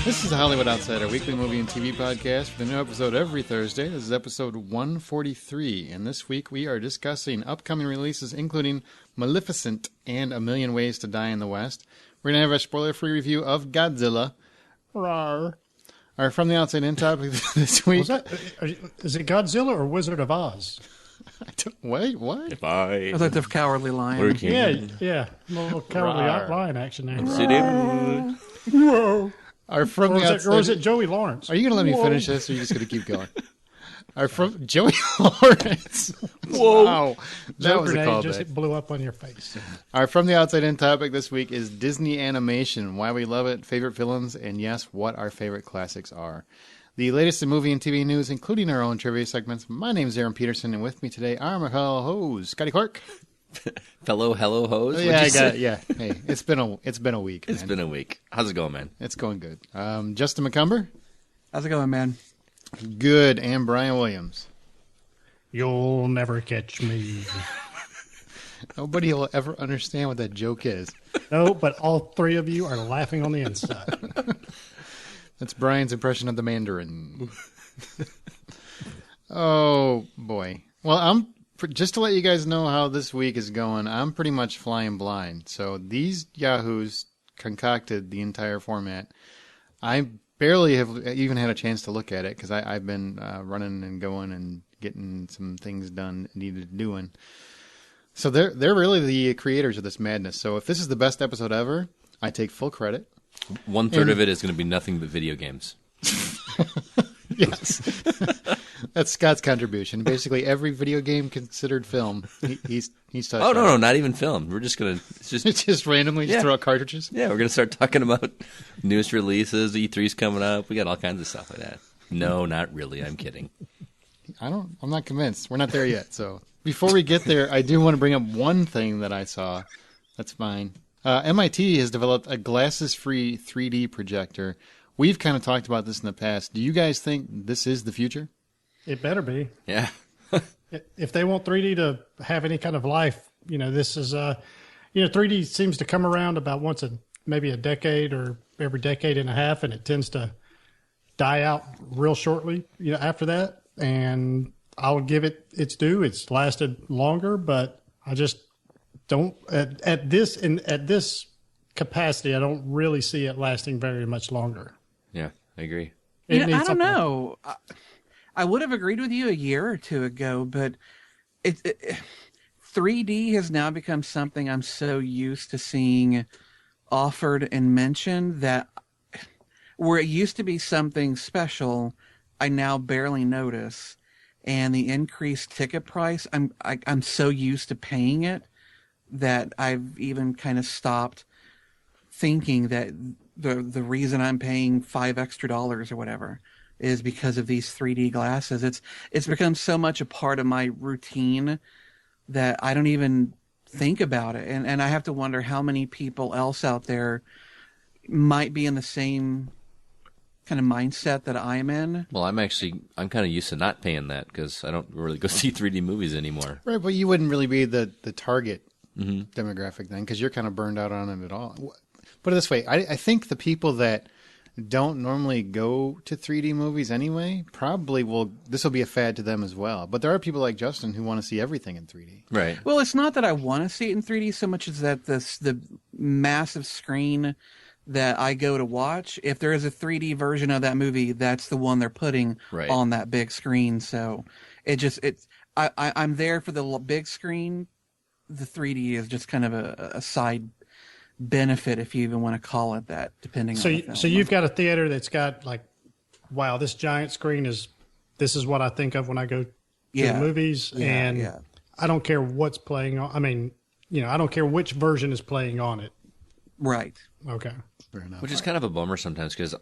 This is the Hollywood Outsider, weekly movie and TV podcast with a new episode every Thursday. This is episode 143, and this week we are discussing upcoming releases including Maleficent and A Million Ways to Die in the West. We're going to have a spoiler-free review of Godzilla. Rawr. Our From the Outside In topic this week. Is it Godzilla or Wizard of Oz? Wait, what? If I was like the Cowardly Lion. Yeah. A little Cowardly Lion action there. Whoa. Or is it Joey Lawrence? Are you going to let me finish this, or are you just going to keep going? From Joey Lawrence. Whoa. Wow. That was a callback. Just blew up on your face. Our From the Outside In topic this week is Disney animation, why we love it, favorite villains, and yes, what our favorite classics are. The latest in movie and TV news, including our own trivia segments. My name is Aaron Peterson, and with me today are my fellow hoes, Scotty Clark. Hello, hoes. Oh, yeah, I got it. Yeah. Hey, it's been a week. Man. It's been a week. How's it going, man? It's going good. Justin McCumber. How's it going, man? Good. And Brian Williams. You'll never catch me. Nobody will ever understand what that joke is. No, but all three of you are laughing on the inside. That's Brian's impression of the Mandarin. Oh, boy. Well, just to let you guys know how this week is going, I'm pretty much flying blind. So these yahoos concocted the entire format. I barely have even had a chance to look at it because I've been running and going and getting some things done needed doing. So they're really the creators of this madness. So if this is the best episode ever, I take full credit. 1/3 of it is going to be nothing but video games. Yes. That's Scott's contribution. Basically, every video game considered film, he's touched on. Oh, no, not even film. We're just going to... just randomly throw out cartridges? Yeah, we're going to start talking about newest releases, E3's coming up. We got all kinds of stuff like that. No, not really. I'm kidding. I'm not convinced. We're not there yet. So before we get there, I do want to bring up one thing that I saw. That's fine. MIT has developed a glasses-free 3D projector. We've kind of talked about this in the past. Do you guys think this is the future? It better be. Yeah. If they want 3D to have any kind of life, this is, 3D seems to come around about once maybe a decade or every decade and a half, and it tends to die out real shortly, after that. And I'll give it its due. It's lasted longer, but I just don't at this capacity, I don't really see it lasting very much longer. Yeah, I agree. I don't know. I would have agreed with you a year or two ago, but 3D has now become something I'm so used to seeing offered and mentioned that where it used to be something special, I now barely notice. And the increased ticket price, I'm so used to paying it that I've even kind of stopped thinking that the reason I'm paying $5 extra or whatever is because of these 3D glasses. It's become so much a part of my routine that I don't even think about it. And I have to wonder how many people else out there might be in the same kind of mindset that I'm in. Well, I'm kind of used to not paying that because I don't really go see 3D movies anymore. Right, but you wouldn't really be the target demographic then because you're kind of burned out on it at all. Put it this way, I think the people that don't normally go to 3D movies anyway probably this will be a fad to them as well. But there are people like Justin who want to see everything in 3D. Right. Well, it's not that I want to see it in 3D so much as that the massive screen that I go to watch, if there is a 3D version of that movie, that's the one they're putting on that big screen. So I'm there for the big screen. The 3D is just kind of a side benefit, if you even want to call it that, depending on the film. So you've got a theater that's got wow, this giant screen this is what I think of when I go to the movies, and I don't care what's playing on. I mean, I don't care which version is playing on it. Right. Okay. Fair enough. Which is kind of a bummer sometimes because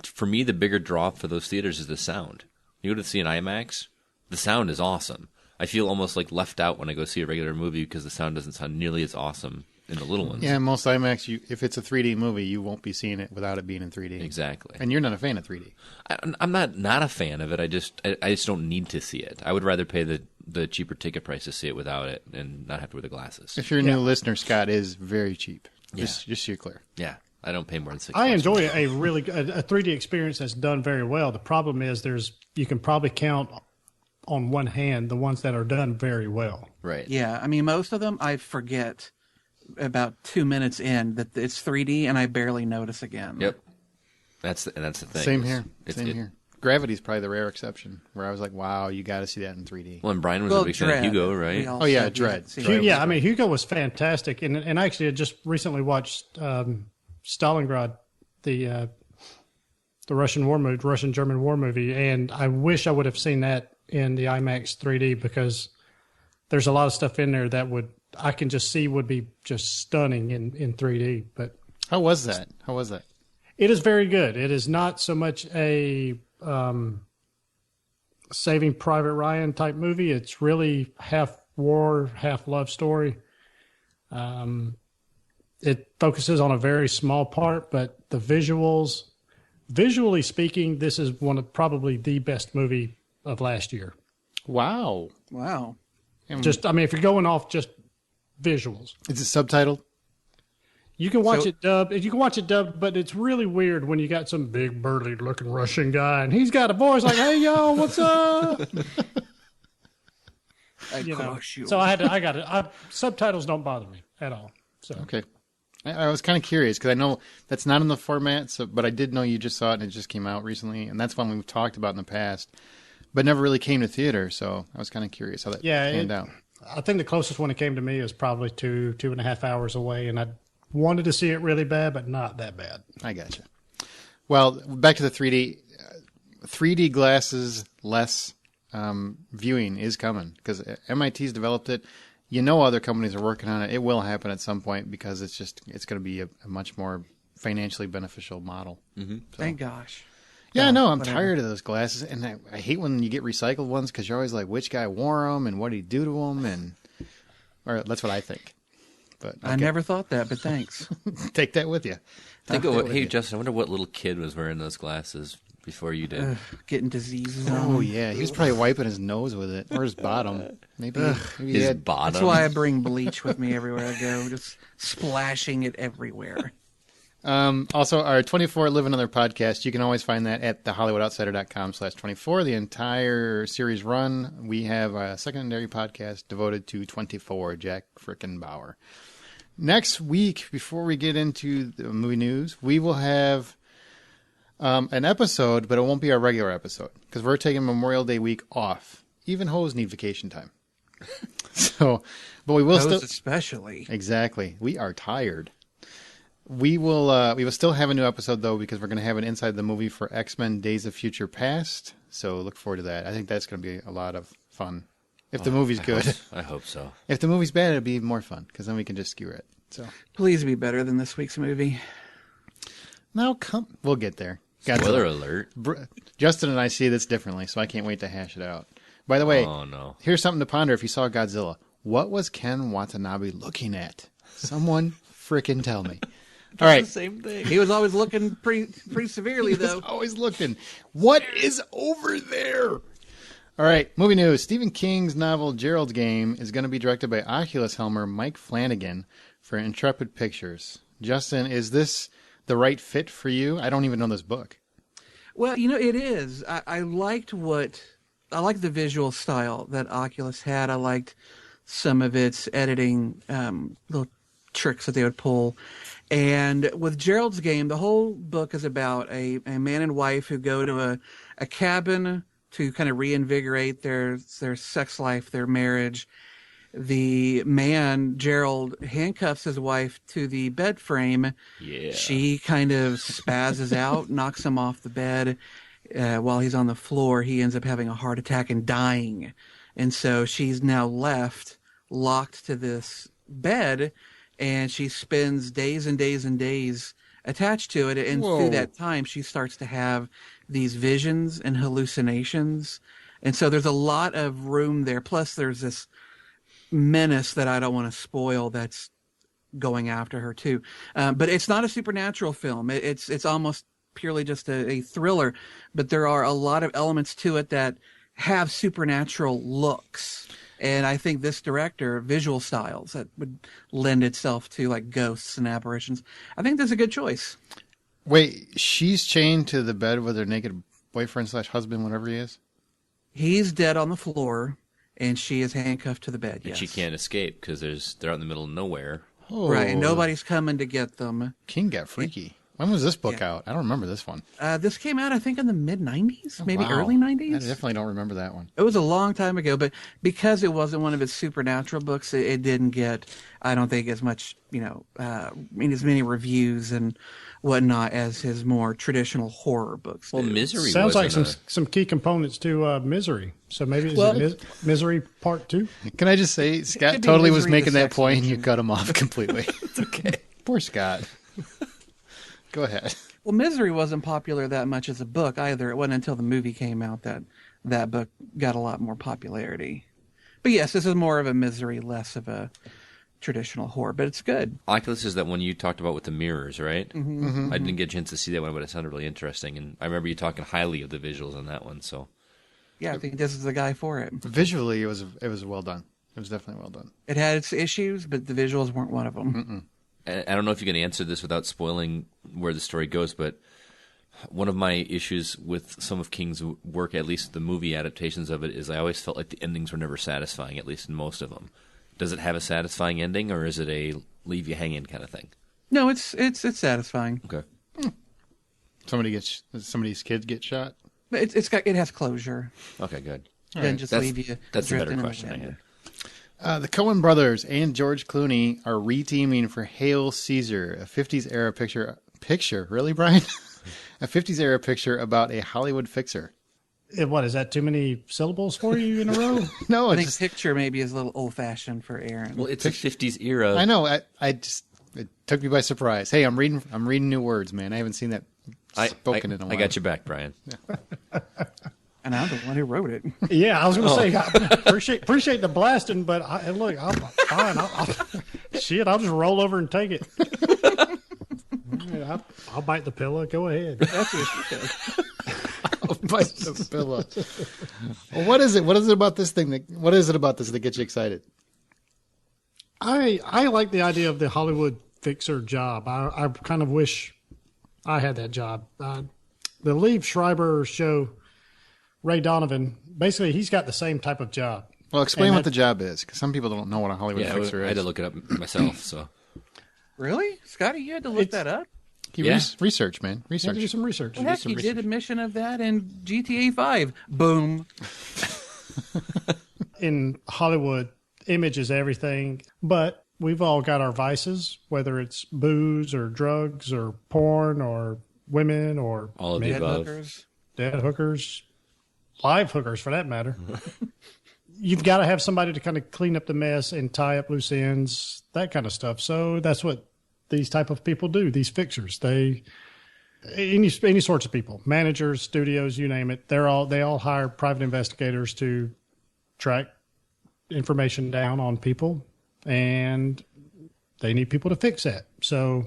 for me, the bigger draw for those theaters is the sound. You go to see an IMAX, the sound is awesome. I feel almost like left out when I go see a regular movie because the sound doesn't sound nearly as awesome in the little ones. Yeah, most IMAX, if it's a 3D movie, you won't be seeing it without it being in 3D. Exactly. And you're not a fan of 3D. I'm not a fan of it. I just don't need to see it. I would rather pay the cheaper ticket price to see it without it and not have to wear the glasses. If you're a new listener, Scott is very cheap. Just so you're clear. Yeah. I don't pay more than $6. I enjoy a really a 3D experience that's done very well. The problem is you can probably count on one hand the ones that are done very well. Right. Yeah, I mean, most of them I forget about 2 minutes in that it's 3D, and I barely notice again. Yep. That's the thing. Same here. Here. Gravity's probably the rare exception where I was like, wow, you got to see that in 3D. Well, and Brian was a big fan of Hugo, right? Oh, yeah, Dread. I mean, Hugo was fantastic. And actually, I just recently watched Stalingrad, the Russian-German war movie, and I wish I would have seen that in the IMAX 3D because there's a lot of stuff in there that I can just see would be just stunning in 3D. But How was that? it is very good. It is not so much a Saving Private Ryan type movie. It's really half war, half love story. It focuses on a very small part, but the visually speaking, this is probably the best movie of last year. Wow. If you're going off just visuals. Is it subtitled? You can watch it dubbed, but it's really weird when you got some big burly looking Russian guy and he's got a voice like, "Hey yo, what's up?" So I got it. Subtitles don't bother me at all. So Okay. I was kind of curious because I know that's not in the format, but I did know you just saw it and it just came out recently, and that's one we've talked about in the past, but never really came to theater, so I was kind of curious how that panned out. I think the closest one it came to me is probably 2.5 hours away, and I wanted to see it really bad, but not that bad. I gotcha. Well, back to the 3D. 3D glasses, less viewing is coming because MIT's developed it. You know other companies are working on it. It will happen at some point because it's going to be a much more financially beneficial model. Mm-hmm. So. Thank gosh. Yeah, no, I'm tired of those glasses, and I hate when you get recycled ones because you're always like, which guy wore them and what did he do to them, or that's what I think. But I never thought that, but thanks. Take that with you. Hey, Justin, I wonder what little kid was wearing those glasses before you did. Getting diseases on Oh them. yeah, he was probably wiping his nose with it or his bottom. Maybe he His had bottom. That's why I bring bleach with me everywhere I go, just splashing it everywhere. Also, our 24 Live Another podcast, you can always find that at thehollywoodoutsiders.com/24. The entire series run, we have a secondary podcast devoted to 24, Jack Frickin' Bauer. Next week, before we get into the movie news, we will have an episode, but it won't be our regular episode because we're taking Memorial Day week off. Even hoes need vacation time. But we will Those especially. Exactly. We are tired. We will still have a new episode though because we're going to have an inside the movie for X-Men: Days of Future Past. So look forward to that. I think that's going to be a lot of fun. If the movie's good. I hope so. If the movie's bad, it'll be even more fun because then we can just skewer it. So Please be better than this week's movie. now we'll get there. Spoiler alert. Justin and I see this differently, so I can't wait to hash it out. By the way, Oh, no. here's something to ponder if you saw Godzilla. What was Ken Watanabe looking at? Someone frickin' tell me. All right. Same thing. He was always looking pretty severely, though. Always looking. What is over there? All right, movie news. Stephen King's novel Gerald's Game is going to be directed by Oculus helmer Mike Flanagan for Intrepid Pictures. Justin, is this the right fit for you? I don't even know this book. Well, it is. I liked the visual style that Oculus had. I liked some of its editing little tricks that they would pull. And with Gerald's Game, the whole book is about a man and wife who go to a cabin to kind of reinvigorate their sex life, their marriage. The man, Gerald, handcuffs his wife to the bed frame. Yeah. She kind of spazzes out, knocks him off the bed. While he's on the floor, he ends up having a heart attack and dying. And so she's now left locked to this bed, and she spends days and days and days attached to it. And Whoa. through that time, she starts to have these visions and hallucinations. And so there's a lot of room there. Plus, there's this menace that I don't want to spoil that's going after her, too. But it's not a supernatural film. It's almost purely just a thriller. But there are a lot of elements to it that have supernatural looks. And I think this director, visual styles that would lend itself to like ghosts and apparitions. I think that's a good choice. Wait, she's chained to the bed with her naked boyfriend / husband, whatever he is? He's dead on the floor, and she is handcuffed to the bed. And Yes. she can't escape because they're out in the middle of nowhere. Oh, Right, and nobody's coming to get them. King got freaky. When was this book out? I don't remember this one. This came out, I think, in the mid-'90s, maybe Wow. early I 90s. definitely don't remember that one. It was a long time ago, but because it wasn't one of his supernatural books, it didn't get, I don't think, as much, as many reviews and whatnot as his more traditional horror books. Well, do. Misery Sounds like wasn't some key components to Misery. So maybe it's Well- Misery Part 2? Can I just say, could Scott be totally was Misery, the making that sex point and you dungeon. cut him off completely. It's okay. Poor Scott. Go ahead. Well, Misery wasn't popular that much as a book either. It wasn't until the movie came out that book got a lot more popularity. But yes, this is more of a Misery, less of a traditional horror, but it's good. Oculus is that one you talked about with the mirrors, right? Mm-hmm. I didn't get a chance to see that one, but it sounded really interesting. And I remember you talking highly of the visuals on that one. So Yeah, I think this is the guy for it. Visually, it was well done. It was definitely well done. It had its issues, but the visuals weren't one of them. and I don't know if you can answer this without spoiling where the story goes, but one of my issues with some of King's work, at least the movie adaptations of it, is I always felt like the endings were never satisfying, at least in most of them. Does it have a satisfying ending, or is it a leave you hanging kind of thing? No, it's satisfying. Okay. Somebody's kid get shot. But it has closure. Okay, good. Then just That's- leave you. that's a better drifting in the question I wind. had. The Coen brothers and George Clooney are re-teaming for Hail Caesar, a 50s era picture. Really, Brian? A 50s era picture about a Hollywood fixer. What, is that too many syllables for you in a row? No, I it's think just, picture maybe is a little old fashioned for Aaron. Well, it's a 50s era. I know. It took me by surprise. Hey, I'm reading new words, man. I haven't seen that spoken in a while. I got you back, Brian. And I'm the one who wrote it. Yeah, I was going to say, I appreciate the blasting, but look, I'm fine. I'll just roll over and take it. I'll bite the pillow. Go ahead. That's what she said. Bite the pillow. Well, what is it? What is it about this thing that gets you excited? I like the idea of the Hollywood fixer job. I kind of wish I had that job. The Liev Schreiber show, Ray Donovan, basically he's got the same type of job. Well, explain And what the job is, because some people don't know what a Hollywood Yeah, fixer I is. had to look it up myself. So Really? Scotty, you had to look that up? Yeah. Research, man. You have to do Research. some research. Well, heck, you did a mission of that in GTA 5. Boom. In Hollywood, image is everything, but we've all got our vices, whether it's booze or drugs or porn or women or all of the Dead above. hookers. dead hookers, live hookers for that matter. You've got to have somebody to kind of clean up the mess and tie up loose ends, that kind of stuff. So that's what these type of people do, these fixers. Any sorts of people, managers, studios, you name it, they all hire private investigators to track information down on people, and they need people to fix that. So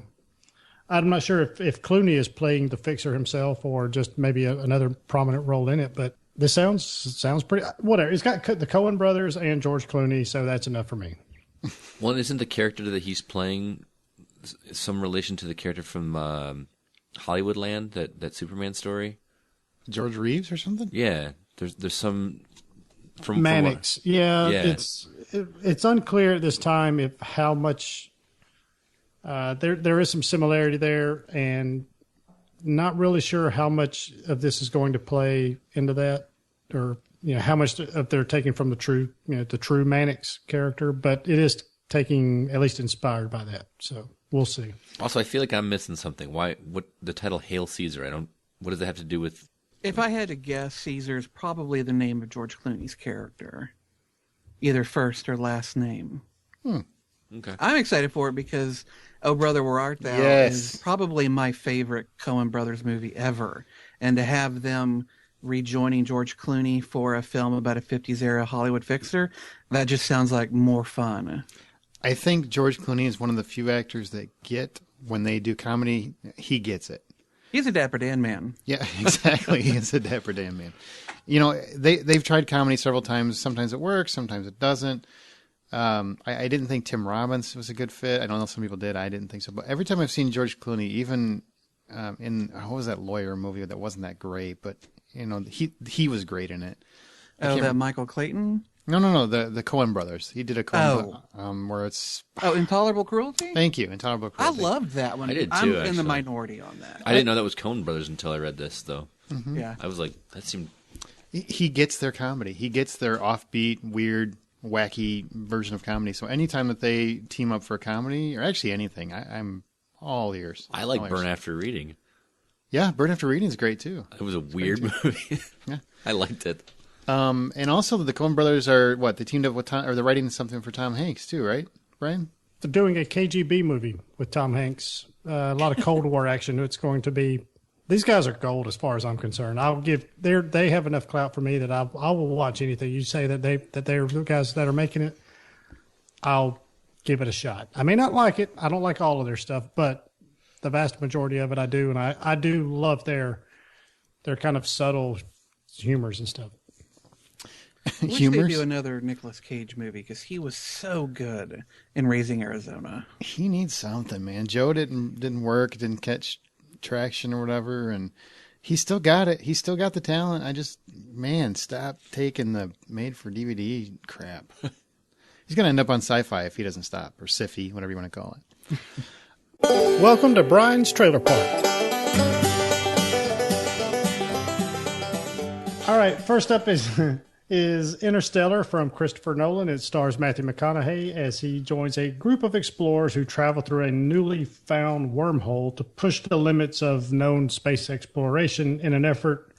I'm not sure if Clooney is playing the fixer himself or just maybe another prominent role in it, but this sounds pretty, whatever. It's got the Coen brothers and George Clooney, so that's enough for me. Well, isn't the character that he's playing some relation to the character from Hollywoodland, that Superman story? George Reeves or something? Yeah, there's some from Mannix. Yeah, Yeah. it's unclear at this time if how much there is some similarity there, and not really sure how much of this is going to play into that, or how much of they're taking from the true Mannix character, but it is taking at least inspired by that. So we'll see. Also, I feel like I'm missing something. What the title Hail Caesar? What does that have to do with? If I had to guess, Caesar's probably the name of George Clooney's character. Either first or last name. Okay. I'm excited for it because Oh Brother, Where Art Thou Yes. is probably my favorite Coen Brothers movie ever. And to have them rejoining George Clooney for a film about a 50s era Hollywood fixer, that just sounds like more fun. I think George Clooney is one of the few actors that when they do comedy, he gets it. He's a Dapper Dan man. Yeah, exactly. He's a Dapper Dan man. You know, they've tried comedy several times. Sometimes it works, sometimes it doesn't. I didn't think Tim Robbins was a good fit. I don't know if some people did. I didn't think so. But every time I've seen George Clooney, even in what was that lawyer movie that wasn't that great, but you know, he was great in it. Oh, that Michael Clayton? No, the Coen brothers. He did a Coen where it's Intolerable Cruelty? Thank you, Intolerable I Cruelty. loved that one. I did too, I'm in actually. the minority on that. I didn't know that was Coen Brothers until I read this, though. Mm-hmm. Yeah. I was like, that seemed... He gets their comedy. He gets their offbeat, weird, wacky version of comedy. So anytime that they team up for a comedy, or actually anything, I'm all ears. I like all Burn ears. After Reading. Yeah, Burn After Reading is great too. It was a weird movie. Yeah. I liked it. And also the Coen brothers are what? They teamed up with Tom, or they're writing something for Tom Hanks too, right, Brian? They're doing a KGB movie with Tom Hanks. A lot of Cold War action. It's going to be. These guys are gold as far as I'm concerned. They have enough clout for me that I will watch anything you say that they're the guys that are making it. I'll give it a shot. I may not like it. I don't like all of their stuff, but the vast majority of it I do, and I do love their kind of subtle humors and stuff. I wish they'd do another Nicolas Cage movie because he was so good in Raising Arizona. He needs something, man. Joe didn't work, didn't catch traction or whatever, and he still got it. He still got the talent. Stop taking the made-for-DVD crap. He's going to end up on Sci-Fi if he doesn't stop, or Sci-Fi, whatever you want to call it. Welcome to Brian's Trailer Park. All right, first up is Interstellar from Christopher Nolan. It stars Matthew McConaughey as he joins a group of explorers who travel through a newly found wormhole to push the limits of known space exploration in an effort,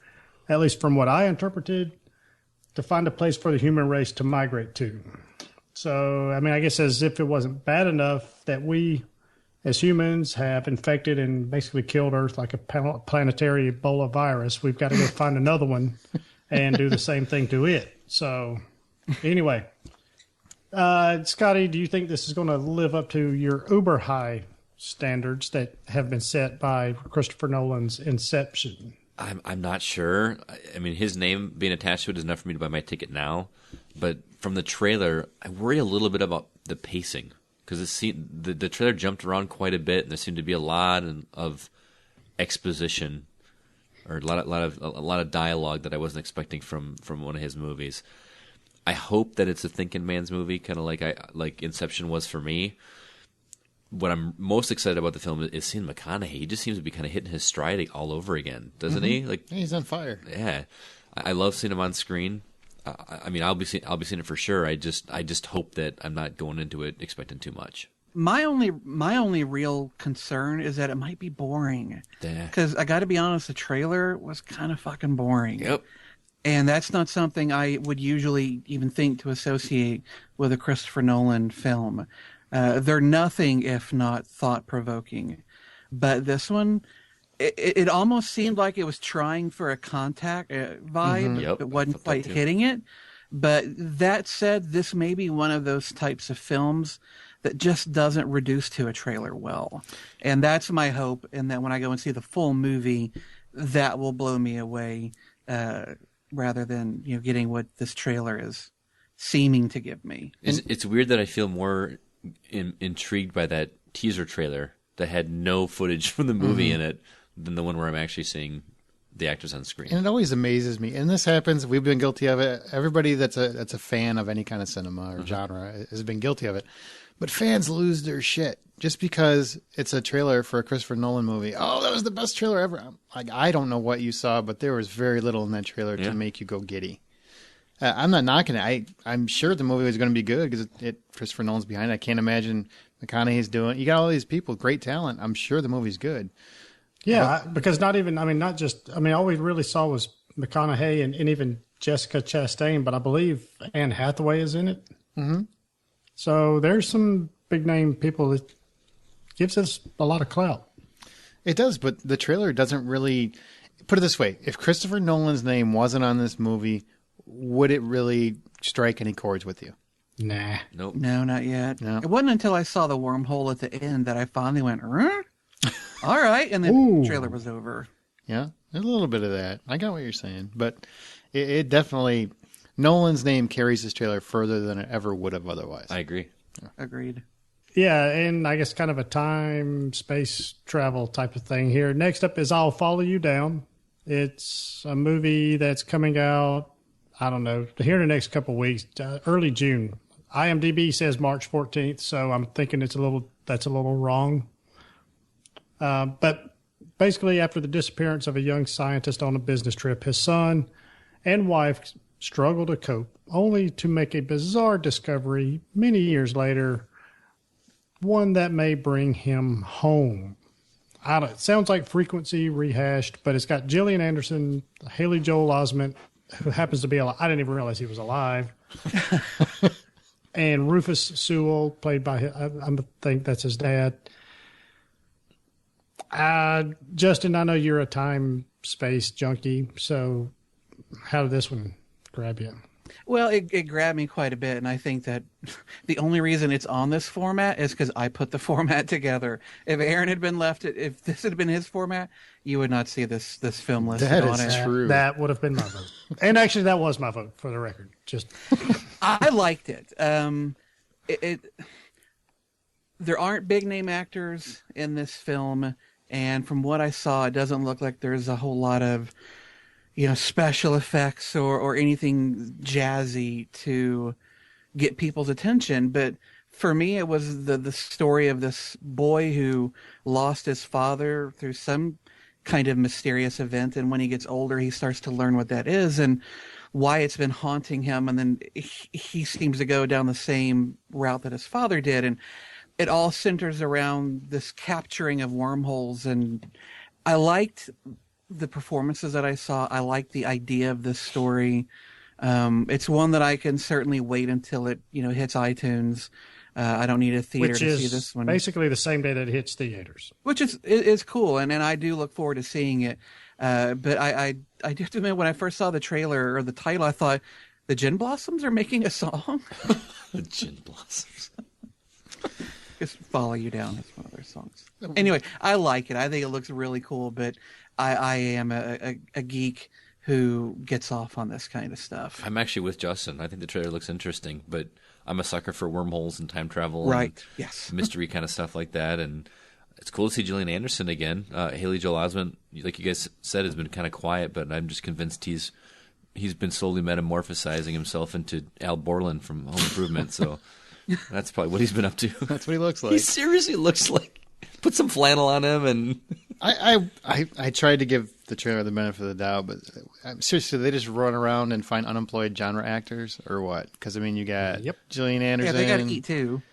at least from what I interpreted, to find a place for the human race to migrate to. So, I mean, I guess as if it wasn't bad enough that we, as humans, have infected and basically killed Earth like a planetary Ebola virus, we've got to go find another one and do the same thing to it. So, anyway, Scotty, do you think this is going to live up to your uber high standards that have been set by Christopher Nolan's Inception? I'm not sure. I mean, his name being attached to it is enough for me to buy my ticket now. But from the trailer, I worry a little bit about the pacing because the trailer jumped around quite a bit, and there seemed to be a lot of exposition or a lot of dialogue that I wasn't expecting from one of his movies. I hope that it's a thinking man's movie, kind of like Inception was for me. What I'm most excited about the film is seeing McConaughey. He just seems to be kind of hitting his stride all over again, doesn't he? Like He's on fire. Yeah, I love seeing him on screen. I mean, I'll be seeing it for sure. I just hope that I'm not going into it expecting too much. My only real concern is that it might be boring. Yeah. Because I got to be honest, the trailer was kind of fucking boring. Yep. And that's not something I would usually even think to associate with a Christopher Nolan film. They're nothing if not thought-provoking. But this one, it almost seemed like it was trying for a Contact vibe. Yep, It wasn't I quite thought that too. hitting it. But that said, this may be one of those types of films that just doesn't reduce to a trailer well. And that's my hope, and that when I go and see the full movie, that will blow me away rather than getting what this trailer is seeming to give me. It's weird that I feel more intrigued by that teaser trailer that had no footage from the movie in it than the one where I'm actually seeing the actors on screen. And it always amazes me. And this happens. We've been guilty of it. Everybody that's a fan of any kind of cinema or genre has been guilty of it. But fans lose their shit just because it's a trailer for a Christopher Nolan movie. Oh, that was the best trailer ever. Like, I don't know what you saw, but there was very little in that trailer to make you go giddy. I'm not knocking it. I'm sure the movie was going to be good because Christopher Nolan's behind it. I can't imagine McConaughey's doing it. You got all these people, great talent. I'm sure the movie's good. Yeah, because all we really saw was McConaughey and even Jessica Chastain, but I believe Anne Hathaway is in it. Mm-hmm. So there's some big name people that gives us a lot of clout. It does, but the trailer doesn't really put it this way. If Christopher Nolan's name wasn't on this movie, would it really strike any chords with you? Nah. Nope. No, not yet. No. It wasn't until I saw the wormhole at the end that I finally went, huh? All right, and then Ooh. the trailer was over. Yeah, there's a little bit of that. I got what you're saying, but it definitely Nolan's name carries this trailer further than it ever would have otherwise. I agree. Agreed. Yeah, and I guess kind of a time, space travel type of thing here. Next up is I'll Follow You Down. It's a movie that's coming out, I don't know, here in the next couple of weeks, early June. IMDb says March 14th, so I'm thinking that's a little wrong. But basically, after the disappearance of a young scientist on a business trip, his son and wife struggle to cope, only to make a bizarre discovery many years later, one that may bring him home. It sounds like Frequency rehashed, but it's got Gillian Anderson, Haley Joel Osment, who happens to be alive. I didn't even realize he was alive. And Rufus Sewell, played by, I think that's his dad. Justin, I know you're a time space junkie, so how did this one grab you? Well, it grabbed me quite a bit, and I think that the only reason it's on this format is because I put the format together. If Aaron had been left, if this had been his format, you would not see this film listed That on is it. true. That would have been my vote. And actually, that was my vote, for the record. Just I liked it. There aren't big name actors in this film, and from what I saw, it doesn't look like there's a whole lot of special effects or anything jazzy to get people's attention. But for me, it was the story of this boy who lost his father through some kind of mysterious event. And when he gets older, he starts to learn what that is and why it's been haunting him. And then he seems to go down the same route that his father did. And it all centers around this capturing of wormholes. And I liked the performances that I saw. I like the idea of this story. It's one that I can certainly wait until it hits iTunes. I don't need a theater to see this one. Basically the same day that it hits theaters. Which is cool, and I do look forward to seeing it. But I do have to admit, when I first saw the trailer or the title, I thought, the Gin Blossoms are making a song? The Gin Blossoms. Just Follow You Down is one of their songs. Anyway, I like it. I think it looks really cool, but I am a geek who gets off on this kind of stuff. I'm actually with Justin. I think the trailer looks interesting, but I'm a sucker for wormholes and time travel. Right, and yes. mystery kind of stuff like that. And it's cool to see Gillian Anderson again. Haley Joel Osment, like you guys said, has been kind of quiet, but I'm just convinced he's been slowly metamorphosizing himself into Al Borland from Home Improvement. So that's probably what he's been up to. That's what he looks like. He seriously looks like. Put some flannel on him and. I tried to give the trailer the benefit of the doubt, but seriously, they just run around and find unemployed genre actors or what? Because I mean, you got Gillian Anderson. Yeah, they got to eat too.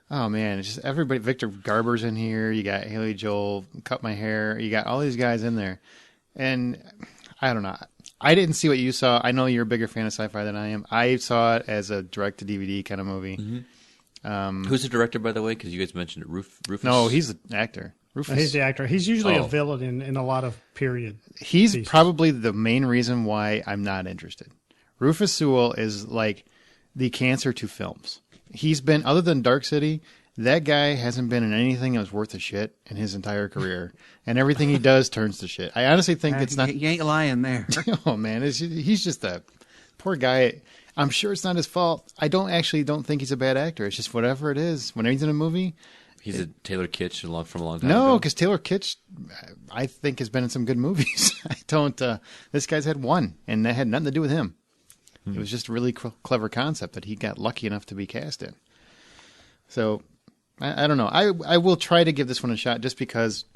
Oh man, it's just everybody. Victor Garber's in here. You got Haley Joel, Cut My Hair. You got all these guys in there, and I don't know. I didn't see what you saw. I know you're a bigger fan of sci-fi than I am. I saw it as a direct-to-DVD kind of movie. Mm-hmm. Who's the director, by the way? Because you guys mentioned it. Rufus. No, he's the actor. Rufus. He's the actor. He's usually a villain in a lot of period. He's pieces. probably the main reason why I'm not interested. Rufus Sewell is like the cancer to films. He's been, other than Dark City, that guy hasn't been in anything that was worth a shit in his entire career. And everything he does turns to shit. I honestly think it's not... You ain't lying there. Oh, man. He's just a poor guy. I'm sure it's not his fault. I don't think he's a bad actor. It's just whatever it is. When he's in a movie... He's a Taylor Kitsch from a long time ago. No, ago. because Taylor Kitsch, I think, has been in some good movies. I don't... this guy's had one, and that had nothing to do with him. It was just a really clever concept that he got lucky enough to be cast in. So, I don't know. I will try to give this one a shot just because,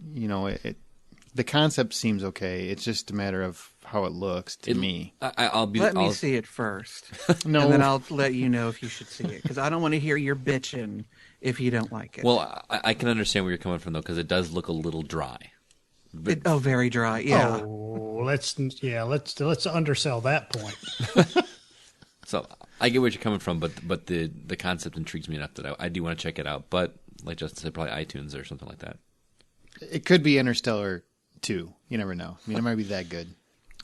the concept seems okay. It's just a matter of how it looks to me. Let me see it first. No. And then I'll let you know if you should see it. Because I don't want to hear your bitching if you don't like it. Well, I can understand where you're coming from, though, because it does look a little dry. Very dry, yeah. Oh, let's undersell that point. So I get where you're coming from, but the concept intrigues me enough that I do want to check it out. But like Justin said, probably iTunes or something like that. It could be Interstellar 2. You never know. I mean, it might be that good.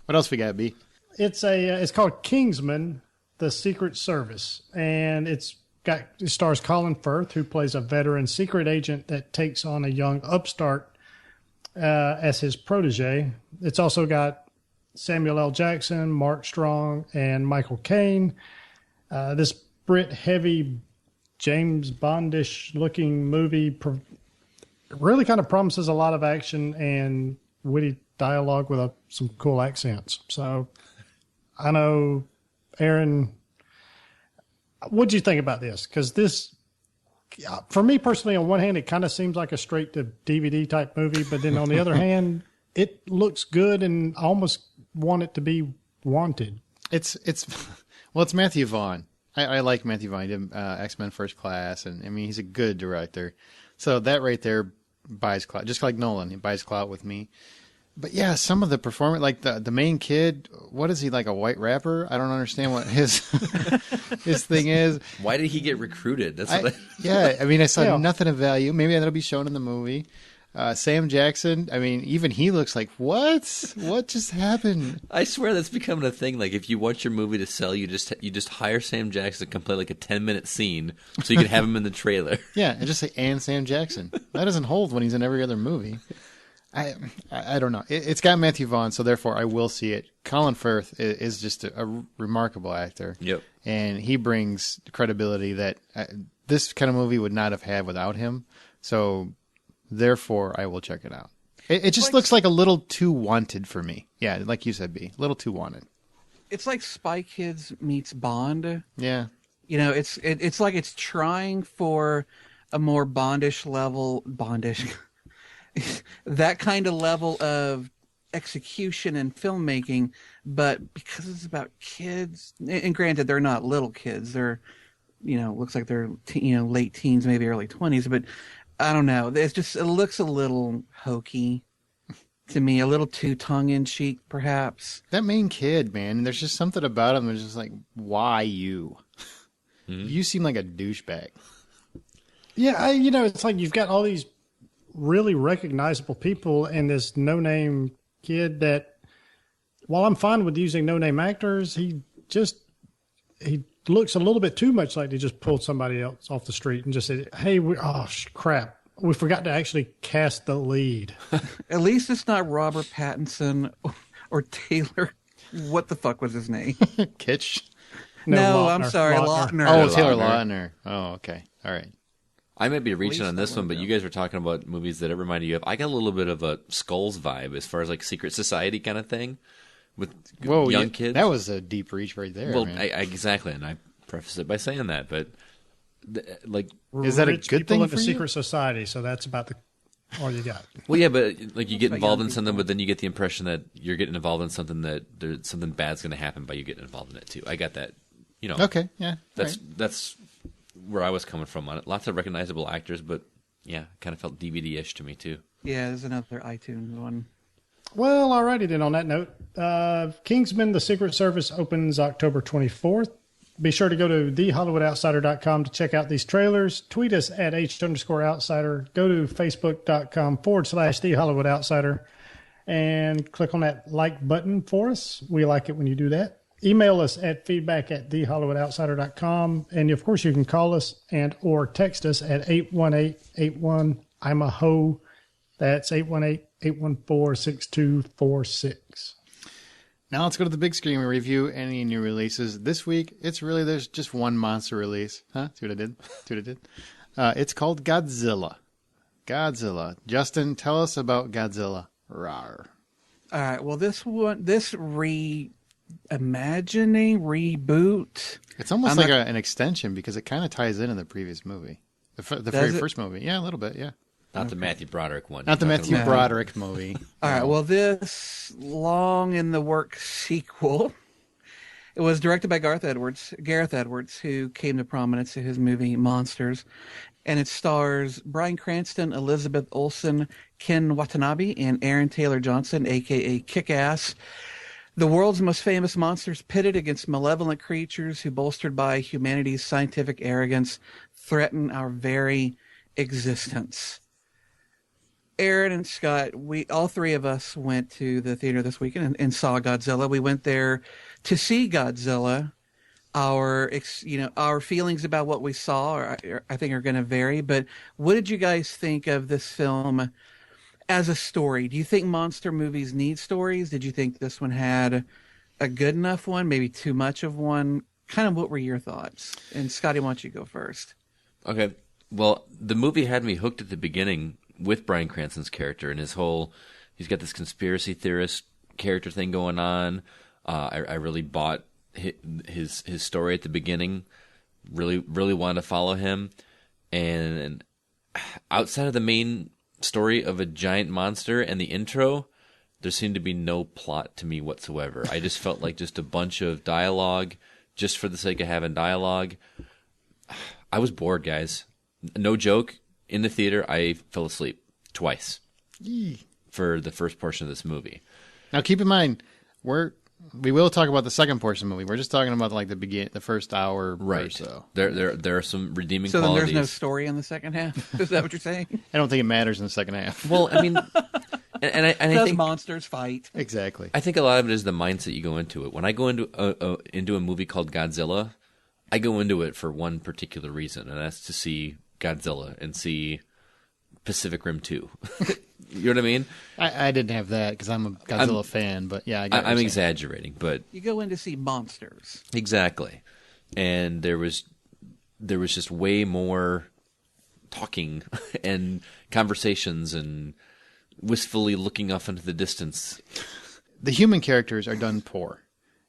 What else we got, B? It's called Kingsman: The Secret Service, and it stars Colin Firth, who plays a veteran secret agent that takes on a young upstart as his protege. It's also got Samuel L. Jackson, Mark Strong, and Michael Caine. This Brit-heavy, James Bondish-looking movie really kind of promises a lot of action and witty dialogue with some cool accents. So I know, Aaron, what do you think about this? Because this, for me personally, on one hand, it kind of seems like a straight-to-DVD type movie, but then on the other hand, it looks good and I almost want it to be wanted. It's Matthew Vaughn. I like Matthew Vaughn. He did X-Men First Class, and I mean, he's a good director. So that right there buys clout, just like Nolan. He buys clout with me. But yeah, some of the performance, like the main kid, what is he, like a white rapper? I don't understand what his his thing is. Why did he get recruited? Yeah, I mean, I saw nothing of value. Maybe that'll be shown in the movie. Sam Jackson, I mean, even he looks like, what? What just happened? I swear that's becoming a thing. Like, if you want your movie to sell, you just hire Sam Jackson to come play like a 10-minute scene so you can have him in the trailer. Yeah, and just say, and Sam Jackson. That doesn't hold when he's in every other movie. I don't know. It's got Matthew Vaughn, so therefore I will see it. Colin Firth is just a remarkable actor. Yep. And he brings credibility that this kind of movie would not have had without him. So therefore I will check it out. It just looks like a little too wanted for me. Yeah, like you said, B. A little too wanted. It's like Spy Kids meets Bond. Yeah. You know, it's like it's trying for a more Bondish, that kind of level of execution and filmmaking, but because it's about kids, and granted, they're not little kids. They're, looks like they're, late teens, maybe early 20s, but I don't know. It looks a little hokey to me, a little too tongue-in-cheek, perhaps. That main kid, man, there's just something about him that's just like, why you? Mm-hmm. You seem like a douchebag. Yeah, it's like you've got all these really recognizable people and this no-name kid that, while I'm fine with using no-name actors, he looks a little bit too much like they just pulled somebody else off the street and just said, hey, crap, we forgot to actually cast the lead. At least it's not Robert Pattinson or Taylor. What the fuck was his name? Kitsch? No, I'm sorry, Lautner. Oh, Taylor Lautner. Oh, okay. All right. I might be reaching on this one, but you guys were talking about movies that it reminded you of. I got a little bit of a Skulls vibe as far as like Secret Society kind of thing with young kids. That was a deep reach right there. Well, man. Exactly, and I preface it by saying that, but is that a good thing for the you? Secret Society? So that's about all you got. Well, yeah, but like you get involved in something, but then you get the impression that you're getting involved in something that there's something bad's going to happen by you getting involved in it too. I got that. Okay, yeah, that's where I was coming from on it. Lots of recognizable actors, but yeah, kind of felt DVD-ish to me too. Yeah, there's another iTunes one. Well, alrighty then. On that note, Kingsman: The Secret Service opens October 24th. Be sure to go to thehollywoodoutsider.com to check out these trailers. Tweet us at @H_outsider. Go to facebook.com/thehollywoodoutsider and click on that like button for us. We like it when you do that. Email us at feedback@thehollywoodoutsider.com. And of course, you can call us and or text us at 818-81-I'm-a-ho. That's 818-814-6246. Now let's go to the big screen and review any new releases. This week, there's just one monster release. Huh? See what I did? It's called Godzilla. Justin, tell us about Godzilla. Rawr. All right. Well, this reimagining, reboot. It's almost like an extension because it kind of ties into the previous movie. The very first movie. Yeah, a little bit, yeah. Not the Matthew Broderick one. Not the Matthew Broderick movie. All right. Well, this long in the work sequel, it was directed by Gareth Edwards, who came to prominence in his movie Monsters, and it stars Bryan Cranston, Elizabeth Olsen, Ken Watanabe, and Aaron Taylor Johnson, a.k.a. Kick-Ass. The world's most famous monsters pitted against malevolent creatures who, bolstered by humanity's scientific arrogance, threaten our very existence. Aaron and Scott, all three of us went to the theater this weekend and saw Godzilla. We went there to see Godzilla. Our feelings about what we saw, I think, are going to vary. But what did you guys think of this film as a story, do you think monster movies need stories? Did you think this one had a good enough one, maybe too much of one? Kind of what were your thoughts? And Scotty, why don't you go first? Okay. Well, the movie had me hooked at the beginning with Bryan Cranston's character and his whole, he's got this conspiracy theorist character thing going on. I really bought his story at the beginning. Really wanted to follow him. And outside of the main story of a giant monster and the intro, there seemed to be no plot to me whatsoever. I just felt like just a bunch of dialogue just for the sake of having dialogue. I was bored, guys. No joke. In the theater, I fell asleep twice for the first portion of this movie. Now, keep in mind, we will talk about the second portion of the movie. We're just talking about like the first hour or so. There are some redeeming So qualities. then there's no story in the second half? Is that what you're saying? I don't think it matters in the second half. Well, I mean, and I Because think monsters fight. Exactly. I think a lot of it is the mindset you go into it. When I go into a movie called Godzilla, I go into it for one particular reason, and that's to see Godzilla and see Pacific Rim 2. You know what I mean? I didn't have that because I'm a Godzilla fan, but yeah, I'm exaggerating, but You go in to see monsters. exactly. And there was just way more talking and conversations and wistfully looking off into the distance. The human characters are done poor,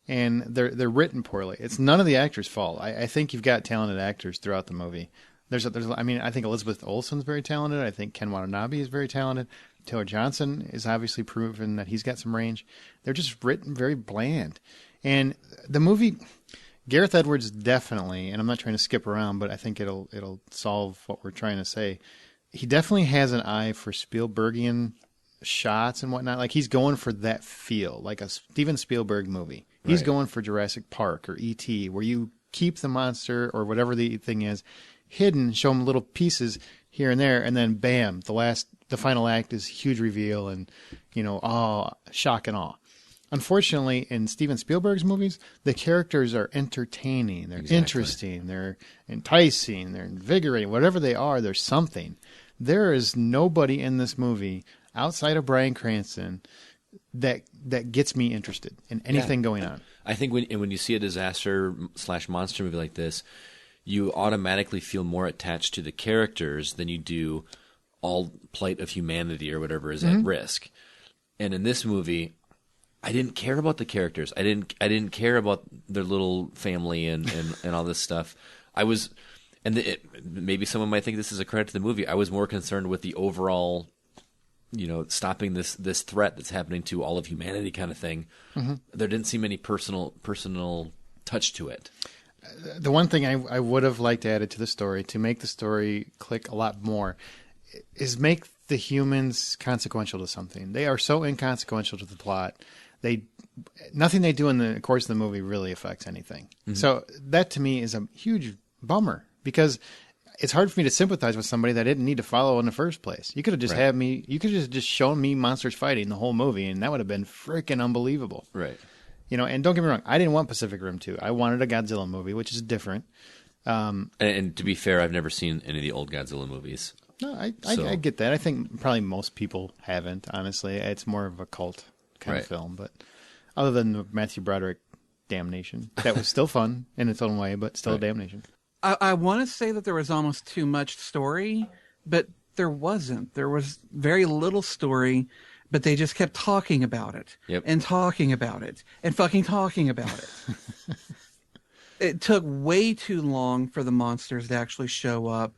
and they're written poorly. It's none of the actors' fault. I think you've got talented actors throughout the movie. I think Elizabeth Olsen's very talented. I think Ken Watanabe is very talented. Taylor Johnson is obviously proven that he's got some range. They're just written very bland. And the movie, Gareth Edwards definitely, and I'm not trying to skip around, but I think it'll solve what we're trying to say. He definitely has an eye for Spielbergian shots and whatnot. Like he's going for that feel, like a Steven Spielberg movie. He's Right. going for Jurassic Park or E.T., where you keep the monster or whatever the thing is hidden, show them little pieces here and there, and then bam, the final act is huge reveal and, shock and awe. Unfortunately, in Steven Spielberg's movies, the characters are entertaining, they're interesting, they're enticing, they're invigorating, whatever they are, there's something. There is nobody in this movie outside of Bryan Cranston that gets me interested in anything going on. I think when you see a disaster/monster movie like this, you automatically feel more attached to the characters than you do all plight of humanity or whatever is at risk. And in this movie, I didn't care about the characters. I didn't care about their little family and all this stuff. I was, maybe someone might think this is a credit to the movie. I was more concerned with the overall, stopping this threat that's happening to all of humanity kind of thing. Mm-hmm. There didn't seem any personal touch to it. The one thing I would have liked added to the story to make the story click a lot more is make the humans consequential to something. They are so inconsequential to the plot. Nothing they do in the course of the movie really affects anything. Mm-hmm. So that to me is a huge bummer because it's hard for me to sympathize with somebody that I didn't need to follow in the first place. You could have just you could have just shown me monsters fighting the whole movie, and that would have been freaking unbelievable. Right. And don't get me wrong, I didn't want Pacific Rim 2. I wanted a Godzilla movie, which is different. And to be fair, I've never seen any of the old Godzilla movies. No, I get that. I think probably most people haven't, honestly. It's more of a cult kind of film. But other than the Matthew Broderick Damnation, that was still fun in its own way, but still a damnation. I want to say that there was almost too much story, but there wasn't. There was very little story, but they just kept talking about it and talking about it and fucking talking about it. It took way too long for the monsters to actually show up.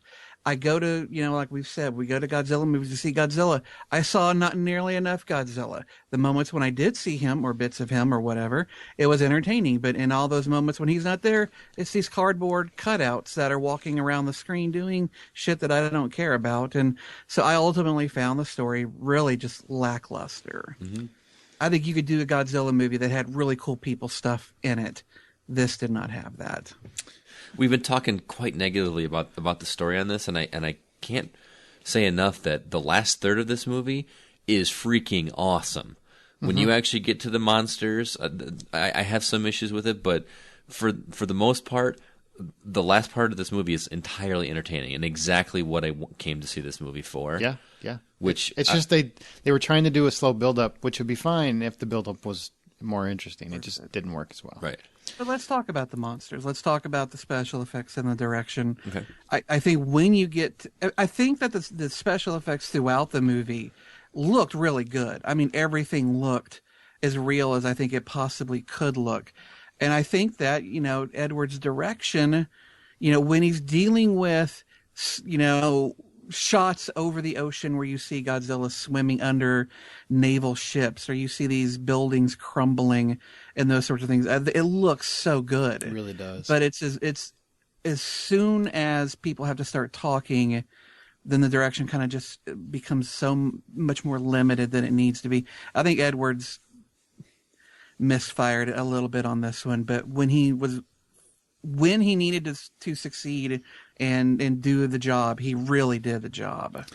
I go to, like we've said, we go to Godzilla movies to see Godzilla. I saw not nearly enough Godzilla. The moments when I did see him or bits of him or whatever, it was entertaining. But in all those moments when he's not there, it's these cardboard cutouts that are walking around the screen doing shit that I don't care about. And so I ultimately found the story really just lackluster. Mm-hmm. I think you could do a Godzilla movie that had really cool people stuff in it. This did not have that. We've been talking quite negatively about the story on this, and I can't say enough that the last third of this movie is freaking awesome. When you actually get to the monsters, I have some issues with it, but for the most part, the last part of this movie is entirely entertaining and exactly what I came to see this movie for. Yeah, yeah. Which it's just they were trying to do a slow build up, which would be fine if the build up was more interesting. It just didn't work as well. Right. But let's talk about the monsters. Let's talk about the special effects and the direction. Okay. I think when you get, I think that the special effects throughout the movie looked really good. I mean, everything looked as real as I think it possibly could look. And I think that, Edward's direction, when he's dealing with, shots over the ocean where you see Godzilla swimming under naval ships, or you see these buildings crumbling and those sorts of things, it looks so good. It really does. But it's as soon as people have to start talking, then the direction kind of just becomes so much more limited than it needs to be. I think Edwards misfired a little bit on this one, but when he needed to succeed and do the job, he really did the job.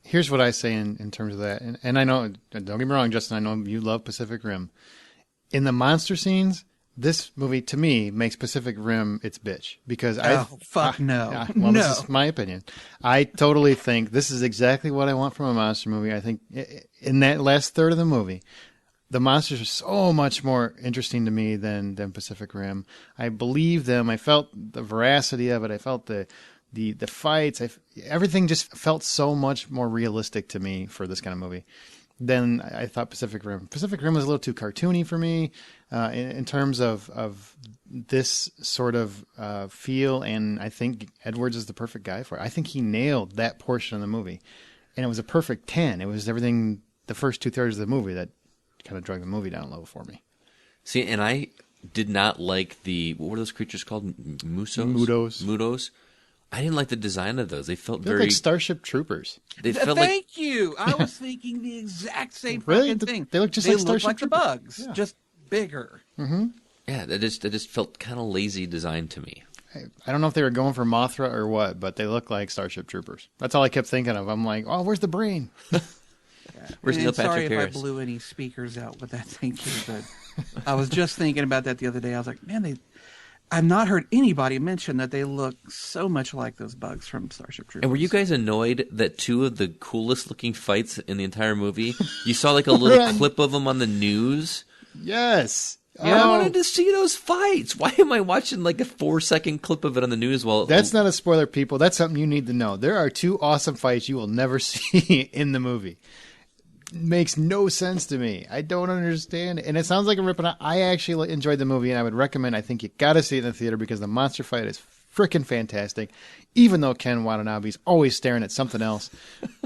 Here's what I say in terms of that, and I know, don't get me wrong, Justin, I know you love Pacific Rim. In the monster scenes, this movie, to me, makes Pacific Rim its bitch. Because no. Well, this is my opinion. I totally think this is exactly what I want from a monster movie. I think in that last third of the movie, the monsters are so much more interesting to me than Pacific Rim. I believe them. I felt the veracity of it. I felt the fights. Everything just felt so much more realistic to me for this kind of movie than I thought Pacific Rim. Pacific Rim was a little too cartoony for me in terms of this sort of feel, and I think Edwards is the perfect guy for it. I think he nailed that portion of the movie, and it was a perfect 10. It was everything, the first 2/3 of the movie that kind of drug the movie down a level for me. See, and I did not like what were those creatures called? Mudos. I didn't like the design of those. They felt They look like Starship Troopers. They felt Thank you. I was thinking the exact same Really? fucking thing. They look just they like Starship look like Troopers. the bugs, just bigger. Mm-hmm. Yeah, that just felt kind of lazy design to me. I don't know if they were going for Mothra or what, but they look like Starship Troopers. That's all I kept thinking of. I'm like, oh, where's the brain? Where's Neil sorry Patrick if Harris? I blew any speakers out with that thank you, but I was just thinking about that the other day. I was like, man, I've not heard anybody mention that they look so much like those bugs from Starship Troopers. And were you guys annoyed that two of the coolest looking fights in the entire movie, you saw like a little clip of them on the news? Yes. Yeah, I wanted to see those fights. Why am I watching like a 4-second clip of it on the news? That's not a spoiler, people. That's something you need to know. There are two awesome fights you will never see in the movie. Makes no sense to me. I don't understand. And it sounds like I'm ripping out. I actually enjoyed the movie, and I would recommend, I think you got to see it in the theater because the monster fight is freaking fantastic, even though Ken Watanabe's always staring at something else.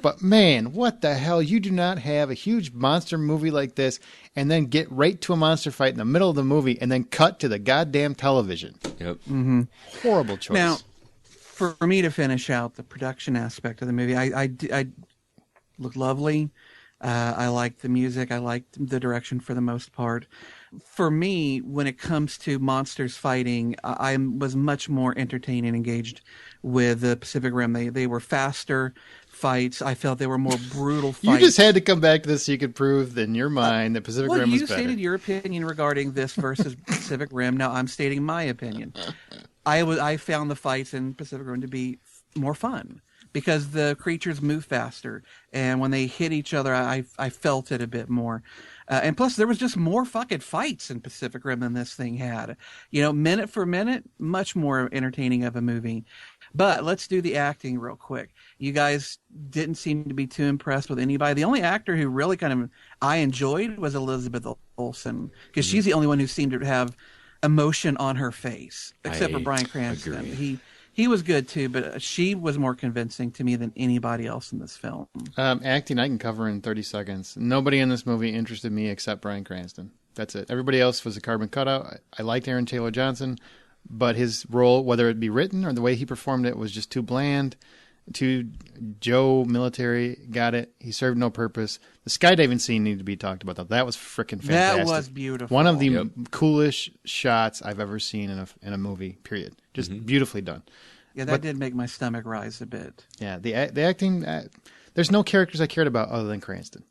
But man, what the hell? You do not have a huge monster movie like this and then get right to a monster fight in the middle of the movie and then cut to the goddamn television. Yep. Mm-hmm. Horrible choice. Now, for me to finish out the production aspect of the movie, I looked lovely. I liked the music. I liked the direction for the most part. For me, when it comes to monsters fighting, I was much more entertained and engaged with the Pacific Rim. They were faster fights. I felt they were more brutal fights. You just had to come back to this so you could prove in your mind that Pacific Rim was better. You stated your opinion regarding this versus Pacific Rim. Now I'm stating my opinion. I found the fights in Pacific Rim to be more fun, because the creatures move faster, and when they hit each other, I felt it a bit more. And plus, there was just more fucking fights in Pacific Rim than this thing had. Minute for minute, much more entertaining of a movie. But let's do the acting real quick. You guys didn't seem to be too impressed with anybody. The only actor who really I enjoyed was Elizabeth Olsen, because she's the only one who seemed to have emotion on her face, except for Bryan Cranston. Agree. He was good too, but she was more convincing to me than anybody else in this film. Acting I can cover in 30 seconds. Nobody in this movie interested me except Bryan Cranston. That's it. Everybody else was a carbon cutout. I liked Aaron Taylor Johnson, but his role, whether it be written or the way he performed it, was just too bland. Too Joe military, got it. He served no purpose. The skydiving scene needed to be talked about, though. That was freaking fantastic. That was beautiful. One of the coolest shots I've ever seen in a movie, period. Just beautifully done. Yeah, that did make my stomach rise a bit. Yeah, the acting, there's no characters I cared about other than Cranston.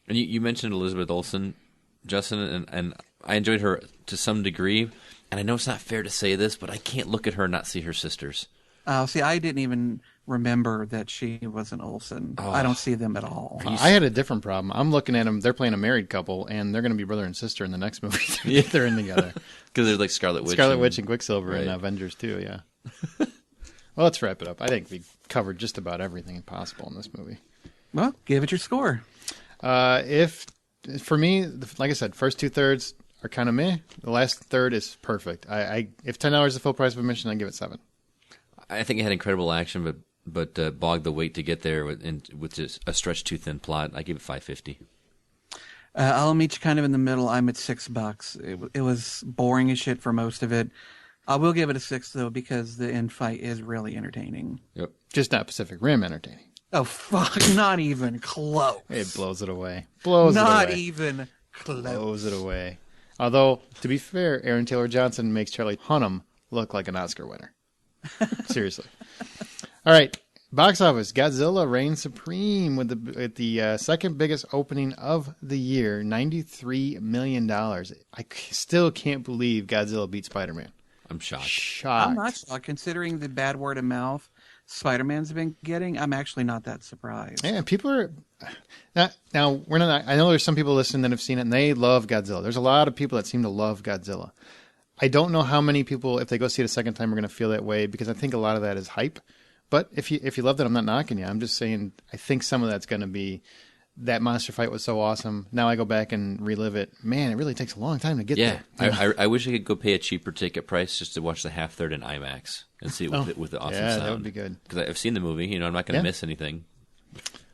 And you mentioned Elizabeth Olsen, Justin, and I enjoyed her to some degree. and I know it's not fair to say this, but I can't look at her and not see her sisters. Oh, see, I didn't even remember that she was an Olsen. Oh. I don't see them at all. I had a different problem. I'm looking at them. They're playing a married couple, and they're going to be brother and sister in the next movie. They're in together. Because they're like Scarlet Witch. Scarlet Witch and Quicksilver Right. in Avengers 2, yeah. Well, let's wrap it up. I think we covered just about everything possible in this movie. Well, give it your score. For me, like I said, first 2/3 are kind of meh. The last third is perfect. If $10 is the full price of admission, I give it 7. I think it had incredible action, but bogged the weight to get there with just a stretched too thin plot. I give it $5.50. I'll meet you kind of in the middle. I'm at $6. It was boring as shit for most of it. I will give it a 6 though because the end fight is really entertaining. Yep. Just not Pacific Rim entertaining. Oh fuck! Not even close. It blows it away. Blows Not it away. even close. Blows it away. Although, to be fair, Aaron Taylor Johnson makes Charlie Hunnam look like an Oscar winner. Seriously. All right. Box office. Godzilla reigns supreme with the second biggest opening of the year, $93 million. I still can't believe Godzilla beat Spider-Man. I'm shocked. Shocked. I'm not shocked considering the bad word of mouth Spider-Man's been getting. I'm actually not that surprised. Yeah, people are now. We're not. I know there's some people listening that have seen it and they love Godzilla. There's a lot of people that seem to love Godzilla. I don't know how many people, if they go see it a second time, are going to feel that way because I think a lot of that is hype. But if you loved it, I'm not knocking you. I'm just saying I think some of that's going to be that monster fight was so awesome. Now I go back and relive it. Man, it really takes a long time to get Yeah, there. I wish I could go pay a cheaper ticket price just to watch the half third in IMAX and see it with the awesome sound. Yeah, that would be good. Because I've seen the movie. I'm not going to miss anything.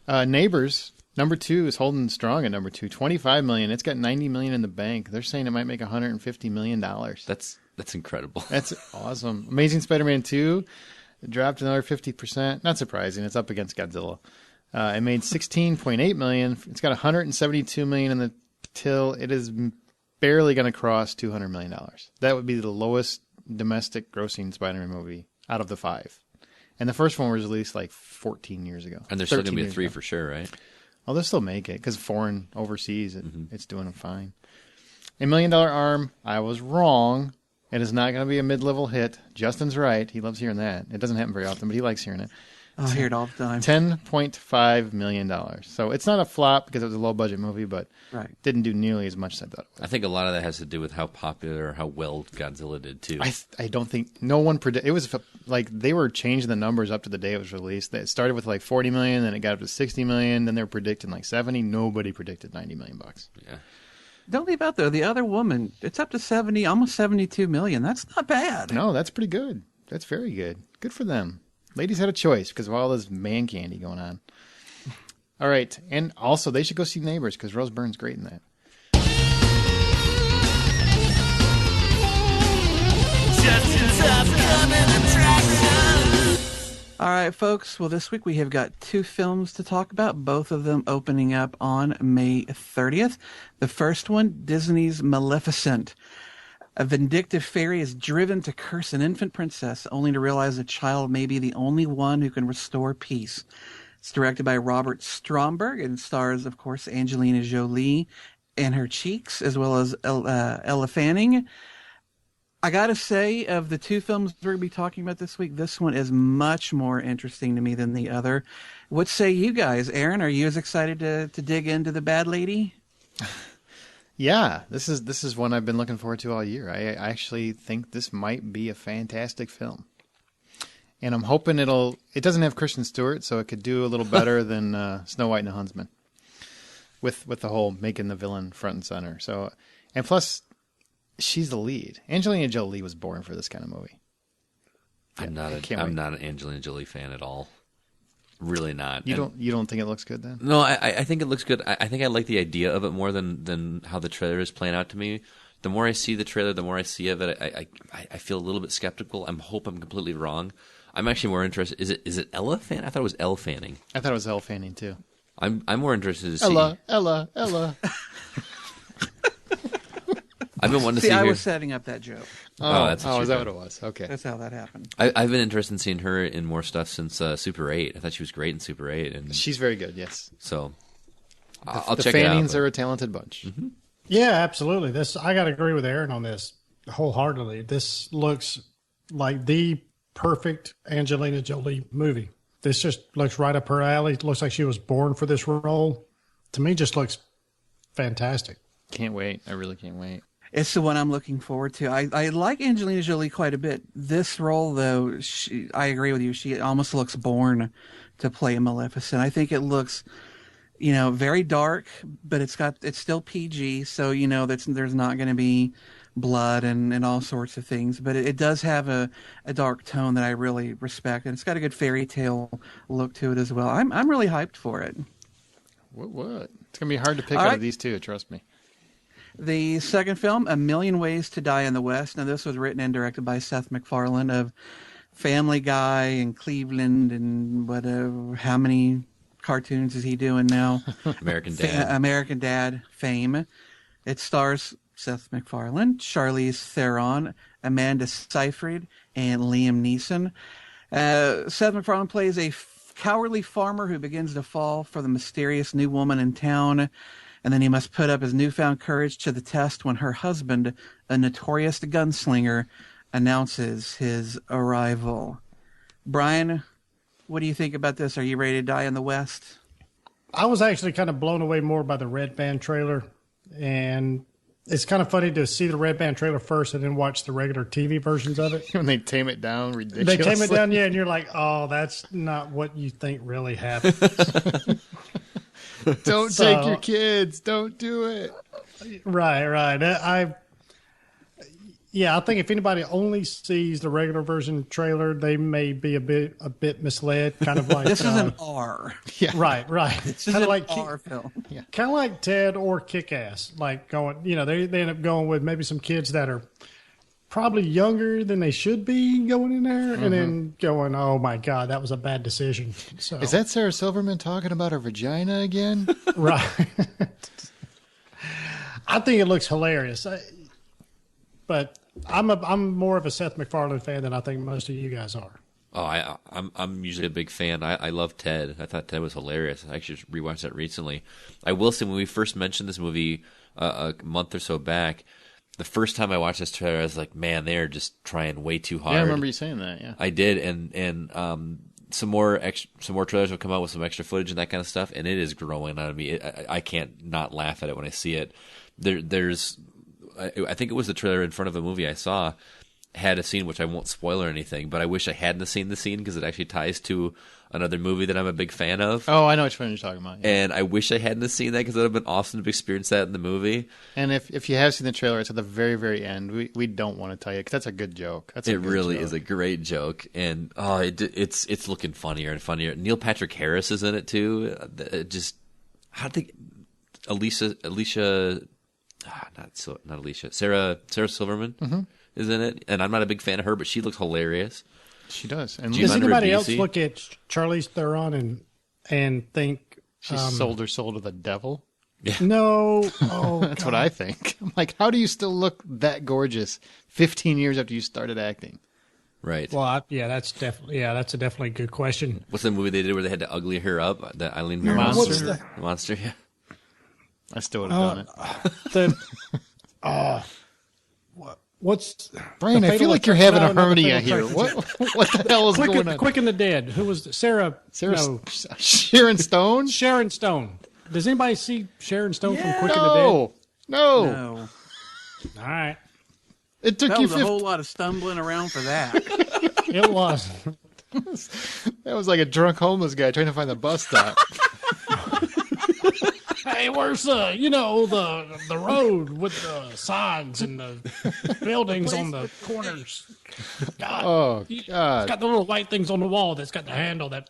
Neighbors, number 2 is holding strong at number 2. $25 million. It's got $90 million in the bank. They're saying it might make $150 million. That's incredible. That's awesome. Amazing Spider-Man 2 dropped another 50%. Not surprising. It's up against Godzilla. It made $16.8 million. It's got $172 million in the till. It is barely going to cross $200 million. That would be the lowest domestic grossing Spider-Man movie out of the 5. And the first one was released like 14 years ago. And there's still going to be a 13 3 years ago. for sure, right? Well, they'll still make it because foreign, overseas, it's doing fine. $1 Million Arm, I was wrong. It is not going to be a mid-level hit. Justin's right. He loves hearing that. It doesn't happen very often, but he likes hearing it. I hear it all the time. $10.5 million. So it's not a flop because it was a low-budget movie, but Right. didn't do nearly as much as I thought it would. I think a lot of that has to do with how popular or how well Godzilla did, too. I don't think no one predicted. It was like they were changing the numbers up to the day it was released. It started with like 40 million, then it got up to 60 million, then they were predicting like 70. Nobody predicted 90 million bucks. Yeah. Don't leave out though. The other woman, it's up to 70, almost 72 million. That's not bad. No, that's pretty good. That's very good. Good for them. Ladies had a choice because of all this man candy going on. All right, and also they should go see Neighbors because Rose Byrne's great in that. All right, folks. Well, this week we have got 2 films to talk about, both of them opening up on May 30th. The first one, Disney's Maleficent. A vindictive fairy is driven to curse an infant princess, only to realize the child may be the only one who can restore peace. It's directed by Robert Stromberg and stars, of course, Angelina Jolie and her cheeks, as well as Ella Fanning. I gotta say, of the 2 films we're going to be talking about this week, this one is much more interesting to me than the other. What say you guys? Aaron, are you as excited to dig into The Bad Lady? Yeah, this is one I've been looking forward to all year. I actually think this might be a fantastic film. And I'm hoping it doesn't have Kristen Stewart, so it could do a little better than Snow White and the Huntsman. With the whole making the villain front and center. So, and plus, she's the lead. Angelina Jolie was born for this kind of movie. I'm not an Angelina Jolie fan at all. Really not. You don't think it looks good then? No, I think it looks good. I think I like the idea of it more than how the trailer is playing out to me. The more I see the trailer, the more I see of it, I feel a little bit skeptical. I hope I'm completely wrong. I'm actually more interested. Is it Ella Fanning? I thought it was Elle Fanning. I thought it was Elle Fanning too. I'm more interested to see. Ella. I've been wanting to see I her. was setting up that joke. That's what is you that did. what it was? Okay. That's how that happened. I've been interested in seeing her in more stuff since Super 8. I thought she was great in Super 8. And She's very good, yes. so I'll the check it out. Fannings are a talented bunch. Yeah, absolutely. I got to agree with Aaron on this. wholeheartedly. This looks like the perfect Angelina Jolie movie. This just looks right up her alley. It looks like she was born for this role. To me, just looks fantastic. Can't wait. I really can't wait. It's the one I'm looking forward to. I like Angelina Jolie quite a bit. This role, though, I agree with you. She almost looks born to play Maleficent. I think it looks, very dark, but it's still PG, so there's not going to be blood and all sorts of things. But it does have a dark tone that I really respect, and it's got a good fairy tale look to it as well. I'm really hyped for it. What? It's gonna be hard to pick out of these two. Trust me. The second film, A Million Ways to Die in the West. Now, this was written and directed by Seth MacFarlane of Family Guy and Cleveland and whatever. How many cartoons is he doing now? American Dad. American Dad fame. It stars Seth MacFarlane, Charlize Theron, Amanda Seyfried, and Liam Neeson. Seth MacFarlane plays a cowardly farmer who begins to fall for the mysterious new woman in town. And then he must put up his newfound courage to the test when her husband, a notorious gunslinger, announces his arrival. Brian, what do you think about this? Are you ready to die in the West? I was actually kind of blown away more by the Red Band trailer. And it's kind of funny to see the Red Band trailer first and then watch the regular TV versions of it. When they tame it down ridiculously. They tame it down, yeah, and you're like, oh, that's not what you think really happens. Don't take your kids. Don't do it. Right. I think if anybody only sees the regular version trailer, they may be a bit misled. Kind of like this is an R. Yeah. Right. This is an R film. Yeah. Kind of like Ted or Kick-Ass. Like going, they end up going with maybe some kids that are probably younger than they should be going in there, and then going, oh my God, that was a bad decision. So Is that Sarah Silverman talking about her vagina again? right? I think it looks hilarious, but I'm more of a Seth MacFarlane fan than I think most of you guys are. Oh, I'm usually a big fan. I love Ted. I thought Ted was hilarious. I actually rewatched that recently. I will say, when we first mentioned this movie a month or so back, the first time I watched this trailer, I was like, man, they're just trying way too hard. Yeah, I remember you saying that, yeah. I did, and some more trailers will come out with some extra footage and that kind of stuff, and it is growing out of me. I can't not laugh at it when I see it. I think it was the trailer in front of a movie I saw had a scene, which I won't spoil or anything, but I wish I hadn't seen the scene because it actually ties to another movie that I'm a big fan of. Oh, I know which one you're talking about. Yeah. And I wish I hadn't seen that because it would have been awesome to experience that in the movie. And if you have seen the trailer, it's at the very, very end. We don't want to tell you because that's a good joke. It really is a great joke, and it's looking funnier and funnier. Neil Patrick Harris is in it too. Sarah Silverman is in it, and I'm not a big fan of her, but she looks hilarious. She does. And does anybody else look at Charlize Theron and think she sold her soul to the devil? Yeah. No. Oh, that's what I think. I'm like, how do you still look that gorgeous 15 years after you started acting? Right. Well, that's a definitely good question. What's the movie they did where they had to ugly her up? The Eileen Monster. Monster, yeah. I still would have done it. What's Brian? I feel like you're having a hernia here. What the hell is going on? Quick and the Dead. Who was Sarah? No. Sharon Stone. Sharon Stone. Does anybody see Sharon Stone from Quick and the Dead? No. All right. It took That you was a whole lot of stumbling around for that. It was. That was like a drunk homeless guy trying to find the bus stop. Hey, where's the road with the signs and the buildings on the corners? God. Oh, God. It's got the little white things on the wall that's got the handle that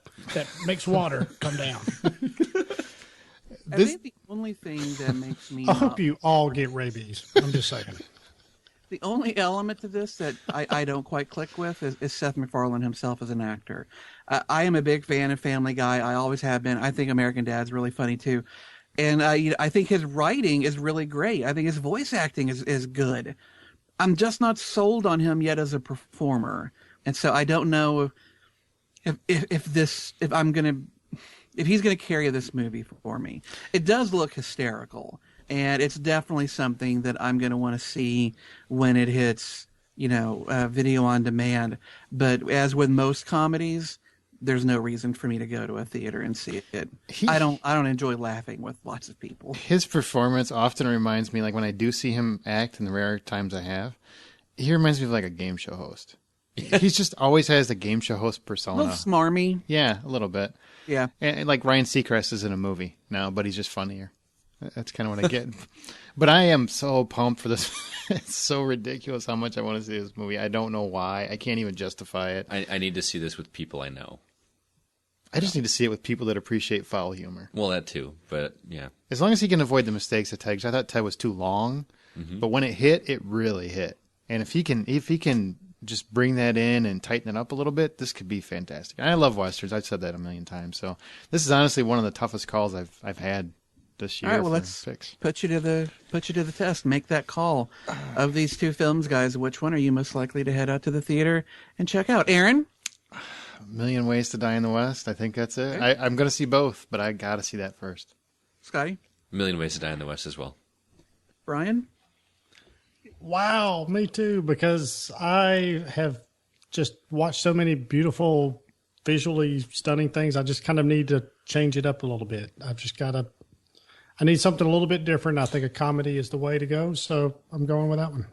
makes water come down. I think the only thing that makes me... I hope you all get rabies. I'm just saying. The only element to this that I don't quite click with is Seth MacFarlane himself as an actor. I am a big fan of Family Guy. I always have been. I think American Dad's really funny, too. And I think his writing is really great. I think his voice acting is good. I'm just not sold on him yet as a performer. And so I don't know if he's going to carry this movie for me. It does look hysterical. and it's definitely something that I'm going to want to see when it hits, video on demand. But as with most comedies, there's no reason for me to go to a theater and see it. I don't enjoy laughing with lots of people. His performance often reminds me, like when I do see him act, in the rare times I have, he reminds me of like a game show host. He's just always has the game show host A persona. little smarmy. Yeah, a little bit. Yeah. And like Ryan Seacrest is in a movie now, but he's just funnier. That's kind of what I get. But I am so pumped for this. It's so ridiculous how much I want to see this movie. I don't know why. I can't even justify it. I need to see this with people I know. I just need to see it with people that appreciate foul humor. Well, that too, but yeah. As long as he can avoid the mistakes of Ted, 'cause I thought Ted was too long, but when it hit, it really hit. And if he can just bring that in and tighten it up a little bit, this could be fantastic. And I love westerns. I've said that a million times. So this is honestly one of the toughest calls I've had this year. All right, well, let's put you to the test. Make that call. Of these two films, guys, which one are you most likely to head out to the theater and check out? Aaron? A Million Ways to Die in the West. I think that's it. Okay. I'm going to see both, but I got to see that first. Scotty? A Million Ways to Die in the West as well. Brian? Wow, me too, because I have just watched so many beautiful, visually stunning things. I just kind of need to change it up a little bit. I need something a little bit different. I think a comedy is the way to go, so I'm going with that one.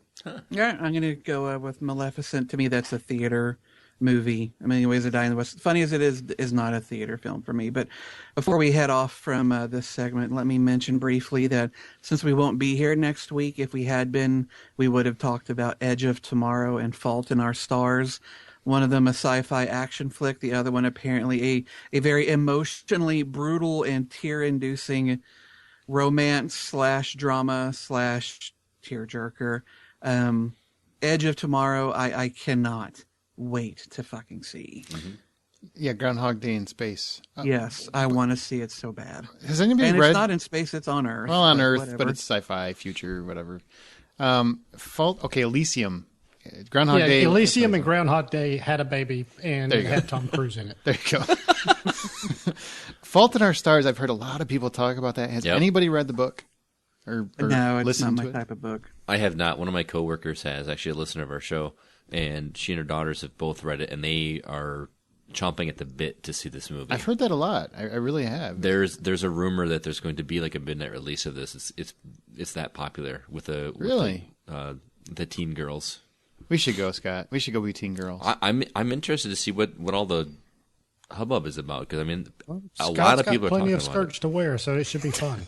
Yeah, I'm going to go with Maleficent. To me, that's a theater movie. A Million Ways to Die in the West, funny as it is not a theater film for me. But before we head off from this segment, let me mention briefly that since we won't be here next week, if we had been, we would have talked about Edge of Tomorrow and Fault in Our Stars. One of them a sci-fi action flick, the other one apparently a very emotionally brutal and tear-inducing romance / drama / tearjerker. Edge of Tomorrow, I cannot wait to fucking see. Mm-hmm. Yeah, Groundhog Day in space. Yes, I want to see it so bad. Has anybody and read? It's not in space; it's on Earth. Well, on Earth, whatever. but it's sci-fi, future, whatever. Fault. Okay, Elysium. Groundhog Day. Elysium and Groundhog Day had a baby, and it go. had Tom Cruise in it. There you go. Fault in Our Stars. I've heard a lot of people talk about that. Has anybody read the book? Or no, it's not listened my to it? type of book. I have not. One of my coworkers has, actually a listener of our show, and she and her daughters have both read it, and they are chomping at the bit to see this movie. I've heard that a lot. I really have. There's a rumor that there's going to be like a midnight release of this. It's that popular with Really? The teen girls. We should go, Scott. We should go be teen girls. I'm interested to see what all the hubbub is about, because I mean, a Scott's lot of got people are talking plenty of about skirts to wear, so it should be fun.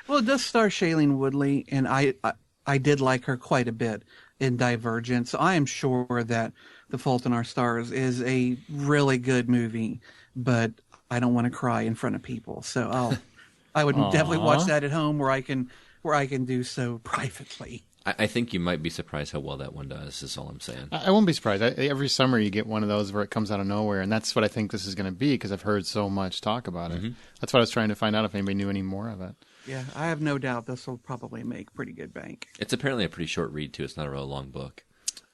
Well, it does star Shailene Woodley, and I did like her quite a bit in Divergent. So I am sure that The Fault in Our Stars is a really good movie, but I don't want to cry in front of people. So I would definitely watch that at home where I can do so privately. I think you might be surprised how well that one does, is all I'm saying. I won't be surprised. Every summer you get one of those where it comes out of nowhere, and that's what I think this is going to be, because I've heard so much talk about it. Mm-hmm. That's what I was trying to find out, if anybody knew any more of it. Yeah, I have no doubt this will probably make pretty good bank. It's apparently a pretty short read, too. It's not a real long book.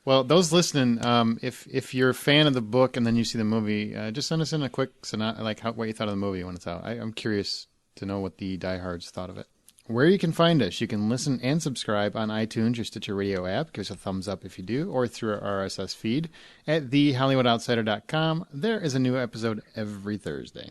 Well, those listening, if you're a fan of the book and then you see the movie, just send us in a quick what you thought of the movie when it's out. I'm curious to know what the diehards thought of it. Where you can find us, you can listen and subscribe on iTunes or Stitcher Radio app. Give us a thumbs up if you do, or through our RSS feed at thehollywoodoutsiders.com. There is a new episode every Thursday.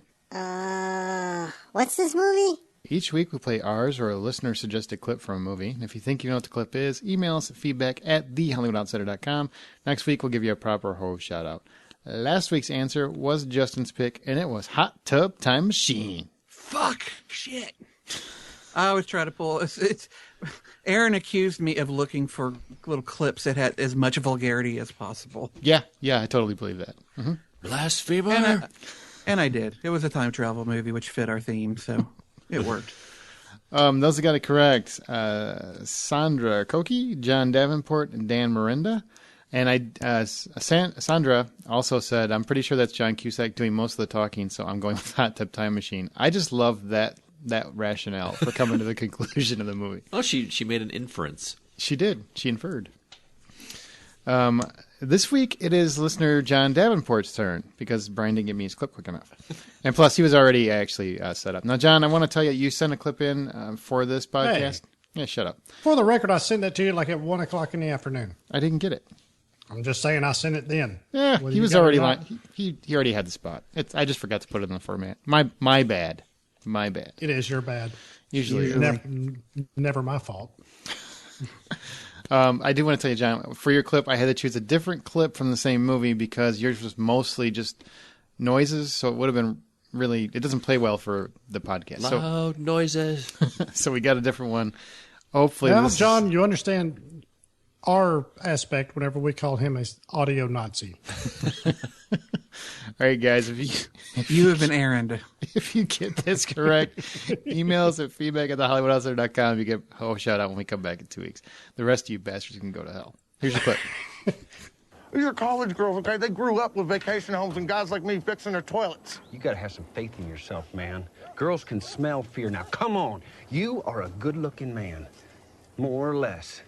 What's this movie? Each week we play ours or a listener-suggested clip from a movie. And if you think you know what the clip is, email us at feedback at thehollywoodoutsiders.com. Next week we'll give you a proper host shout-out. Last week's answer was Justin's pick, and it was Hot Tub Time Machine. Fuck shit. I always try to pull. Aaron accused me of looking for little clips that had as much vulgarity as possible. Yeah, I totally believe that. Mm-hmm. Blasphemer! And I did. It was a time travel movie, which fit our theme, so it worked. Those that got it correct, Sandra Koki, John Davenport, and Dan Miranda. And Sandra also said, I'm pretty sure that's John Cusack doing most of the talking, so I'm going with Hot Tub Time Machine. I just love that rationale for coming to the conclusion of the movie. Oh, she made an inference. She did. She inferred. This week it is listener John Davenport's turn because Brian didn't get me his clip quick enough. And plus, he was already actually set up. Now, John, I want to tell you, you sent a clip in for this podcast. Hey. Yeah, shut up. For the record, I sent that to you like at 1 o'clock in the afternoon. I didn't get it. I'm just saying I sent it then. Yeah, he was already he already had the spot. I just forgot to put it in the format. My bad. My bad. It is your bad. Usually. Never my fault. I do want to tell you, John, for your clip, I had to choose a different clip from the same movie because yours was mostly just noises, so it would have been really, it doesn't play well for the podcast. Loud noises. So we got a different one. Hopefully, Well, John, you understand our aspect whenever we call him a audio Nazi. All right, guys, You have been errand. if you get this correct, email us at feedback@thehollywoodoutsider.com. You get a shout out when we come back in 2 weeks. The rest of you bastards can go to hell. Here's your clip. These are college girls, okay? They grew up with vacation homes and guys like me fixing their toilets. You gotta have some faith in yourself, man. Girls can smell fear. Now, come on. You are a good-looking man. More or less.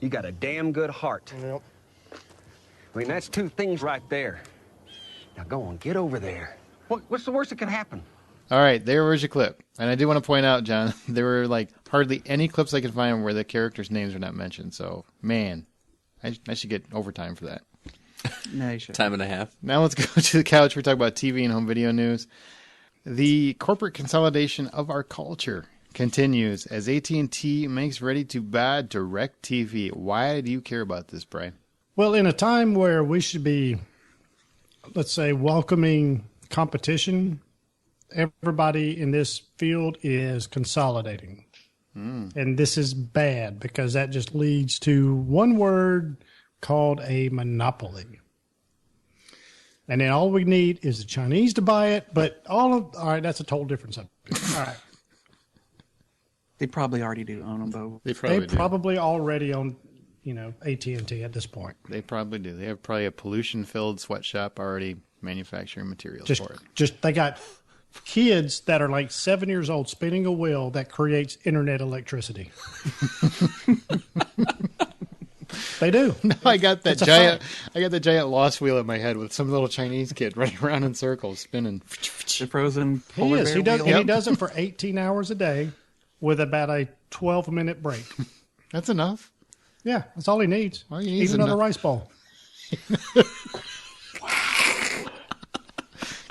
You got a damn good heart. Yep. I mean, that's two things right there. Now, go on, get over there. What's the worst that can happen? All right, there was your clip. And I do want to point out, John, there were like hardly any clips I could find where the characters' names are not mentioned. So, man, I should get overtime for that. No, you should. Time and a half. Now let's go to the couch. We're talking about TV and home video news. The corporate consolidation of our culture continues as AT&T makes ready to buy DirecTV. Why do you care about this, Brian? Well, in a time where we should be, let's say, welcoming competition, everybody in this field is consolidating. And this is bad because that just leads to one word called a monopoly. And then all we need is the Chinese to buy it, but all right, that's a total different subject. All right. They probably already do own them both. They Probably already own, AT&T at this point. They probably do. They have probably a pollution-filled sweatshop already manufacturing materials for it. Just they got kids that are like 7 years old spinning a wheel that creates internet electricity. They do. No, I got that giant lost wheel in my head with some little Chinese kid running around in circles spinning. The frozen He polar is. bear He does. wheel. And he does it for 18 hours a day with about a 12-minute break. That's enough. Yeah, that's all he needs. All he needs Eat is another enough. rice bowl.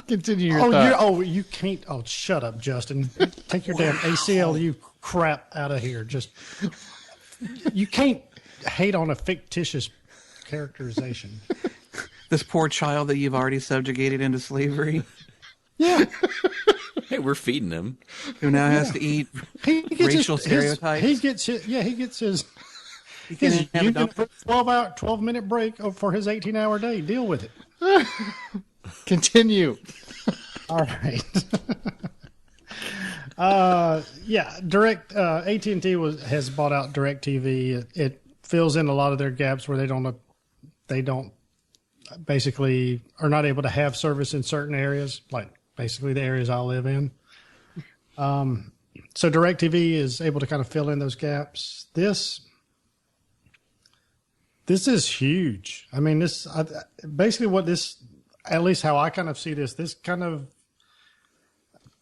Continue your thought. You can't. Oh, shut up, Justin. Take your damn ACLU crap out of here. You can't hate on a fictitious characterization. This poor child that you've already subjugated into slavery, Yeah, Hey, we're feeding him. who now has to eat he gets racial stereotypes. He gets his. Yeah, he gets his. He can have a union dump- for 12-minute break for his 18-hour day. Deal with it. Continue. All right. AT&T has bought out DirecTV. It fills in a lot of their gaps where they don't basically are not able to have service in certain areas, like basically the areas I live in. So DirecTV is able to kind of fill in those gaps. This is huge. I mean, basically what this, at least how I kind of see this kind of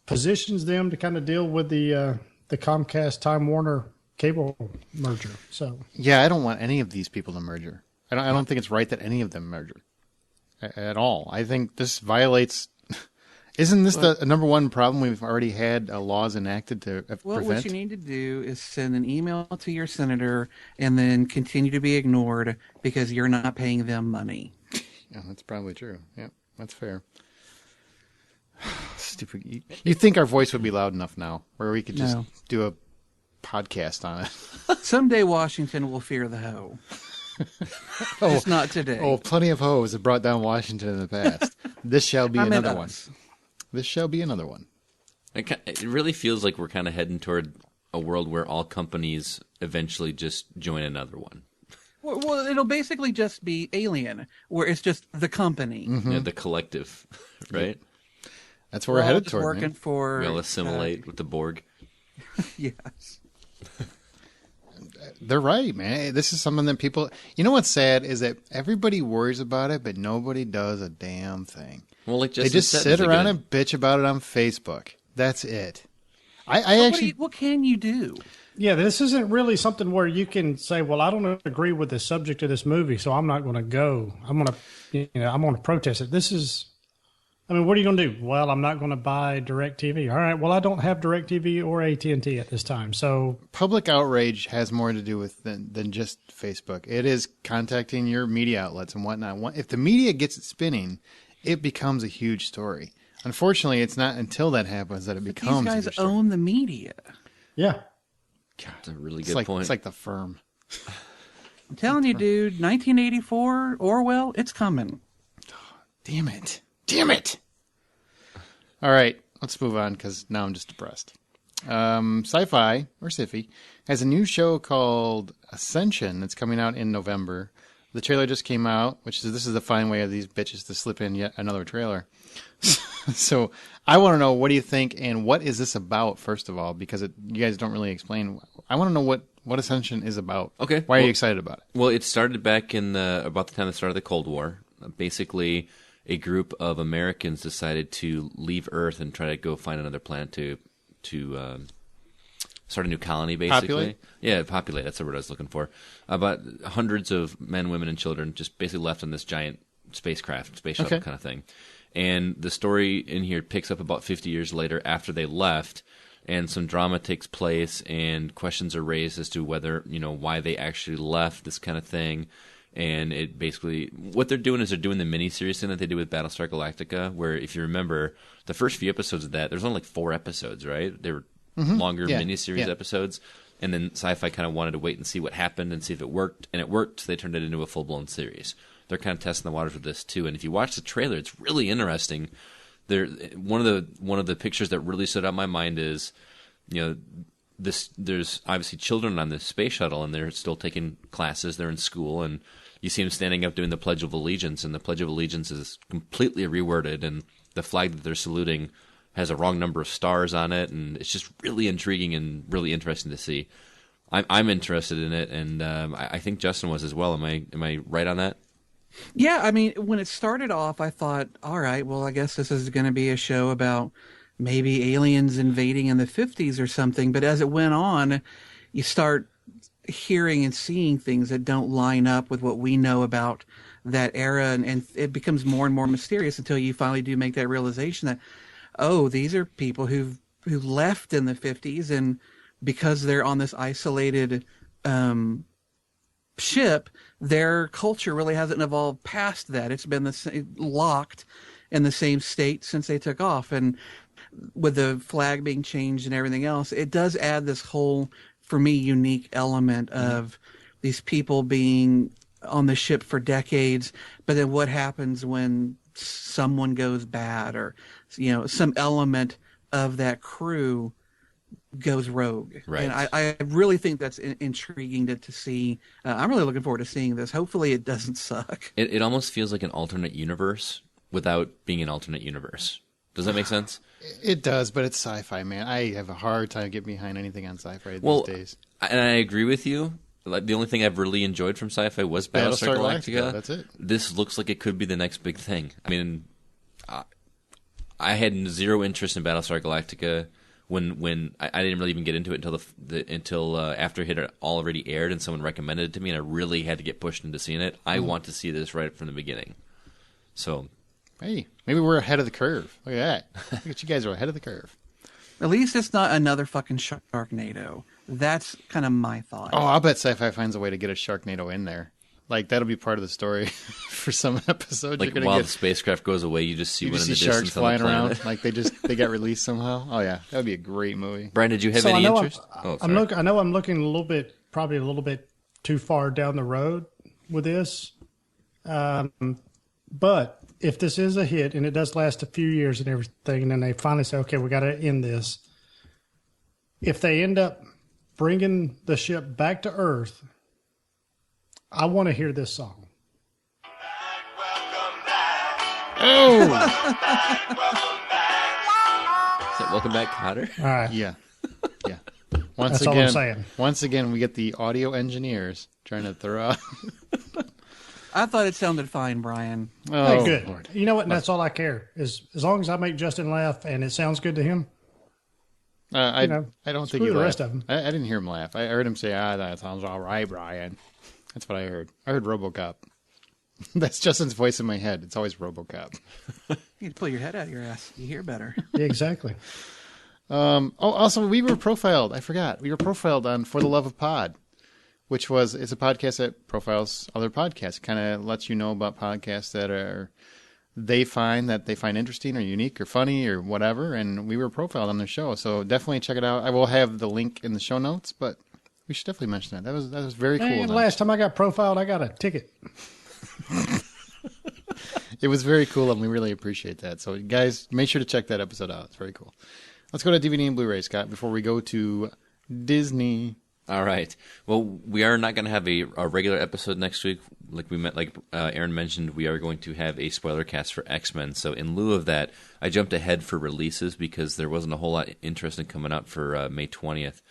positions them to kind of deal with the Comcast Time Warner cable merger. So Yeah, I don't want any of these people to merge. I don't think it's right that any of them merge at all. I think this violates. Isn't this the number one problem we've already had laws enacted to Well, prevent? what you need to do is send an email to your senator and then continue to be ignored because you're not paying them money. Yeah, that's probably true. Yeah, that's fair. Stupid. You think our voice would be loud enough now, where we could just No. do a podcast on it? Someday Washington will fear the hoe. Just not today. Oh, plenty of hoes have brought down Washington in the past. This shall be I meant another one. us. This shall be another one. It really feels like we're kind of heading toward a world where all companies eventually just join another one. Well, it'll basically just be Alien, where it's just the company. Yeah, the collective, right? That's where we're all headed just toward. working Man. for. We all assimilate with the Borg. Yes. they're right, man. This is something that people. You know what's sad is that everybody worries about it, but nobody does a damn thing. Well, like They just sit around and bitch about it on Facebook. That's it. I actually. What can you do? Yeah, this isn't really something where you can say, "Well, I don't agree with the subject of this movie, so I'm not going to go. I'm going to protest it." This is, I mean, what are you going to do? Well, I'm not going to buy DirecTV. All right. Well, I don't have DirecTV or AT&T at this time, so Public outrage has more to do with than just Facebook. It is contacting your media outlets and whatnot. If the media gets it spinning, it becomes a huge story. Unfortunately, it's not until that happens that it becomes. These guys own the media. yeah. God, That's a really good point. It's like the firm. I'm telling you, dude. 1984, Orwell. It's coming. Damn it. Damn it. All right, let's move on because now I'm just depressed. Sci-Fi, or Sci-Fi, has a new show called Ascension that's coming out in November. The trailer just came out, this is a fine way of these bitches to slip in yet another trailer. So I want to know, what do you think, and what is this about, first of all, because you guys don't really explain. I want to know what Ascension is about. Okay. Why are you excited about it? Well, it started back in about the time that started the Cold War. Basically, a group of Americans decided to leave Earth and try to go find another planet to start a new colony, basically. Populate? Yeah, populate. That's the word I was looking for. About hundreds of men, women, and children just basically left on this giant spacecraft, space shuttle kind of thing. And the story in here picks up about 50 years later after they left, and some drama takes place, and questions are raised as to whether, why they actually left, this kind of thing. And it basically, what they're doing is they're doing the mini-series thing that they did with Battlestar Galactica, where if you remember, the first few episodes of that, there's only like 4 episodes, right? They were longer mini-series episodes. And then Sci-Fi kind of wanted to wait and see what happened and see if it worked. And it worked, so they turned it into a full-blown series. They're kind of testing the waters with this too. And if you watch the trailer, it's really interesting. One of the pictures that really stood out in my mind is, there's obviously children on this space shuttle, and they're still taking classes. They're in school, and you see them standing up doing the Pledge of Allegiance, and the Pledge of Allegiance is completely reworded, and the flag that they're saluting has a wrong number of stars on it, and it's just really intriguing and really interesting to see. I'm interested in it, and I think Justin was as well. Am I right on that? Yeah, I mean, when it started off, I thought, all right, well, I guess this is going to be a show about maybe aliens invading in the 50s or something. But as it went on, you start hearing and seeing things that don't line up with what we know about that era, and it becomes more and more mysterious until you finally do make that realization that, oh, these are people who left in the 50s, and because they're on this isolated ship, their culture really hasn't evolved past that. It's been locked in the same state since they took off. And with the flag being changed and everything else, it does add this whole, for me, unique element of these people being on the ship for decades. But then what happens when someone goes bad, or some element of that crew goes rogue. Right. And I really think that's intriguing to see. I'm really looking forward to seeing this. Hopefully it doesn't suck. It almost feels like an alternate universe without being an alternate universe. Does that make sense? It does, but it's sci-fi, man. I have a hard time getting behind anything on sci-fi these days. And I agree with you. Like, the only thing I've really enjoyed from sci-fi was Battlestar Galactica. That's it. This looks like it could be the next big thing. I mean, I had zero interest in Battlestar Galactica when I didn't really even get into it until after it had already aired and someone recommended it to me, and I really had to get pushed into seeing it. I want to see this right from the beginning. So, hey, maybe we're ahead of the curve. Look at that. Look at you guys are ahead of the curve. At least it's not another fucking Sharknado. That's kind of my thought. Oh, I'll bet Sci-Fi finds a way to get a Sharknado in there. Like, that'll be part of the story for some episodes. Like, while the spacecraft goes away, you just see one in the distance sharks flying on the planet. around. Like, they got released somehow. Oh, yeah. That would be a great movie. Brian, did you have any interest? I know I'm looking probably a little bit too far down the road with this. But if this is a hit and it does last a few years and everything, and then they finally say, okay, we got to end this. If they end up bringing the ship back to Earth, I want to hear this song. Oh! Is that Welcome Back, Cotter? All right. Yeah. Yeah. That's all I'm saying. Once again, we get the audio engineers trying to throw out. I thought it sounded fine, Brian. Oh, Hey, good. Lord. You know what? And that's all I care is as long as I make Justin laugh and it sounds good to him. I know, don't screw think he the laughed. rest of 'em. I didn't hear him laugh. I heard him say, that sounds all right, Brian. That's what I heard. I heard RoboCop. That's Justin's voice in my head. It's always RoboCop. You need to pull your head out of your ass. You hear better. Yeah, exactly. Also, we were profiled. I forgot. We were profiled on For the Love of Pod, which it's a podcast that profiles other podcasts. Kind of lets you know about podcasts that they find interesting or unique or funny or whatever. And we were profiled on their show. So definitely check it out. I will have the link in the show notes, but we should definitely mention that. That was very cool. And last time I got profiled, I got a ticket. It was very cool, and we really appreciate that. So, guys, make sure to check that episode out. It's very cool. Let's go to DVD and Blu-ray, Scott, before we go to Disney. All right. Well, we are not going to have a regular episode next week. Like Aaron mentioned, we are going to have a spoiler cast for X-Men. So in lieu of that, I jumped ahead for releases because there wasn't a whole lot interesting coming out for May 20th.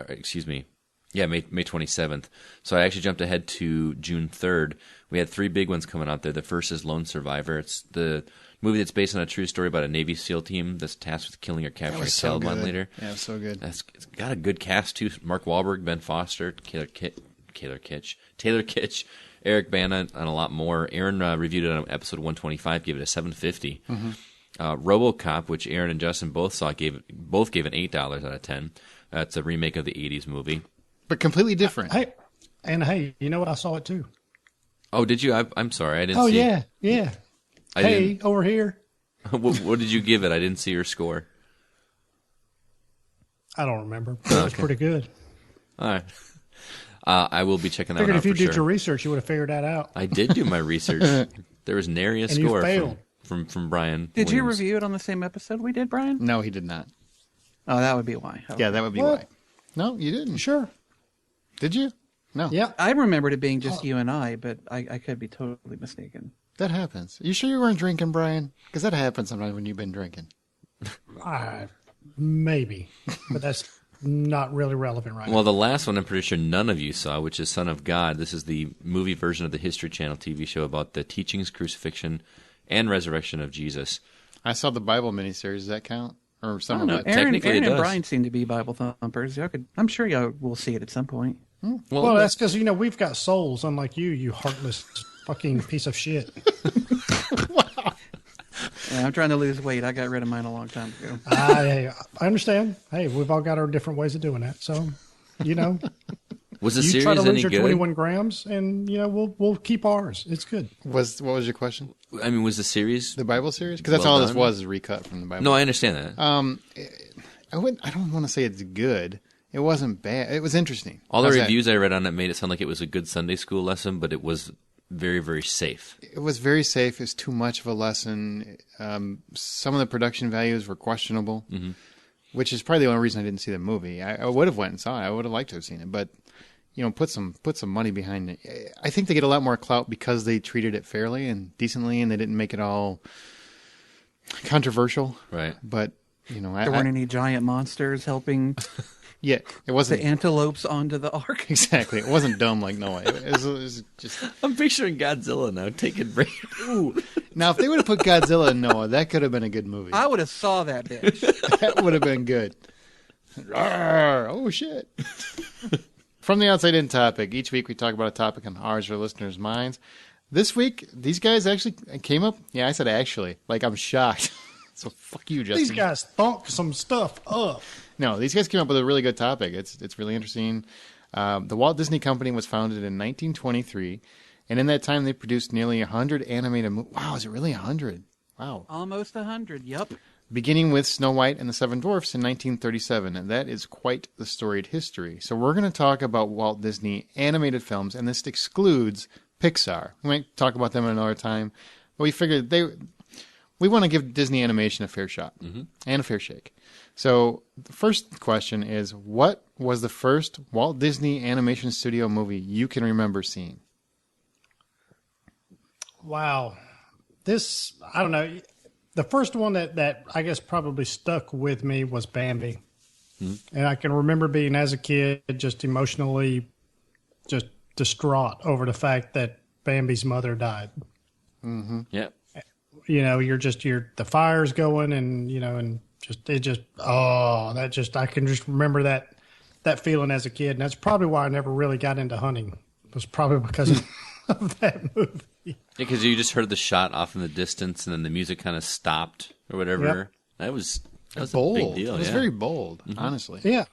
Excuse me. Yeah, May 27th. So I actually jumped ahead to June 3rd. We had 3 big ones coming out there. The first is Lone Survivor. It's the movie that's based on a true story about a Navy SEAL team that's tasked with killing or capturing a Taliban leader. Yeah, it's so good. It's got a good cast, too. Mark Wahlberg, Ben Foster, Taylor Kitsch, Eric Bana, and a lot more. Aaron reviewed it on episode 125, gave it a 750. Mm-hmm. RoboCop, which Aaron and Justin both saw, gave an $8 out of 10. It's a remake of the 80s movie. But completely different. Hey, you know what? I saw it too. Oh, did you? I'm sorry. I didn't see it. Yeah. Hey, over here. What did you give it? I didn't see your score. I don't remember. But it was pretty good. All right. I will be checking that out for sure. If you did your research, you would have figured that out. I did do my research. There was nary a score from Brian. Did you review it on the same episode we did, Brian? No, he did not. Oh, that would be why. Okay. Yeah, that would be why. No, you didn't. Sure. Did you? No. Yeah. I remembered it being just you and I, but I could be totally mistaken. That happens. You sure you weren't drinking, Brian? Because that happens sometimes when you've been drinking. Maybe. But that's not really relevant right now. Well, the last one I'm pretty sure none of you saw, which is Son of God. This is the movie version of the History Channel TV show about the teachings, crucifixion, and resurrection of Jesus. I saw the Bible miniseries. Does that count? Or some of it? Aaron Technically, and Brian seem to be Bible thumpers. I'm sure y'all will see it at some point. Well, that's because, we've got souls, unlike you heartless fucking piece of shit. Wow. Yeah, I'm trying to lose weight. I got rid of mine a long time ago. I understand. Hey, we've all got our different ways of doing that. So, was the you series try to lose any your good? 21 grams, and we'll keep ours. It's good. What was your question? I mean, was the series the Bible series? Because that's well all done? this was is recut from the Bible. No, I understand that. I don't want to say it's good. It wasn't bad. It was interesting. All the reviews I read on it made it sound like it was a good Sunday school lesson, but it was very, very safe. It was very safe. It was too much of a lesson. Some of the production values were questionable, which is probably the only reason I didn't see the movie. I would have went and saw it. I would have liked to have seen it, but put some money behind it. I think they get a lot more clout because they treated it fairly and decently, and they didn't make it all controversial. Right. But there weren't any giant monsters helping. Yeah, it wasn't the antelopes onto the ark. Exactly. It wasn't dumb like Noah. It was just. I'm picturing Godzilla now taking break. Ooh. Now, if they would have put Godzilla in Noah, that could have been a good movie. I would have saw that bitch. That would have been good. Rawr, oh shit! From the outside in topic. Each week we talk about a topic on ours or listeners' minds. This week, these guys actually came up. Yeah, I said actually. Like I'm shocked. So fuck you, Justin. These guys thunk some stuff up. No, these guys came up with a really good topic. It's really interesting. The Walt Disney Company was founded in 1923, and in that time they produced nearly 100 animated movies. Wow, is it really 100? Wow. Almost 100, yep. Beginning with Snow White and the Seven Dwarfs in 1937, and that is quite the storied history. So we're going to talk about Walt Disney animated films, and this excludes Pixar. We might talk about them another time, but we figured we want to give Disney animation a fair shot and a fair shake. So the first question is, what was the first Walt Disney Animation Studio movie you can remember seeing? Wow. I don't know. The first one that I guess probably stuck with me was Bambi. And I can remember being, as a kid, just emotionally just distraught over the fact that Bambi's mother died. Yeah. The fire's going, and I can just remember that feeling as a kid. And that's probably why I never really got into hunting. It was probably because of that movie. Yeah, because you just heard the shot off in the distance, and then the music kind of stopped or whatever. Yep. That was bold. a big deal. It was very bold, honestly. Yeah.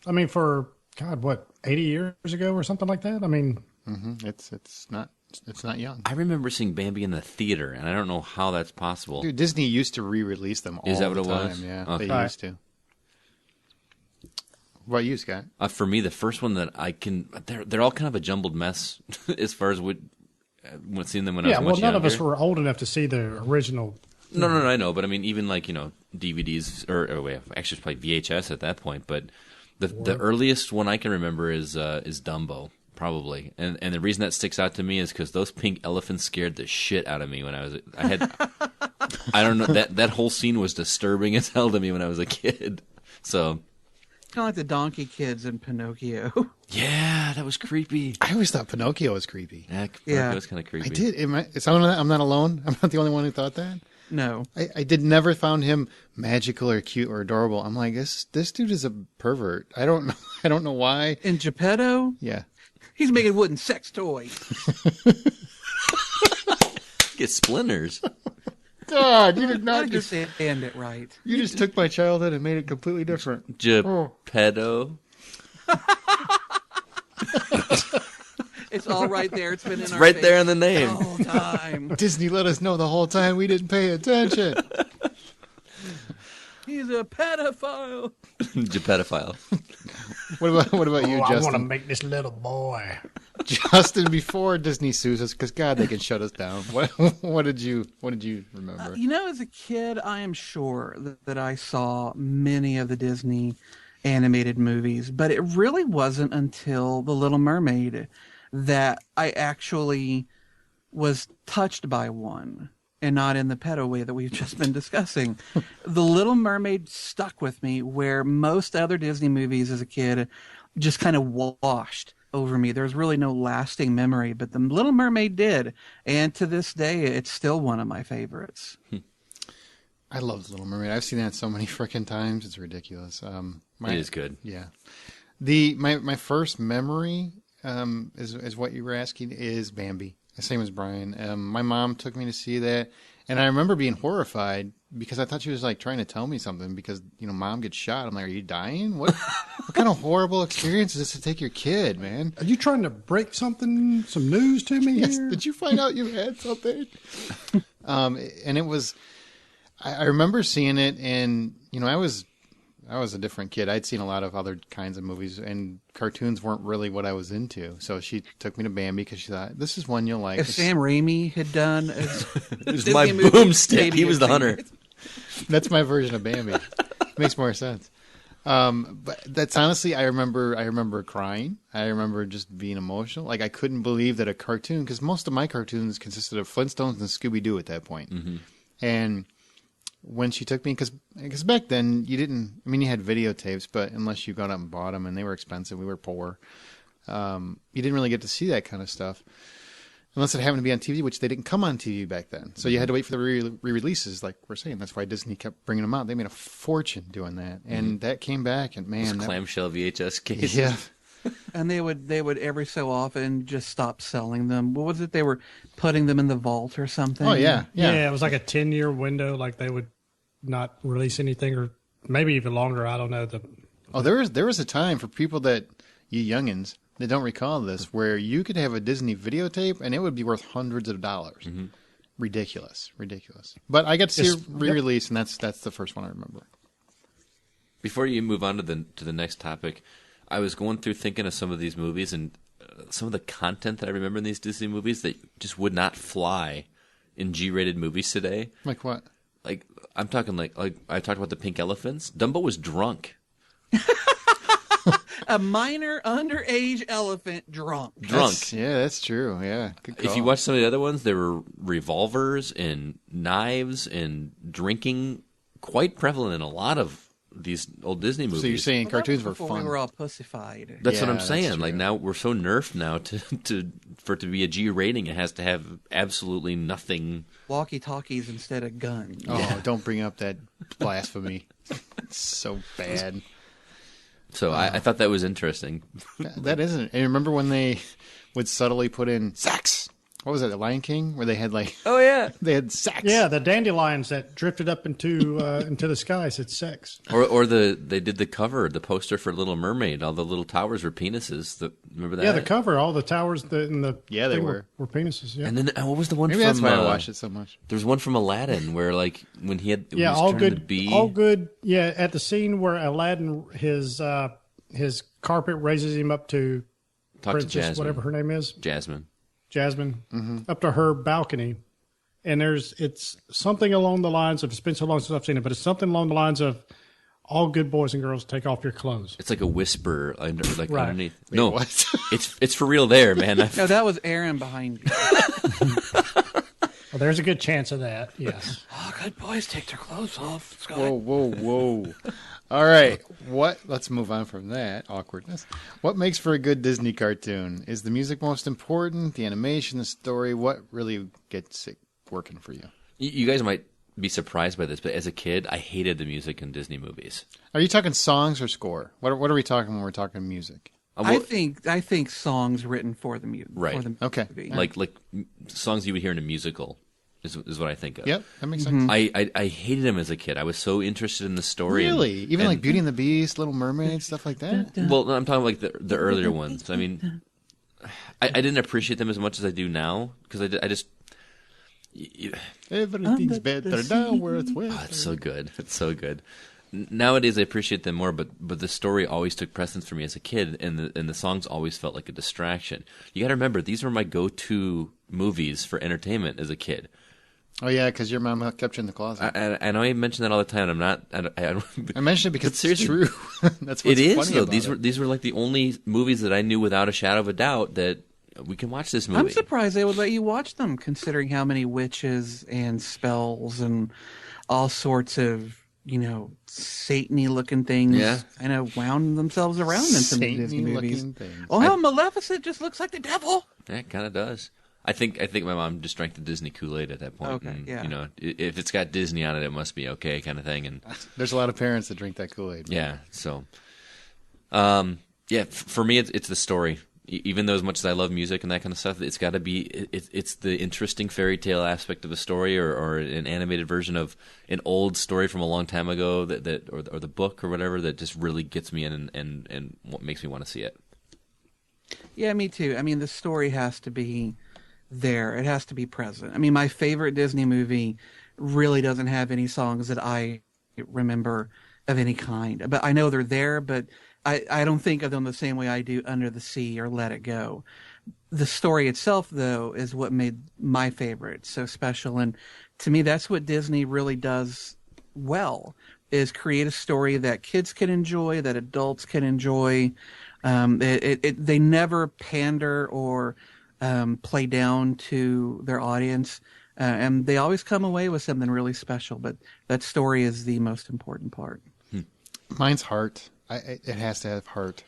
I mean, for, God, what, 80 years ago or something like that? I mean, It's not young. I remember seeing Bambi in the theater, and I don't know how that's possible. Dude, Disney used to re-release them all Is that the what it time. was? Yeah, Okay. they used to. What about you, Scott? For me, the first one that I can, they're all kind of a jumbled mess as far as seeing them when I was much none younger. of us were old enough to see the original. No, I know, but I mean, even like DVDs actually it's probably VHS at that point. But the earliest one I can remember is Dumbo, probably, and the reason that sticks out to me is because those pink elephants scared the shit out of me when I don't know, that whole scene was disturbing as hell to me when I was a kid. So. Kind of like the donkey kids in Pinocchio. Yeah, that was creepy. I always thought Pinocchio was creepy. Yeah, Pinocchio was kind of creepy. I did. I'm not alone. I'm not the only one who thought that. No. I never found him magical or cute or adorable. I'm like, this dude is a pervert. I don't know why. In Geppetto, Yeah. he's making wooden sex toys. Get splinters. God, you did I not just end it right. You just took my childhood and made it completely different. Geppetto. It's all right there. It's been in our right face there in the name. the whole time. Disney let us know the whole time we didn't pay attention. He's a pedophile. Geppettophile. What about you, I Justin? want to make this little boy. Justin, before Disney sues us, because God, they can shut us down. What did you remember? As a kid, I am sure that I saw many of the Disney animated movies, but it really wasn't until The Little Mermaid that I actually was touched by one, and not in the pedo way that we've just been discussing. The Little Mermaid stuck with me, where most other Disney movies as a kid just kind of washed over me. There's really no lasting memory, but The Little Mermaid did, and to this day, it's still one of my favorites. I love The Little Mermaid. I've seen that so many freaking times. It's ridiculous. It is good. Yeah. My first memory is what you were asking is Bambi. The same as Brian. My mom took me to see that, and I remember being horrified because I thought she was like trying to tell me something because mom gets shot. I'm like, are you dying? What kind of horrible experience is this to take your kid, man? Are you trying to break some news to me Yes. here? Did you find out you had something? And it was. I remember seeing it, and I was a different kid. I'd seen a lot of other kinds of movies, and cartoons weren't really what I was into. So she took me to Bambi because she thought, this is one you'll like. If Sam Raimi had done It was my boomstick. He was the hunter. That's my version of Bambi. Makes more sense. But that's honestly, I remember crying. I remember just being emotional. Like I couldn't believe that a cartoon, because most of my cartoons consisted of Flintstones and Scooby-Doo at that point. Mm-hmm. And when she took me, because back then you had videotapes, but unless you got up and bought them, and they were expensive, we were poor. You didn't really get to see that kind of stuff unless it happened to be on TV, which they didn't come on TV back then. So you had to wait for the re-releases, like we're saying. That's why Disney kept bringing them out. They made a fortune doing that, and that came back, and man, Clamshell VHS cases. yeah. And they would every so often just stop selling them. What was it? They were putting them in the vault or something. Oh yeah. Yeah, it was like a 10-year window. Like they would not release anything, or maybe even longer. I don't know. There was a time for people you youngins that don't recall this, where you could have a Disney videotape and it would be worth hundreds of dollars. Mm-hmm. Ridiculous. But I got to see it re-release, and that's the first one I remember. Before you move on to the next topic, I was going through thinking of some of these movies and some of the content that I remember in these Disney movies that just would not fly in G-rated movies today. Like what? Like I'm talking like I talked about the pink elephants. Dumbo was drunk. A minor underage elephant drunk. That's true. Yeah. Good call. If you watch some of the other ones, there were revolvers and knives and drinking quite prevalent in a lot of these old Disney movies. So you're saying Well, that cartoons was were before fun? we were all pussified. That's what Yeah, I'm that's saying. Like true. now we're so nerfed now for it to be a G rating, it has to have absolutely nothing. Walkie-talkies instead of guns. Oh, don't bring up that blasphemy. It's so bad. So I thought that was interesting. That isn't. And remember when they would subtly put in sex? What was it, The Lion King? Where they had Oh yeah. they had sex. Yeah, the dandelions that drifted up into the sky said sex. Or they did the cover, the poster for Little Mermaid. All the little towers were penises. Remember that? Yeah, the cover, all the towers in the Yeah, they thing were. were penises. Yeah, And then what was the one Maybe from? that's why I watched it so much. There was one from Aladdin where like when he had when yeah, he was all turning good. to be. All good. Yeah, at the scene where Aladdin his carpet raises him up to Talk to Princess, Jasmine. whatever her name is, Jasmine. up to her balcony, and it's something along the lines of, it's been so long since I've seen it, but it's something along the lines of, all good boys and girls take off your clothes. It's like a whisper like Right. underneath. Wait, no, what? it's for real there, man. No, that was Aaron behind me. Well, there's a good chance of that. Yes. Oh, good boys take their clothes off. Scott. Whoa. All right. Let's move on from that awkwardness. What makes for a good Disney cartoon? Is the music most important? The animation, the story? What really gets it working for you? You guys might be surprised by this, but as a kid, I hated the music in Disney movies. Are you talking songs or score? What are we talking when we're talking music? I think songs written for the music. Right. For the Okay. movie. Like songs you would hear in a musical is what I think of. Yep, that makes sense. I hated them as a kid. I was so interested in the story. Really? Even and- like Beauty and the Beast, Little Mermaid, stuff like that? Well, I'm talking like the earlier ones. I mean, I didn't appreciate them as much as I do now because I just. Everything's better now where it's with. Oh, it's so good. It's so good. Nowadays, I appreciate them more, but the story always took precedence for me as a kid, and the songs always felt like a distraction. You got to remember, these were my go-to movies for entertainment as a kid. Oh, yeah, because your mom kept you in the closet. I know I mention that all the time. I'm not. I don't. I mentioned it because But seriously, it's true. That's what's It is funny though. about These were like the only movies that I knew without a shadow of a doubt that we can watch this movie. I'm surprised they would let you watch them, considering how many witches and spells and all sorts of, Satan-y looking things kind of wound themselves around in some of the Disney movies. Satan-y looking things. Oh, how Maleficent just looks like the devil. Yeah, it kind of does. I think my mom just drank the Disney Kool-Aid at that point. Okay, and, yeah. If it's got Disney on it, it must be okay, kind of thing. And There's a lot of parents that drink that Kool-Aid. yeah, so for me, it's the story. Even though as much as I love music and that kind of stuff, it's got to be it's the interesting fairy tale aspect of a story, or an animated version of an old story from a long time ago or the book or whatever that just really gets me in and what makes me want to see it. Yeah, me too. I mean, the story has to be there. It has to be present. I mean, my favorite Disney movie really doesn't have any songs that I remember of any kind. But I know they're there, but I don't think of them the same way I do Under the Sea or Let It Go. The story itself, though, is what made my favorite so special. And to me, that's what Disney really does well, is create a story that kids can enjoy, that adults can enjoy. They never pander or play down to their audience. And they always come away with something really special. But that story is the most important part. Mine's heart. It has to have heart.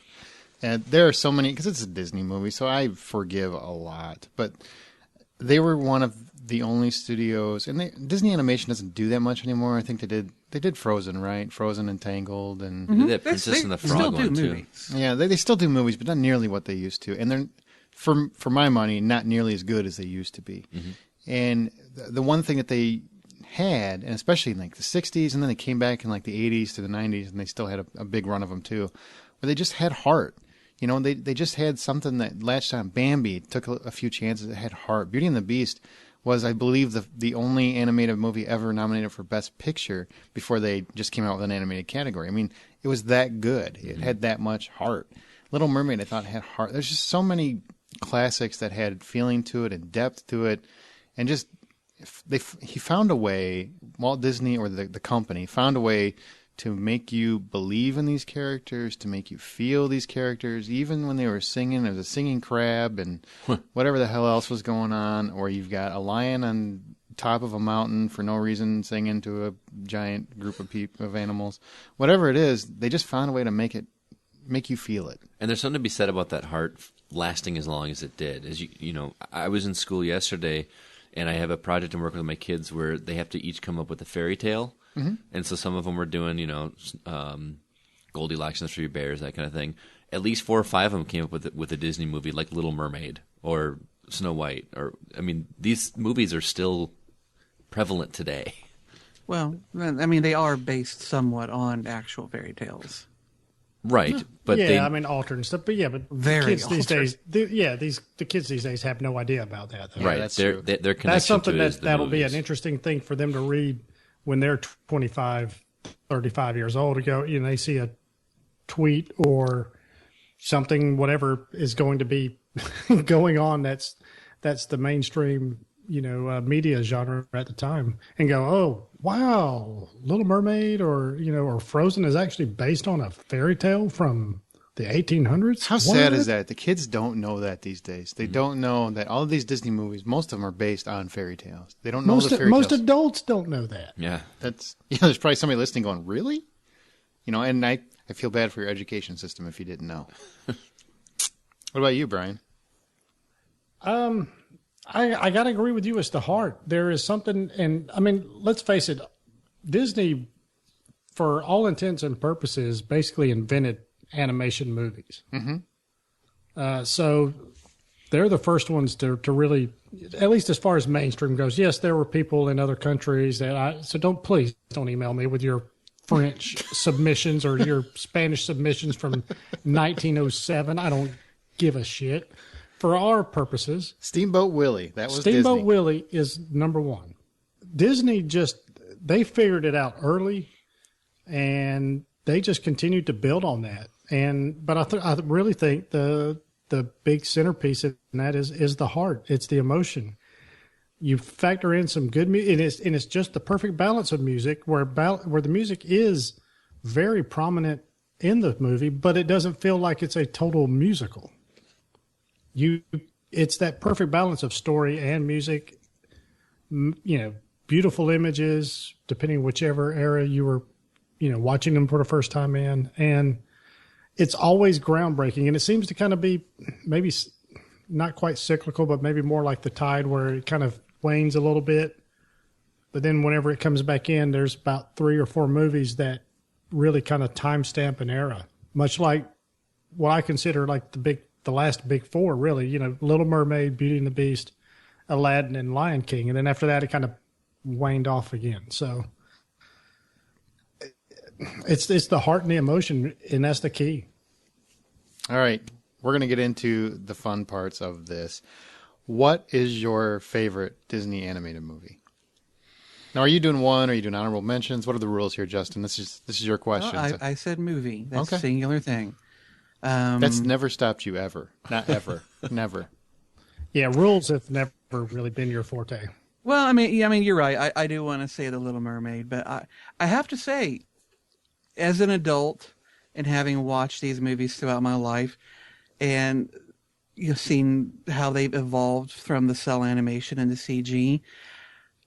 And there are so many, because it's a Disney movie, so I forgive a lot. But they were one of the only studios, and Disney Animation doesn't do that much anymore. I think they did Frozen, right? Frozen and Tangled, and They did that Princess and the Frog still do one too. movies. yeah, they still do movies, but not nearly what they used to. And they're, for my money, not nearly as good as they used to be. And the one thing that they had, and especially in like the 60s, and then they came back in like the 80s to the 90s, and they still had a big run of them too, where they just had heart. They just had something that latched on. Bambi took a few chances. It had heart. Beauty and the Beast was, I believe, the only animated movie ever nominated for Best Picture before they just came out with an animated category. I mean, it was that good. It had that much heart. Little Mermaid, I thought, had heart. There's just so many classics that had feeling to it and depth to it, and just he found a way. Walt Disney, or the company, found a way to make you believe in these characters, to make you feel these characters, even when they were singing. There was a singing crab and whatever the hell else was going on, or you've got a lion on top of a mountain for no reason, singing to a giant group of animals. Whatever it is, they just found a way to make you feel it. And there's something to be said about that heart lasting as long as it did. As you know, I was in school yesterday, and I have a project I'm working with my kids where they have to each come up with a fairy tale. Mm-hmm. And so some of them were doing, Goldilocks and the Three Bears, that kind of thing. At least 4 or 5 of them came up with a Disney movie like Little Mermaid or Snow White. These movies are still prevalent today. Well, I mean, they are based somewhat on actual fairy tales. Right, but altered and stuff. But very kids these days, the kids these days have no idea about that. Though. Right, that's their connection that's something to it is the that'll be movies. an interesting thing for them to read when they're 25, 35 years old. To go, they see a tweet or something, whatever is going to be going on. That's the mainstream, media genre at the time, and go, oh wow, Little Mermaid or Frozen is actually based on a fairy tale from the 1800s. How sad is that? The kids don't know that these days. They don't know that all of these Disney movies, most of them are based on fairy tales. They don't know the fairy most tales. adults don't know that. Yeah. There's probably somebody listening going, really? And I feel bad for your education system if you didn't know. What about you, Brian? I got to agree with you. It's the heart. There is something, and I mean, let's face it, Disney, for all intents and purposes, basically invented animation movies. Mm-hmm. So they're the first ones to really, at least as far as mainstream goes. Yes, there were people in other countries so please don't email me with your French submissions or your Spanish submissions from 1907. I don't give a shit. For our purposes, Steamboat Willie. That was Steamboat Disney. Willie is number one. Disney they figured it out early, and they just continued to build on that. But I really think the big centerpiece in that is the heart. It's the emotion. You factor in some good music, and it's just the perfect balance of music where the music is very prominent in the movie, but it doesn't feel like it's a total musical. It's that perfect balance of story and music. Beautiful images, depending whichever era you were, watching them for the first time in, and it's always groundbreaking. And it seems to kind of be maybe not quite cyclical, but maybe more like the tide, where it kind of wanes a little bit. But then whenever it comes back in, there's about 3 or 4 movies that really kind of timestamp an era, much like what I consider like the last big 4, really, Little Mermaid, Beauty and the Beast, Aladdin, and Lion King. And then after that, it kind of waned off again. So it's the heart and the emotion, and that's the key. All right. We're going to get into the fun parts of this. What is your favorite Disney animated movie? Now, are you doing one? Are you doing honorable mentions? What are the rules here, Justin? This is your question. Well, I said movie. That's Okay. a singular thing. That's never stopped you ever. Not ever. Never. Yeah, rules have never really been your forte. Well, I mean, you're right. I do want to say The Little Mermaid, but I have to say, as an adult and having watched these movies throughout my life, and seen how they've evolved from the cell animation and the CG,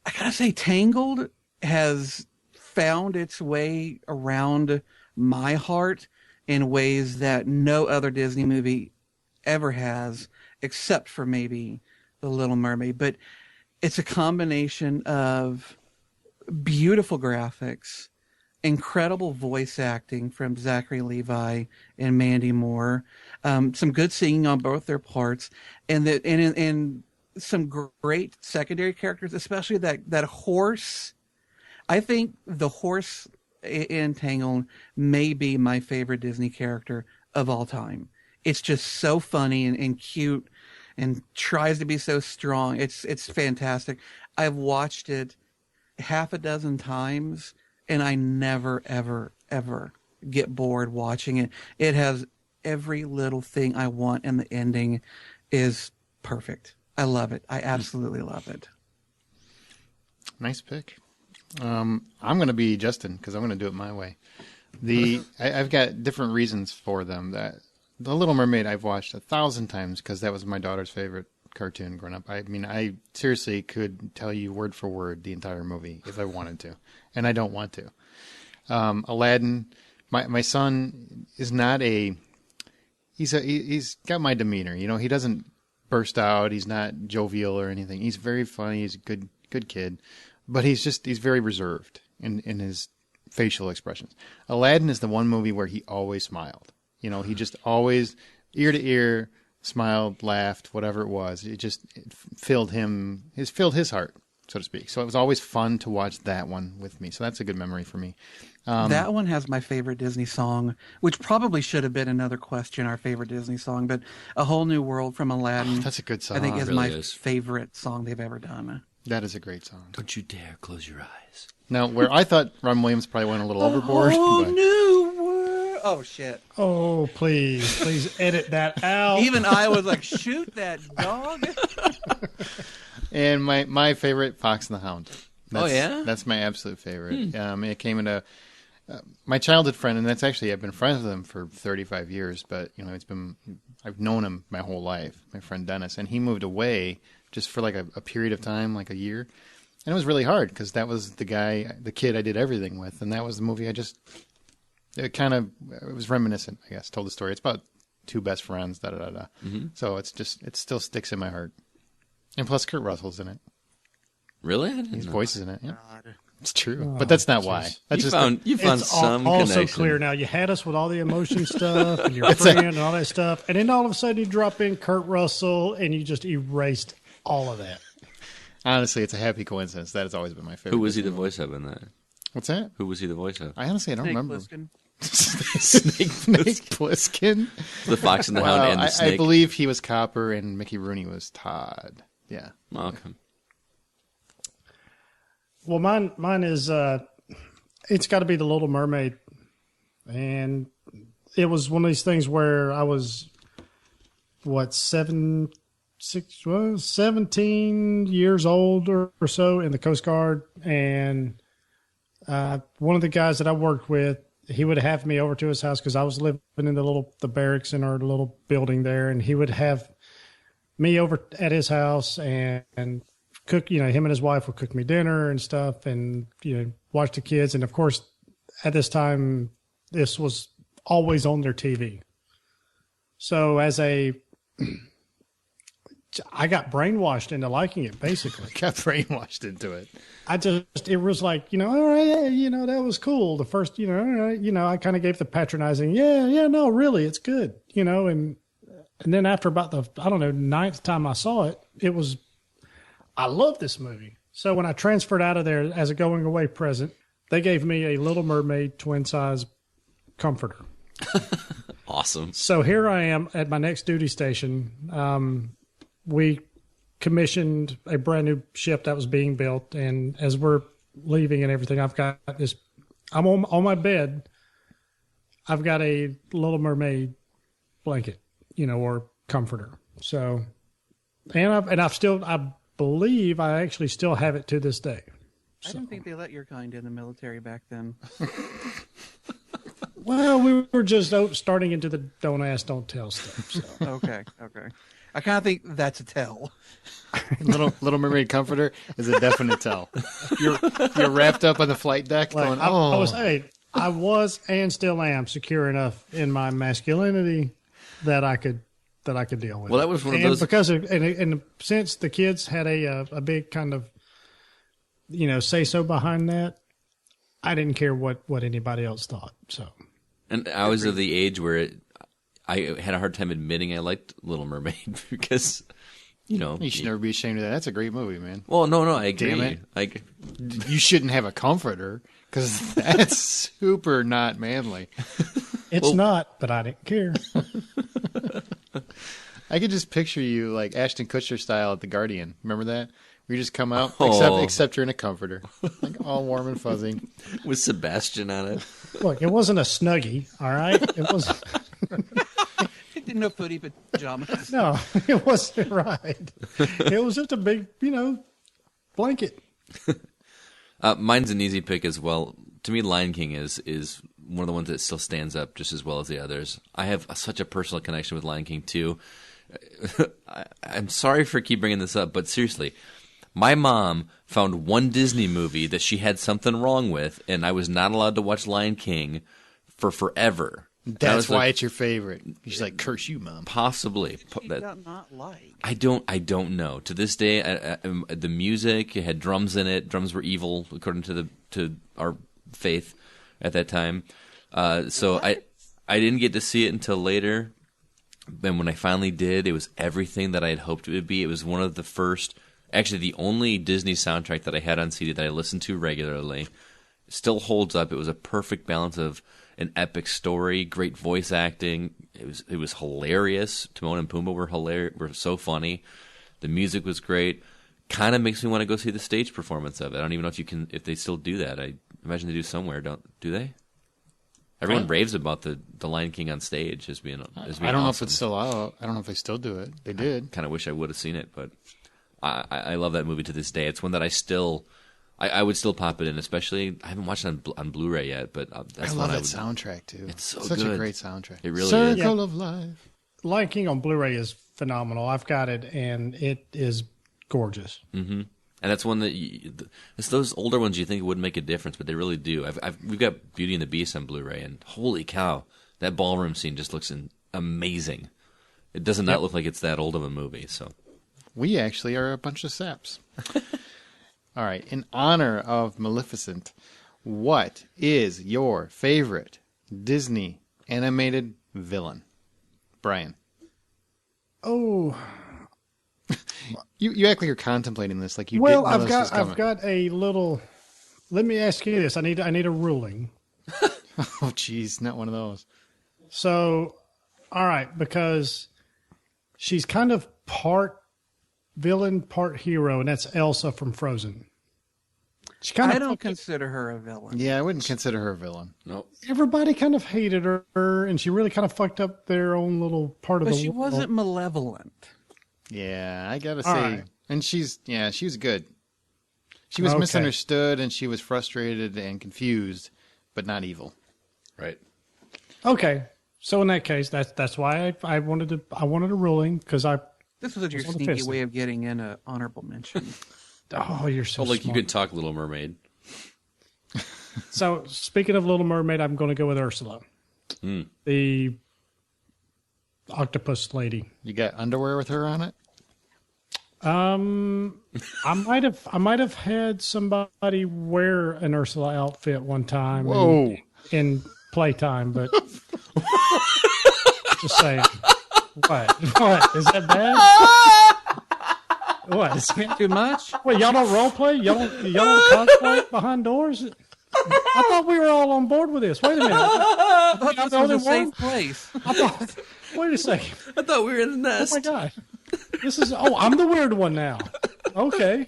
I gotta say, Tangled has found its way around my heart in ways that no other Disney movie ever has, except for maybe The Little Mermaid. But it's a combination of beautiful graphics, incredible voice acting from Zachary Levi and Mandy Moore, some good singing on both their parts, and some great secondary characters, especially that horse. I think the horse in Tangled may be my favorite Disney character of all time. It's just so funny and cute and tries to be so strong. It's fantastic. I've watched it half a dozen times, and I never, ever, ever get bored watching it. It has every little thing I want, and the ending is perfect. I love it. I absolutely love it. Nice pick. I'm going to be Justin because I'm going to do it my way. I've got different reasons for them. That The Little Mermaid I've watched 1,000 times because that was my daughter's favorite cartoon growing up. I mean, I seriously could tell you word for word the entire movie if I wanted to, and I don't want to. Aladdin, my son is not he's got my demeanor. You know, he doesn't burst out. He's not jovial or anything. He's very funny. He's a good kid, but he's very reserved in his facial expressions. Aladdin is the one movie where he always smiled. You know, he just always ear to ear smiled, laughed, whatever it was. It filled his heart, so to speak. So it was always fun to watch that one with me. So that's a good memory for me. That one has my favorite Disney song, which probably should have been another question, our favorite Disney song, but A Whole New World from Aladdin. Oh, that's a good song. I think is It really my is. favorite song they've ever done. That is a great song. Don't you dare close your eyes. Now, where I thought Ron Williams probably went a little overboard. Whole But new world. Oh, shit. Oh, please edit that out. Even I was like, shoot that dog. And my favorite, Fox and the Hound. Oh, yeah? That's my absolute favorite. It came into my childhood friend, and that's actually, I've been friends with him for 35 years, but, you know, I've known him my whole life, my friend Dennis, and he moved away just for like a period of time, like a year. And it was really hard because that was the kid I did everything with, and that was the movie it was reminiscent, I guess, told the story. It's about two best friends, da-da-da-da. Mm-hmm. So it still sticks in my heart. And plus Kurt Russell's in it. Really? I didn't His know. voice is in it, yeah. God. It's true. But that's not why. That's You just found It's some also connection. clear now. You had us with all the emotion stuff and your friend and all that stuff, and then all of a sudden you drop in Kurt Russell and you just erased all of that. honestly, it's a happy coincidence. That has always been my favorite. Who was he the Disney voice of in that? What's that? Who was he the voice of? I honestly don't Snake remember. Plissken. Snake Plissken. The Fox and the Hound and the I Snake. believe he was Copper and Mickey Rooney was Todd. Yeah. Oh, okay. Well, mine is it's got to be The Little Mermaid, and it was one of these things where I was 17 years old or so in the Coast Guard, and one of the guys that I worked with, he would have me over to his house because I was living in the barracks in our little building there, and he would have me over at his house and cook, him and his wife would cook me dinner and stuff, and watch the kids. And of course, at this time, this was always on their TV. So I got brainwashed into liking it, basically. Got brainwashed into it. It was like, all right, that was cool. The first, all right, I kind of gave the patronizing, yeah, no, really, it's good, and then after about the, I don't know, 9th time I saw it, I love this movie. So when I transferred out of there as a going away present, they gave me a Little Mermaid twin size comforter. Awesome. So here I am at my next duty station. We commissioned a brand new ship that was being built, and as we're leaving and everything, I've got this. I'm on my bed. I've got a Little Mermaid blanket, or comforter. So, I believe I actually still have it to this day. I didn't think they let your kind in the military back then. Well, we were just starting into the don't ask, don't tell stuff. So. Okay. I kind of think that's a tell. Little Mermaid comforter is a definite tell. You're wrapped up on the flight deck going, I was and still am secure enough in my masculinity that I could deal with. Well, that was one of and those because and since the kids had a big kind of say so behind that, I didn't care what anybody else thought. So, And I was of the age where I had a hard time admitting I liked Little Mermaid because, You should never be ashamed of that. That's a great movie, man. Well, no, I agree. Damn it. You shouldn't have a comforter because that's super not manly. it's not, but I didn't care. I could just picture you like Ashton Kutcher style at The Guardian. Remember that? We just come out, Oh. except you're in a comforter, like all warm and fuzzy. With Sebastian on it. Look, it wasn't a Snuggie, all right? It was No footy pajamas. no, it wasn't right. It was just a big, blanket. Mine's an easy pick as well. To me, Lion King is one of the ones that still stands up just as well as the others. I have such a personal connection with Lion King too, I'm sorry for keep bringing this up, but seriously, my mom found one Disney movie that she had something wrong with, and I was not allowed to watch Lion King for forever. That's why it's your favorite. She's like, curse you, Mom. Possibly. She does not like. I don't know. To this day, the music, it had drums in it. Drums were evil, according to our faith at that time. So I didn't get to see it until later. Then when I finally did, it was everything that I had hoped it would be. It was one of the first, actually the only Disney soundtrack that I had on CD that I listened to regularly. It still holds up. It was a perfect balance of an epic story, great voice acting. It was hilarious. Timon and Pumbaa were so funny. The music was great. Kind of makes me want to go see the stage performance of it. I don't even know if they still do that. I imagine they do somewhere. Do they? Everyone raves about the Lion King on stage as being I don't awesome. know if it's still out. I don't know if they still do it. They did. Kind of wish I would have seen it, but I love that movie to this day. It's one that I would still pop it in, especially I haven't watched it on Blu-ray yet, but I love that soundtrack too. It's so such good. a great soundtrack. It really is. Circle of Life. Lion King on Blu-ray is phenomenal. I've got it, and it is gorgeous. Mm-hmm. And that's one that it's those older ones you think wouldn't make a difference, but they really do. We've got Beauty and the Beast on Blu-ray, and holy cow, that ballroom scene just looks amazing. It does not look like it's that old of a movie. So we actually are a bunch of saps. All right, in honor of Maleficent, what is your favorite Disney animated villain? Brian. Oh, you act like you're contemplating this, like you. Well, didn't know this was coming. I've got a little. Let me ask you this. I need a ruling. Oh, geez, not one of those. So, all right, because she's kind of part villain, part hero, and that's Elsa from Frozen. I don't consider her a villain. Yeah, I wouldn't consider her a villain. no. Everybody kind of hated her, and she really kind of fucked up their own little part of But the she world. wasn't malevolent. Yeah, I gotta All say, right. and she was good. She was Okay. misunderstood, and she was frustrated and confused, but not evil. Right. Okay, so in that case, that's why I wanted a ruling because I. This was your on the sneaky fence way of getting in an honorable mention. Oh, you're so Like you smart. could talk Little Mermaid. So speaking of Little Mermaid, I'm going to go with Ursula, the octopus lady. You got underwear with her on it? I might have had somebody wear an Ursula outfit one time. Whoa. In playtime, but just saying. What? Is that bad? What? Is that Too much? Wait, y'all don't role play? Y'all don't cosplay behind doors? I thought we were all on board with this. Wait a minute. I thought I'm this the was a only safe one? place. Wait a second. I thought we were in the Oh nest. my God. I'm the weird one now. Okay.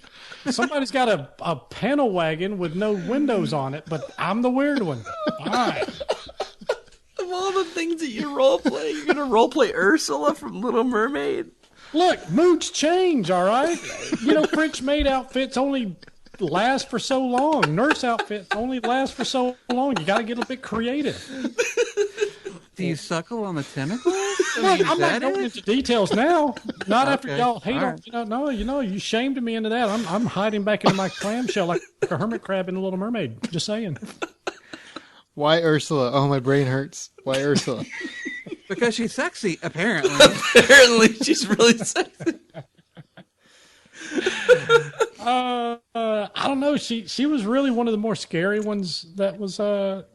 Somebody's got a panel wagon with no windows on it, but I'm the weird one. All right. Of all the things that you role play, you're gonna role play Ursula from Little Mermaid. Look, moods change, all right? French maid outfits only last for so long. Nurse outfits only last for so long. You got to get a bit creative. Do you suckle on the tentacles? Look, I'm not going into details now. Not after Okay. y'all hate All on. No, you shamed me into that. I'm hiding back into my clamshell like a hermit crab in The Little Mermaid. Just saying. Why Ursula? Oh, my brain hurts. Why Ursula? Because she's sexy, apparently. Apparently, she's really sexy. I don't know. She was really one of the more scary ones. That was and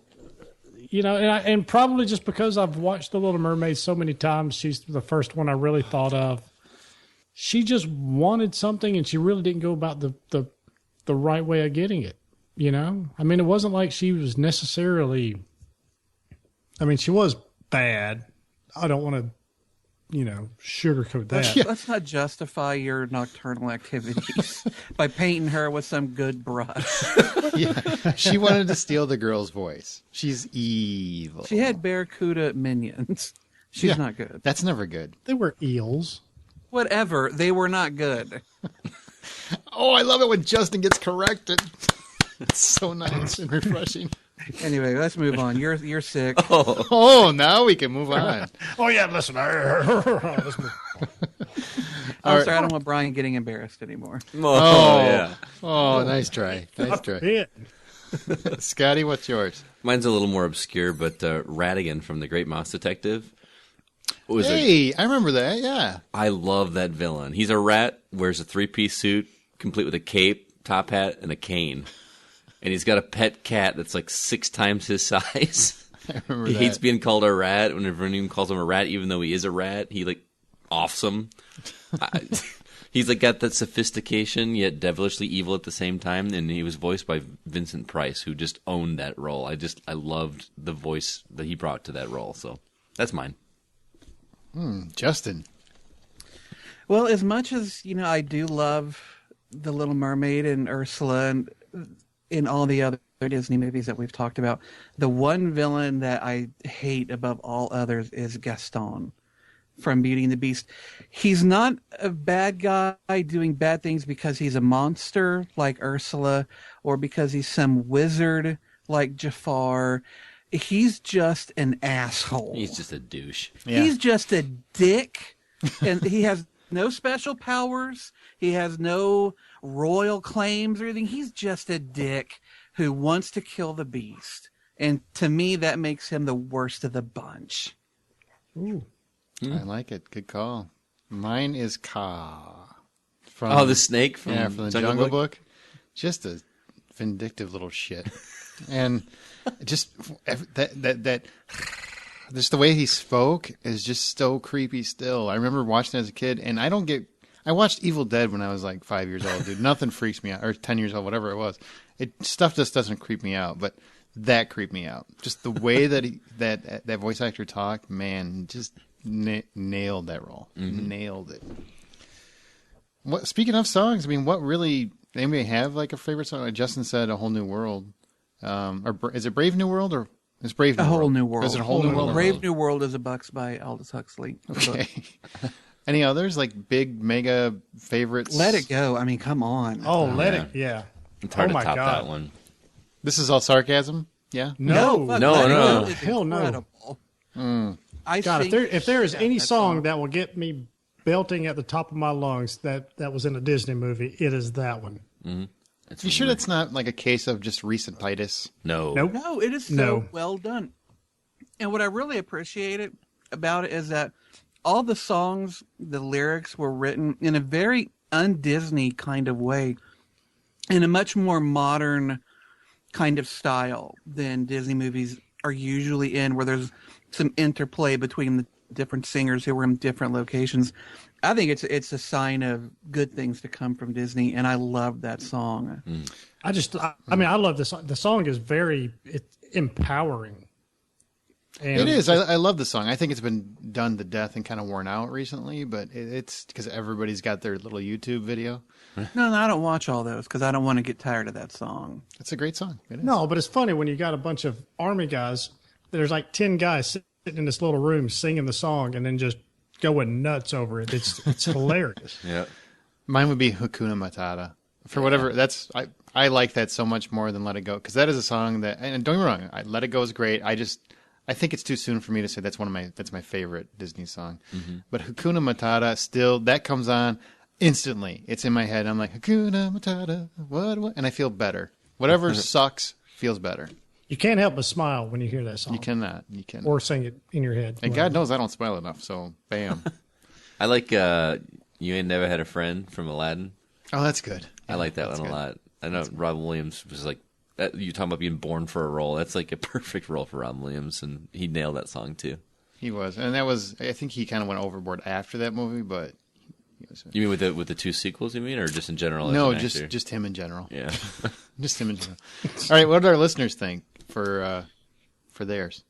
probably just because I've watched The Little Mermaid so many times, she's the first one I really thought of. She just wanted something, and she really didn't go about the right way of getting it. I mean, it wasn't like she was necessarily. I mean, she was bad. I don't want to, sugarcoat that. Let's not justify your nocturnal activities by painting her with some good brush. Yeah, she wanted to steal the girl's voice. She's evil. She had barracuda minions. She's not good. That's never good. They were eels. Whatever. They were not good. Oh, I love it when Justin gets corrected. It's so nice and refreshing. Anyway, let's move on. You're sick. Oh, now we can move on. Oh yeah, listen. Let's move I'm sorry, I don't want Brian getting embarrassed anymore. Oh, yeah. Oh, nice try. Nice try. Yeah. Scotty, what's yours? Mine's a little more obscure, but Ratigan from The Great Mouse Detective. Hey, I remember that, yeah. I love that villain. He's a rat, wears a three-piece suit, complete with a cape, top hat, and a cane. And he's got a pet cat that's like 6 times his size. I remember He that. hates being called a rat. Whenever anyone calls him a rat, even though he is a rat, he like offs him. He's like got that sophistication yet devilishly evil at the same time, and he was voiced by Vincent Price, who just owned that role. I loved the voice that he brought to that role. So that's mine. Justin. Well, as much as I do love The Little Mermaid and Ursula and in all the other Disney movies that we've talked about, the one villain that I hate above all others is Gaston from Beauty and the Beast. He's not a bad guy doing bad things because he's a monster like Ursula or because he's some wizard like Jafar. He's just an asshole. He's just a douche. Yeah. He's just a dick, and he has no special powers. He has no royal claims or anything. He's just a dick who wants to kill the beast. And to me, that makes him the worst of the bunch. Ooh. I like it. Good call. Mine is Ka. From, Oh, the snake from, from the Jungle Book. Just a vindictive little shit. And just that just the way he spoke is just so creepy still. I remember watching it as a kid, and I watched Evil Dead when I was like 5 years old, dude. Nothing freaks me out, or 10 years old, whatever it was. Stuff just doesn't creep me out, but that creeped me out. Just the way that that voice actor talked, man, just nailed that role. Mm-hmm. Nailed it. Speaking of songs, I mean, what really, anybody have like a favorite song? Like Justin said, A Whole New World. Or is it Brave New World or is Brave New A World? Whole New World. Is it A Whole New World? Brave New World is a Bucks by Aldous Huxley. Okay. Any others like big mega favorites? Let It Go. I mean, come on. Oh, Let It. Yeah. It's hard Oh to my top God. that one. This is all sarcasm. Yeah. No. fuck, No, Let It no. Go is Hell no. incredible. I God, think if there is any that song that will get me belting at the top of my lungs that was in a Disney movie, it is that one. It's You sure weird. that's not like a case of just recentitis? No. Nope. No, it is so No. well done. And what I really appreciate about it is that all the songs, the lyrics were written in a very un-Disney kind of way, in a much more modern kind of style than Disney movies are usually in, where there's some interplay between the different singers who were in different locations. I think it's a sign of good things to come from Disney, and I love that song. I mean, I love this. The song is it's empowering. And It is. I love the song. I think it's been done to death and kind of worn out recently, but it's because everybody's got their little YouTube video. No, I don't watch all those because I don't want to get tired of that song. It's a great song. It is. No, but it's funny when you got a bunch of army guys. There's like 10 guys sitting in this little room singing the song and then just going nuts over it. It's hilarious. Yeah. Mine would be Hakuna Matata. For whatever, I like that so much more than Let It Go, because that is a song that, and don't get me wrong, Let It Go is great. I think it's too soon for me to say that's my favorite Disney song. Mm-hmm. But Hakuna Matata still, that comes on instantly. It's in my head. I'm like, Hakuna Matata, what? And I feel better. Whatever sucks feels better. You can't help but smile when you hear that song. You cannot. Or sing it in your head. And God knows I don't smile enough, so bam. I like You Ain't Never Had a Friend from Aladdin. Oh, that's good. I like that that's one a good. lot. I know Robin Williams was like, you talking about being born for a role. That's like a perfect role for Robin Williams, and he nailed that song too. He was. And that was, I think he kind of went overboard after that movie, but he was. You mean with the 2 sequels, you mean, or just in general? as No, an actor? just him in general. Yeah. Just him in general. All right, what do our listeners think for theirs?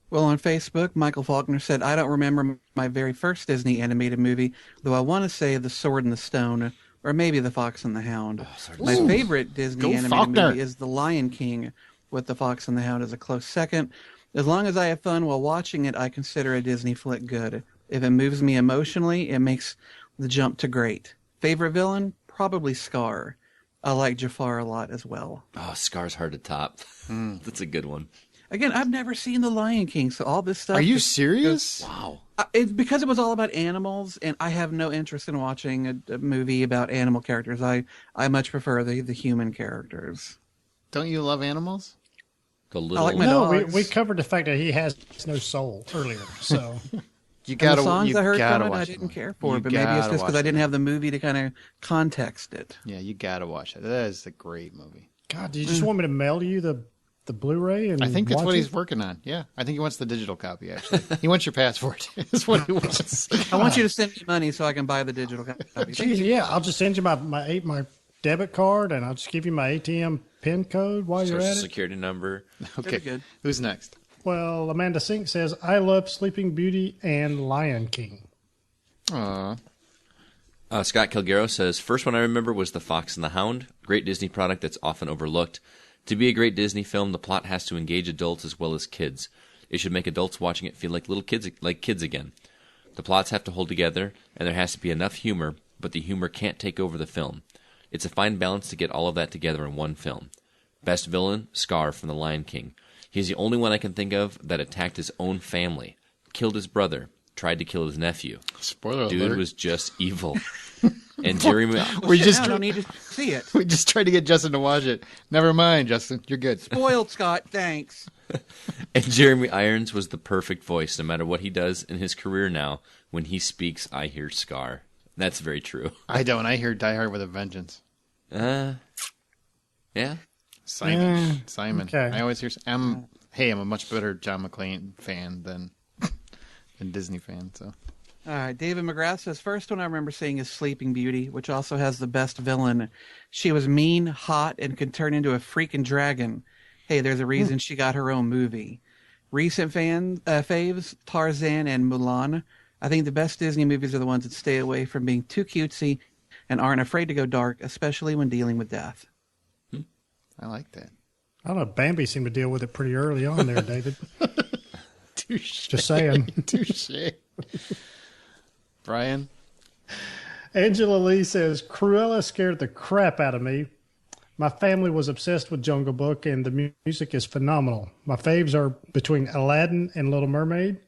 Well, on Facebook, Michael Faulkner said, I don't remember my very first Disney animated movie, though I want to say The Sword and the Stone, or maybe The Fox and the Hound. My favorite Disney Go animated Faulkner. movie is The Lion King, with The Fox and the Hound as a close second. As long as I have fun while watching it, I consider a Disney flick good. If it moves me emotionally, it makes the jump to great. Favorite villain? Probably Scar. I like Jafar a lot as well. Oh, Scar's hard to top. That's a good one. Again, I've never seen The Lion King, so all this stuff. Are you just- serious? Wow. It's because it was all about animals, and I have no interest in watching a movie about animal characters. I much prefer the human characters. Don't you love animals? The little. like my No, dogs. we covered the fact that he has no soul earlier. So You And gotta. the songs you I heard gotta from it, I watch didn't movie. care for, You but maybe it's gotta just because watch I it. didn't have the movie to kind of context it. Yeah, you gotta watch it. That is a great movie. God, do you just want me to mail you the Blu-ray? And I think that's watch what it? he's working on. Yeah, I think he wants the digital copy. Actually, he wants your passport. That's what he wants. I want you to send me money so I can buy the digital copy. Jeez, yeah, I'll just send you my debit card, and I'll just give you my ATM PIN code while you're Social at it. security number. Okay, good. who's next? Well, Amanda Sink says, I love Sleeping Beauty and Lion King. Aw. Scott Kilgaro says, first one I remember was The Fox and the Hound. Great Disney product that's often overlooked. To be a great Disney film, the plot has to engage adults as well as kids. It should make adults watching it feel like kids again. The plots have to hold together, and there has to be enough humor, but the humor can't take over the film. It's a fine balance to get all of that together in one film. Best villain, Scar from The Lion King. He's the only one I can think of that attacked his own family, killed his brother, tried to kill his nephew. Spoiler Dude alert. was just evil. And Jeremy, we just I don't need to see it. we just tried to get Justin to watch it. Never mind, Justin. You're good. Spoiled, Scott. Thanks. and Jeremy Irons was the perfect voice. No matter what he does in his career now, when he speaks, I hear Scar. That's very true. I don't. I hear Die Hard with a Vengeance. Yeah. Simon. Simon. okay. I always hear. I'm a much better John McClane fan than Disney fan. So All right, David McGrath says, first one I remember seeing is Sleeping Beauty, which also has the best villain. She was mean, hot, and could turn into a freaking dragon. Hey, there's a reason she got her own movie. Recent faves, Tarzan and Mulan. I think the best Disney movies are the ones that stay away from being too cutesy and aren't afraid to go dark, especially when dealing with death. I like that. I don't know, Bambi seemed to deal with it pretty early on there, David. Touche. Just saying. Touche. Brian. Angela Lee says, Cruella scared the crap out of me. My family was obsessed with Jungle Book, and the music is phenomenal. My faves are between Aladdin and Little Mermaid,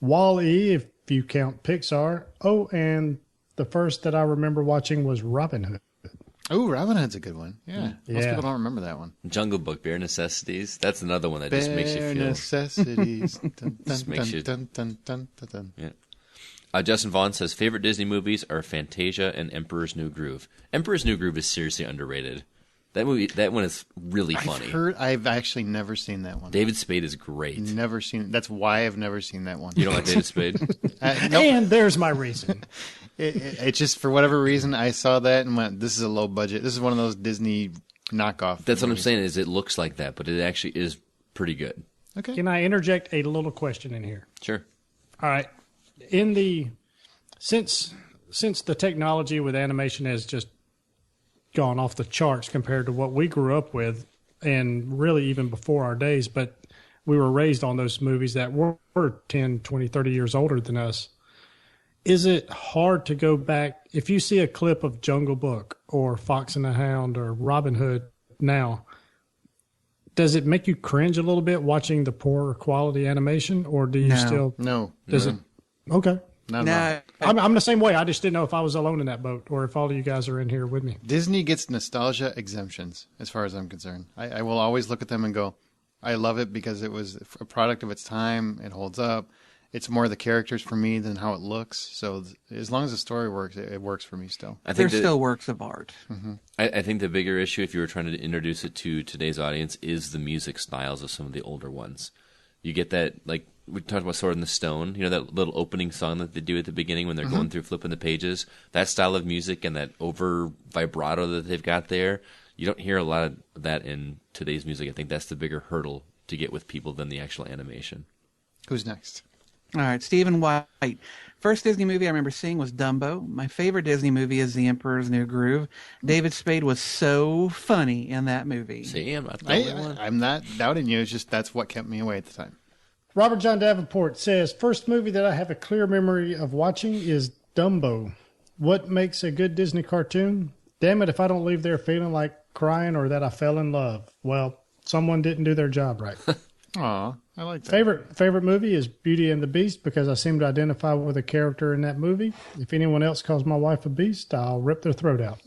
Wall-E, if you count Pixar. Oh, and the first that I remember watching was Robin Hood. Oh, Robin Hood's a good one. Yeah. Most Yeah. people don't remember that one. Jungle Book, Bare Necessities. That's another one that just makes you Bare feel. necessities. Dun, dun, Just makes you- dun, dun, dun, dun, dun. Yeah. Justin Vaughn says favorite Disney movies are Fantasia and Emperor's New Groove. Emperor's New Groove is seriously underrated. That one is really funny. I've actually never seen that one. David Spade is great. Never seen it. That's why I've never seen that one. You don't like David Spade? Nope. And there's my reason. It's just for whatever reason I saw that and went, "This is a low budget. This is one of those Disney knockoff." That's what I'm movies." saying. Is it looks like that, but it actually is pretty good. Okay. Can I interject a little question in here? Sure. All right. Since the technology with animation has just gone off the charts compared to what we grew up with, and really even before our days, but we were raised on those movies that were 10, 20, 30 years older than us. Is it hard to go back? If you see a clip of Jungle Book or Fox and the Hound or Robin Hood now, does it make you cringe a little bit watching the poorer quality animation, or do you No. still? No. Does no, it? Okay. Not at all. Nah, I'm the same way. I just didn't know if I was alone in that boat or if all of you guys are in here with me. Disney gets nostalgia exemptions, as far as I'm concerned. I will always look at them and go, I love it because it was a product of its time. It holds up. It's more the characters for me than how it looks. So as long as the story works, it works for me still. I they're think still works of art. I think the bigger issue, if you were trying to introduce it to today's audience, is the music styles of some of the older ones. You get that, like we talked about Sword in the Stone, that little opening song that they do at the beginning when they're going through flipping the pages. That style of music and that over vibrato that they've got there, you don't hear a lot of that in today's music. I think that's the bigger hurdle to get with people than the actual animation. Who's next? All right, Stephen White. First Disney movie I remember seeing was Dumbo. My favorite Disney movie is The Emperor's New Groove. David Spade was so funny in that movie. See, I'm not the only one. I'm not doubting you. It's just that's what kept me away at the time. Robert John Davenport says, first movie that I have a clear memory of watching is Dumbo. What makes a good Disney cartoon? Damn it, if I don't leave there feeling like crying or that I fell in love. Well, someone didn't do their job right. Aw, I like that. Favorite movie is Beauty and the Beast because I seem to identify with a character in that movie. If anyone else calls my wife a beast, I'll rip their throat out.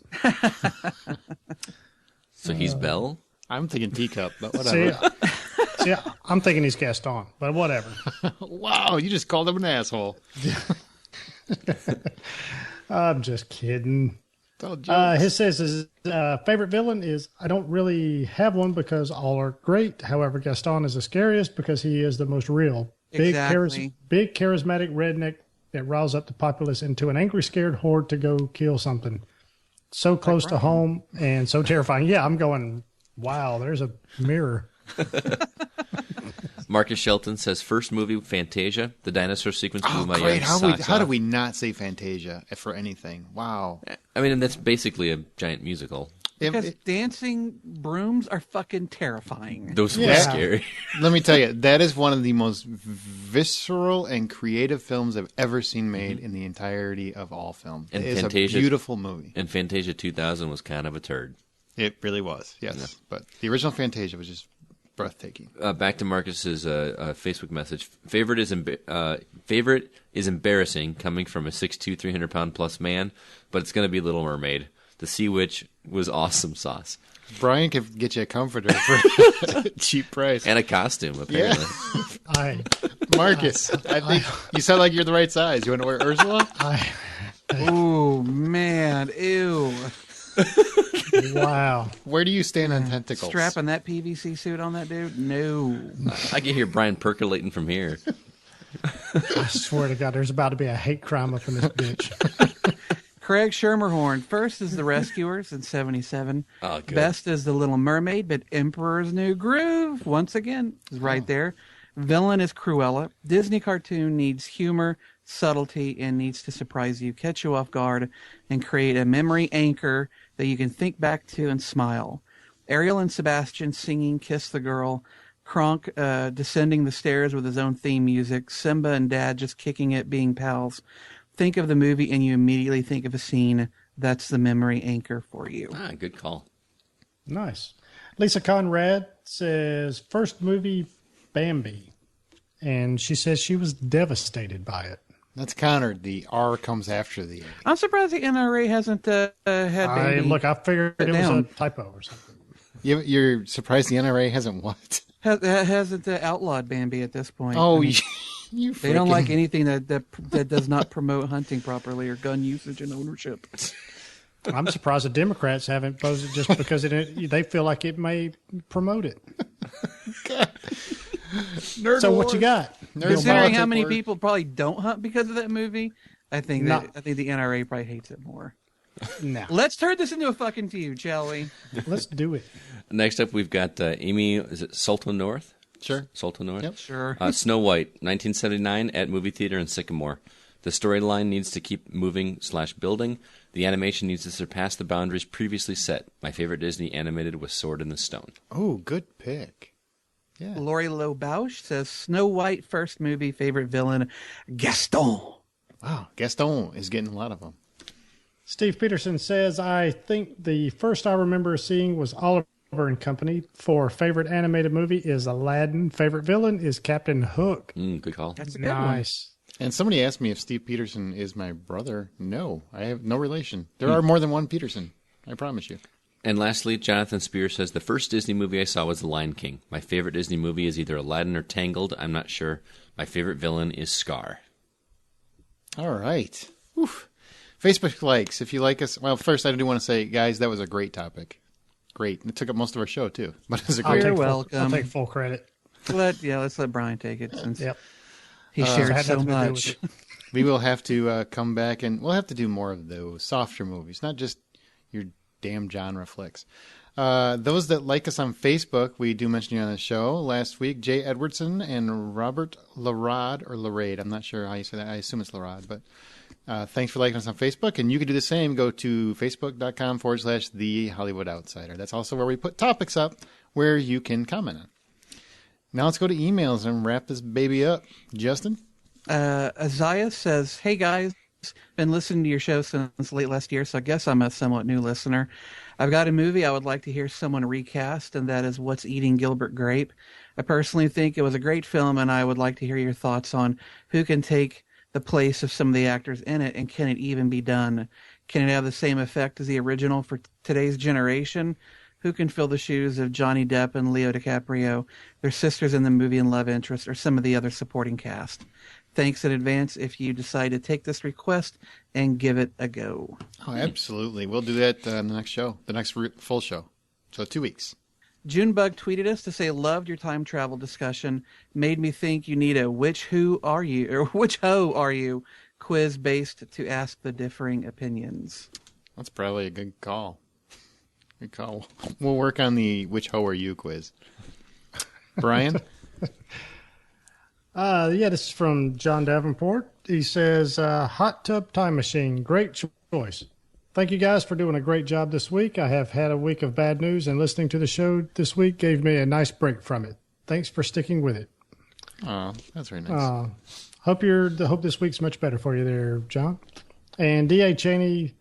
So he's Belle? I'm thinking teacup, but whatever. See, I'm thinking he's Gaston, but whatever. Wow, you just called him an asshole. I'm just kidding. Told jokes. His says his favorite villain is I don't really have one because all are great. However, Gaston is the scariest because he is the most real. Exactly. Big charismatic redneck that riles up the populace into an angry, scared horde to go kill something. So close to home and so terrifying. Yeah, I'm going, wow, there's a mirror. Marcus Shelton says first movie Fantasia. The dinosaur sequence blew my great. young socks How off. do we not say Fantasia for anything? Wow. I mean, that's basically a giant musical. Because dancing brooms are fucking terrifying. Those were Yeah. scary. Let me tell you, that is one of the most visceral and creative films I've ever seen made in the entirety of all film. And It is Fantasia- a beautiful movie. And Fantasia 2000 was kind of a turd. It really was, yes. But the original Fantasia was just breathtaking. Back to Marcus's Facebook message. Favorite is embarrassing coming from a 6'2", 300-pound plus man, but it's going to be Little Mermaid. The Sea Witch was awesome sauce. Brian could get you a comforter for a cheap price. And a costume, apparently. Marcus, I think you sound like you're the right size. You want to wear Ursula? Oh, man. Ew. Wow. Where do you stand on tentacles? Strapping that PVC suit on that dude? No. I can hear Brian percolating from here. I swear to God, there's about to be a hate crime up in this bitch. Craig Schermerhorn. First is The Rescuers in 77. Oh, good. Best is The Little Mermaid, but Emperor's New Groove, once again, is right there. Villain is Cruella. Disney cartoon needs humor, subtlety, and needs to surprise you, catch you off guard, and create a memory anchor that you can think back to and smile. Ariel and Sebastian singing Kiss the Girl. Kronk descending the stairs with his own theme music. Simba and Dad just kicking it, being pals. Think of the movie and you immediately think of a scene. That's the memory anchor for you. Ah, good call. Nice. Lisa Conrad says first movie Bambi, and she says she was devastated by it. That's countered. The R comes after the A. I'm surprised the NRA hasn't had Baby I figured it was down. a typo or something. You're surprised the NRA hasn't what? hasn't outlawed Bambi at this point. Oh, I mean, you they don't freaking- like anything that does not promote hunting properly or gun usage and ownership. I'm surprised the Democrats haven't posed it just because they feel like it may promote it. Nerd So what wars. you got? Considering how politic many word. people probably don't hunt because of that movie, I think No. the NRA probably hates it more. No. Let's turn this into a fucking feud, shall we? Let's do it. Next up, we've got Amy, is it Sultan North? Sure. Sultan North? Yep. Sure. Snow White, 1979, at movie theater in Sycamore. The storyline needs to keep moving/building. The animation needs to surpass the boundaries previously set. My favorite Disney animated was Sword in the Stone. Oh, good pick. Yeah. Lori Lowe Bausch says Snow White first movie favorite villain Gaston. Wow. Gaston is getting a lot of them. Steve Peterson says, I think the first I remember seeing was Oliver and Company. For favorite animated movie is Aladdin. Favorite villain is Captain Hook. Good call. That's a good one. Nice. And somebody asked me if Steve Peterson is my brother. No, I have no relation. There are more than one Peterson. I promise you. And lastly, Jonathan Spear says, the first Disney movie I saw was The Lion King. My favorite Disney movie is either Aladdin or Tangled. I'm not sure. My favorite villain is Scar. All right. Oof. Facebook likes. If you like us, well, first I do want to say, guys, that was a great topic. Great. It took up most of our show too, but it was a great. You're I'll welcome. take full credit. Let's let Brian take it since Yep. he I shared had so nothing to do with much. it. We will have to come back and we'll have to do more of those softer movies, not just your damn genre flicks. Those that like us on Facebook, we do mention you on the show. Last week, Jay Edwardson and Robert Larade, or Larade, I'm not sure how you say that. I assume it's Larade, but thanks for liking us on Facebook. And you can do the same. Go to facebook.com/The Hollywood Outsider. That's also where we put topics up where you can comment on. Now let's go to emails and wrap this baby up. Justin? Isaiah says, hey guys, been listening to your show since late last year, so I guess I'm a somewhat new listener. I've got a movie I would like to hear someone recast, and that is What's Eating Gilbert Grape. I personally think it was a great film, and I would like to hear your thoughts on who can take the place of some of the actors in it, and can it even be done? Can it have the same effect as the original for today's generation? Who can fill the shoes of Johnny Depp and Leo DiCaprio, their sisters in the movie and love interest, or some of the other supporting cast? Thanks in advance if you decide to take this request and give it a go. Oh, absolutely. We'll do that in the next show, the next full show. So 2 weeks. Junebug tweeted us to say, loved your time travel discussion. Made me think you need a which ho are you quiz based to ask the differing opinions. That's probably a good call. Good call. We'll work on the which ho are you quiz. Brian? This is from John Davenport. He says, hot tub time machine. Great choice. Thank you guys for doing a great job this week. I have had a week of bad news, and listening to the show this week gave me a nice break from it. Thanks for sticking with it. Oh, that's very nice. Hope this week's much better for you there, John. And D.A. Cheney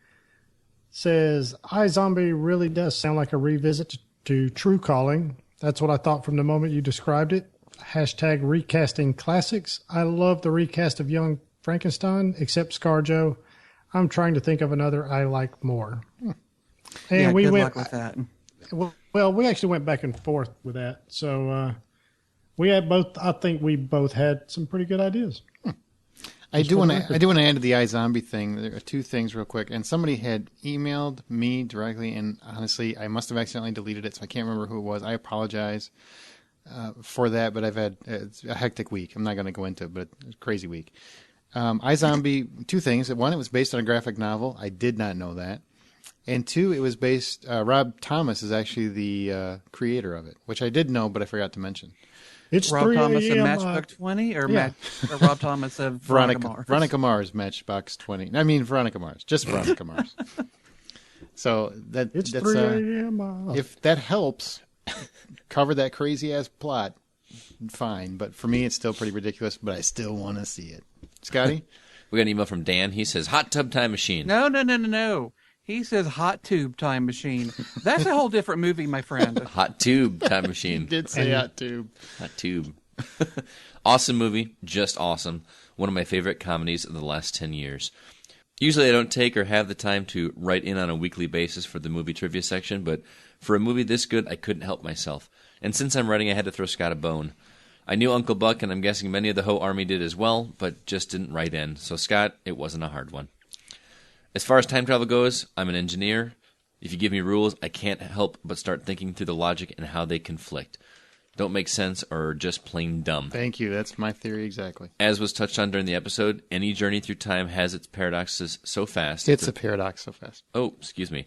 says, iZombie really does sound like a revisit to True Calling. That's what I thought from the moment you described it. Hashtag recasting classics. I love the recast of Young Frankenstein, except ScarJo. I'm trying to think of another I like more. And we good went luck with that. Well, we actually went back and forth with that. So we had both. I think we both had some pretty good ideas. I do want to add to the iZombie thing. There are 2 things real quick. And somebody had emailed me directly, and honestly, I must have accidentally deleted it, so I can't remember who it was. I apologize for that, but I've had a hectic week. I'm not going to go into it, but it's a crazy week. iZombie, 2 things. One, it was based on a graphic novel. I did not know that. And 2, it was based, Rob Thomas is actually the creator of it, which I did know, but I forgot to mention. It's Rob 3 Thomas of a.m. Matchbook 20 or, yeah. or Rob Thomas of Veronica Mars? Veronica Mars, Matchbox 20. I mean, Veronica Mars. Just Veronica Mars. So It's that's 3 a.m. if that helps cover that crazy-ass plot, fine. But for me, it's still pretty ridiculous, but I still want to see it. Scotty? We got an email from Dan. He says, hot tub time machine. No. He says hot tube time machine. That's a whole different movie, my friend. Hot tube time machine. Did say hot tube. Hot tube. Awesome movie. Just awesome. One of my favorite comedies of the last 10 years. Usually I don't take or have the time to write in on a weekly basis for the movie trivia section, but for a movie this good, I couldn't help myself. And since I'm writing, I had to throw Scott a bone. I knew Uncle Buck, and I'm guessing many of the Ho Army did as well, but just didn't write in. So, Scott, it wasn't a hard one. As far as time travel goes, I'm an engineer. If you give me rules, I can't help but start thinking through the logic and how they conflict. Don't make sense or are just plain dumb. Thank you. That's my theory exactly. As was touched on during the episode, any journey through time has its paradoxes so fast. It's a paradox so fast. Oh, excuse me.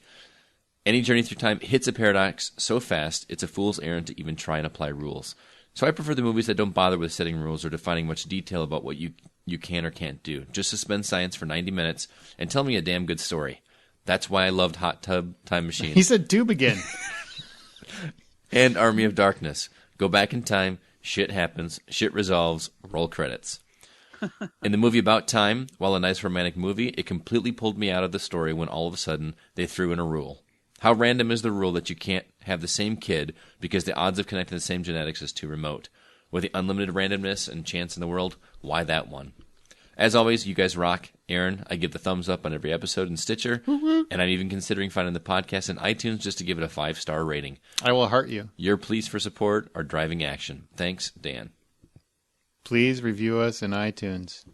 Any journey through time hits a paradox so fast, it's a fool's errand to even try and apply rules. So I prefer the movies that don't bother with setting rules or defining much detail about what you can or can't do. Just suspend science for 90 minutes and tell me a damn good story. That's why I loved Hot Tub Time Machine. He said tube again. And Army of Darkness. Go back in time, shit happens, shit resolves, roll credits. In the movie About Time, while a nice romantic movie, it completely pulled me out of the story when all of a sudden they threw in a rule. How random is the rule that you can't have the same kid because the odds of connecting the same genetics is too remote? With the unlimited randomness and chance in the world, why that one? As always, you guys rock. Aaron, I give the thumbs up on every episode in Stitcher, and I'm even considering finding the podcast in iTunes just to give it a 5-star rating. I will heart you. Your pleas for support are driving action. Thanks, Dan. Please review us in iTunes.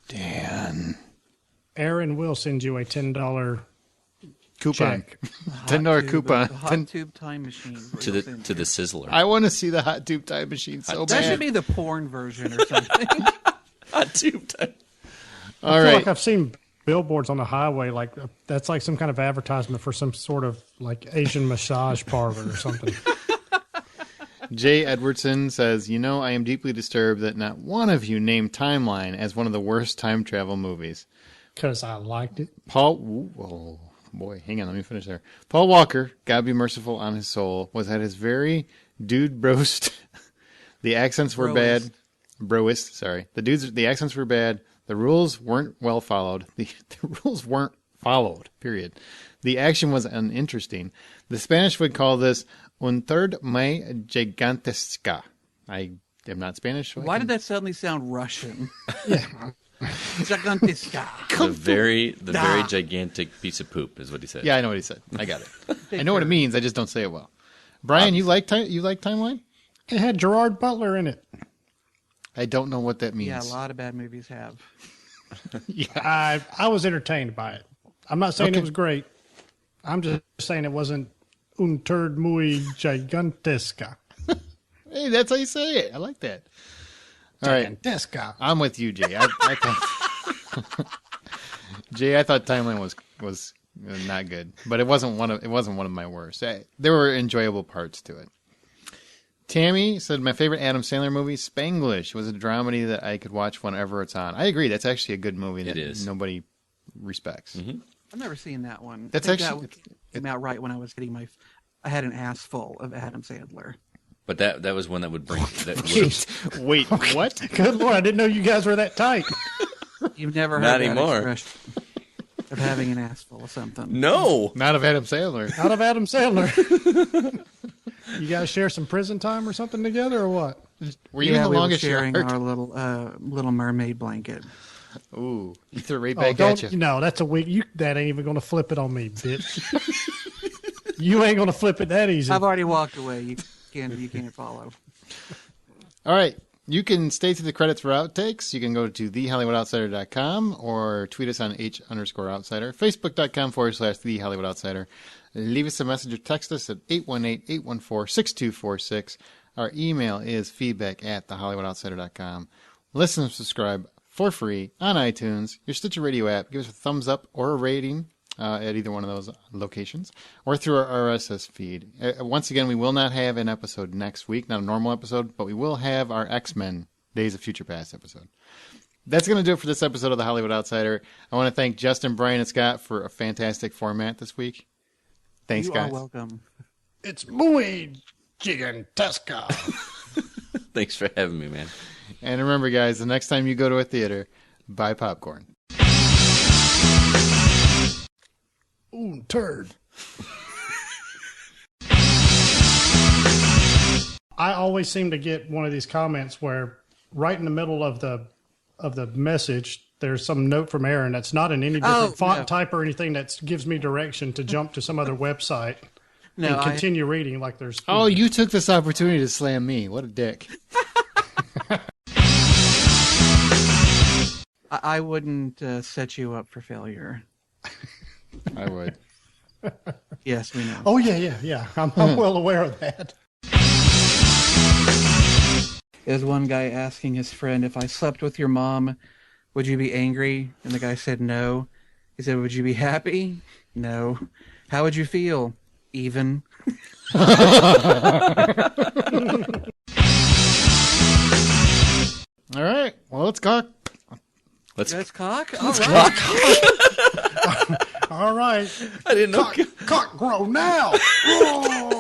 Dan. Aaron will send you a $10 Coupon. check. $10 coupon. The hot tube time machine. To the sizzler. I want to see the hot tube time machine so That bad. should be the porn version or something. Hot tube time. All I feel right. like I've seen billboards on the highway, like that's like some kind of advertisement for some sort of like Asian massage parlor or something. Jay Edwardson says, I am deeply disturbed that not one of you named Timeline as one of the worst time travel movies. Because I liked it. Oh, boy, hang on, let me finish there. Paul Walker, God be merciful on his soul, was at his very dude broast. The accents were bad. Broist, sorry. The accents were bad. The rules weren't well followed. The rules weren't followed, period. The action was uninteresting. The Spanish would call this un third muy gigantesca. I am not Spanish. So Why did that suddenly sound Russian? Gigantesca. The very gigantic piece of poop is what he said. Yeah, I know what he said. I got it. I know what it means. I just don't say it well. Brian, you like Timeline? It had Gerard Butler in it. I don't know what that means. Yeah, a lot of bad movies have. I was entertained by it. I'm not saying Okay. it was great. I'm just saying it wasn't un turd muy gigantesca. Hey, that's how you say it. I like that. All right. Gigantesca. I'm with you, Jay. I thought Jay, I thought Timeline was not good, but it wasn't one of my worst. There were enjoyable parts to it. Tammy said my favorite Adam Sandler movie, Spanglish, was a dramedy that I could watch whenever it's on. I agree. That's actually a good movie that It is. nobody respects. Mm-hmm. I've never seen that one. That's I think actually- that came out right when I was getting I had an ass full of Adam Sandler. But that was one that would bring that. Wait, what? Good Lord, I didn't know you guys were that tight. You've never Not heard that anymore. expression of having an ass full of something. No. Not of Adam Sandler. Out of Adam Sandler. You guys share some prison time or something together or what? Were you in the we were longest sharing yard? our little mermaid blanket. Ooh, you threw it right Oh, back don't, at you. no, that's a weak. That ain't even going to flip it on me, bitch. You ain't going to flip it that easy. I've already walked away. You can't follow. All right. You can stay through the credits for outtakes. You can go to thehollywoodoutsider.com or tweet us on H_outsider, facebook.com/The Hollywood Outsider. Leave us a message or text us at 818-814-6246. Our email is feedback@thehollywoodoutsider.com. Listen and subscribe for free on iTunes, your Stitcher Radio app. Give us a thumbs up or a rating at either one of those locations, or through our RSS feed. Once again, we will not have an episode next week, not a normal episode, but we will have our X-Men Days of Future Past episode. That's going to do it for this episode of The Hollywood Outsider. I want to thank Justin, Brian, and Scott for a fantastic format this week. Thanks, You guys. are welcome. It's muy gigantesca. Thanks for having me, man. And remember, guys, the next time you go to a theater, buy popcorn. Ooh, turd. I always seem to get one of these comments where right in the middle of the message there's some note from Aaron that's not in any different font type or anything that gives me direction to jump to some other website and continue reading like there's Oh, you took this opportunity to slam me. What a dick. I wouldn't set you up for failure. I would. Yes, we know. Oh yeah. I'm well aware of that. There's one guy asking his friend, if I slept with your mom, would you be angry? And the guy said no. He said, would you be happy? No. How would you feel? Even. All right. Well, let's cock. Let's cock? All right. All right. I didn't know. Cock grow now. Whoa.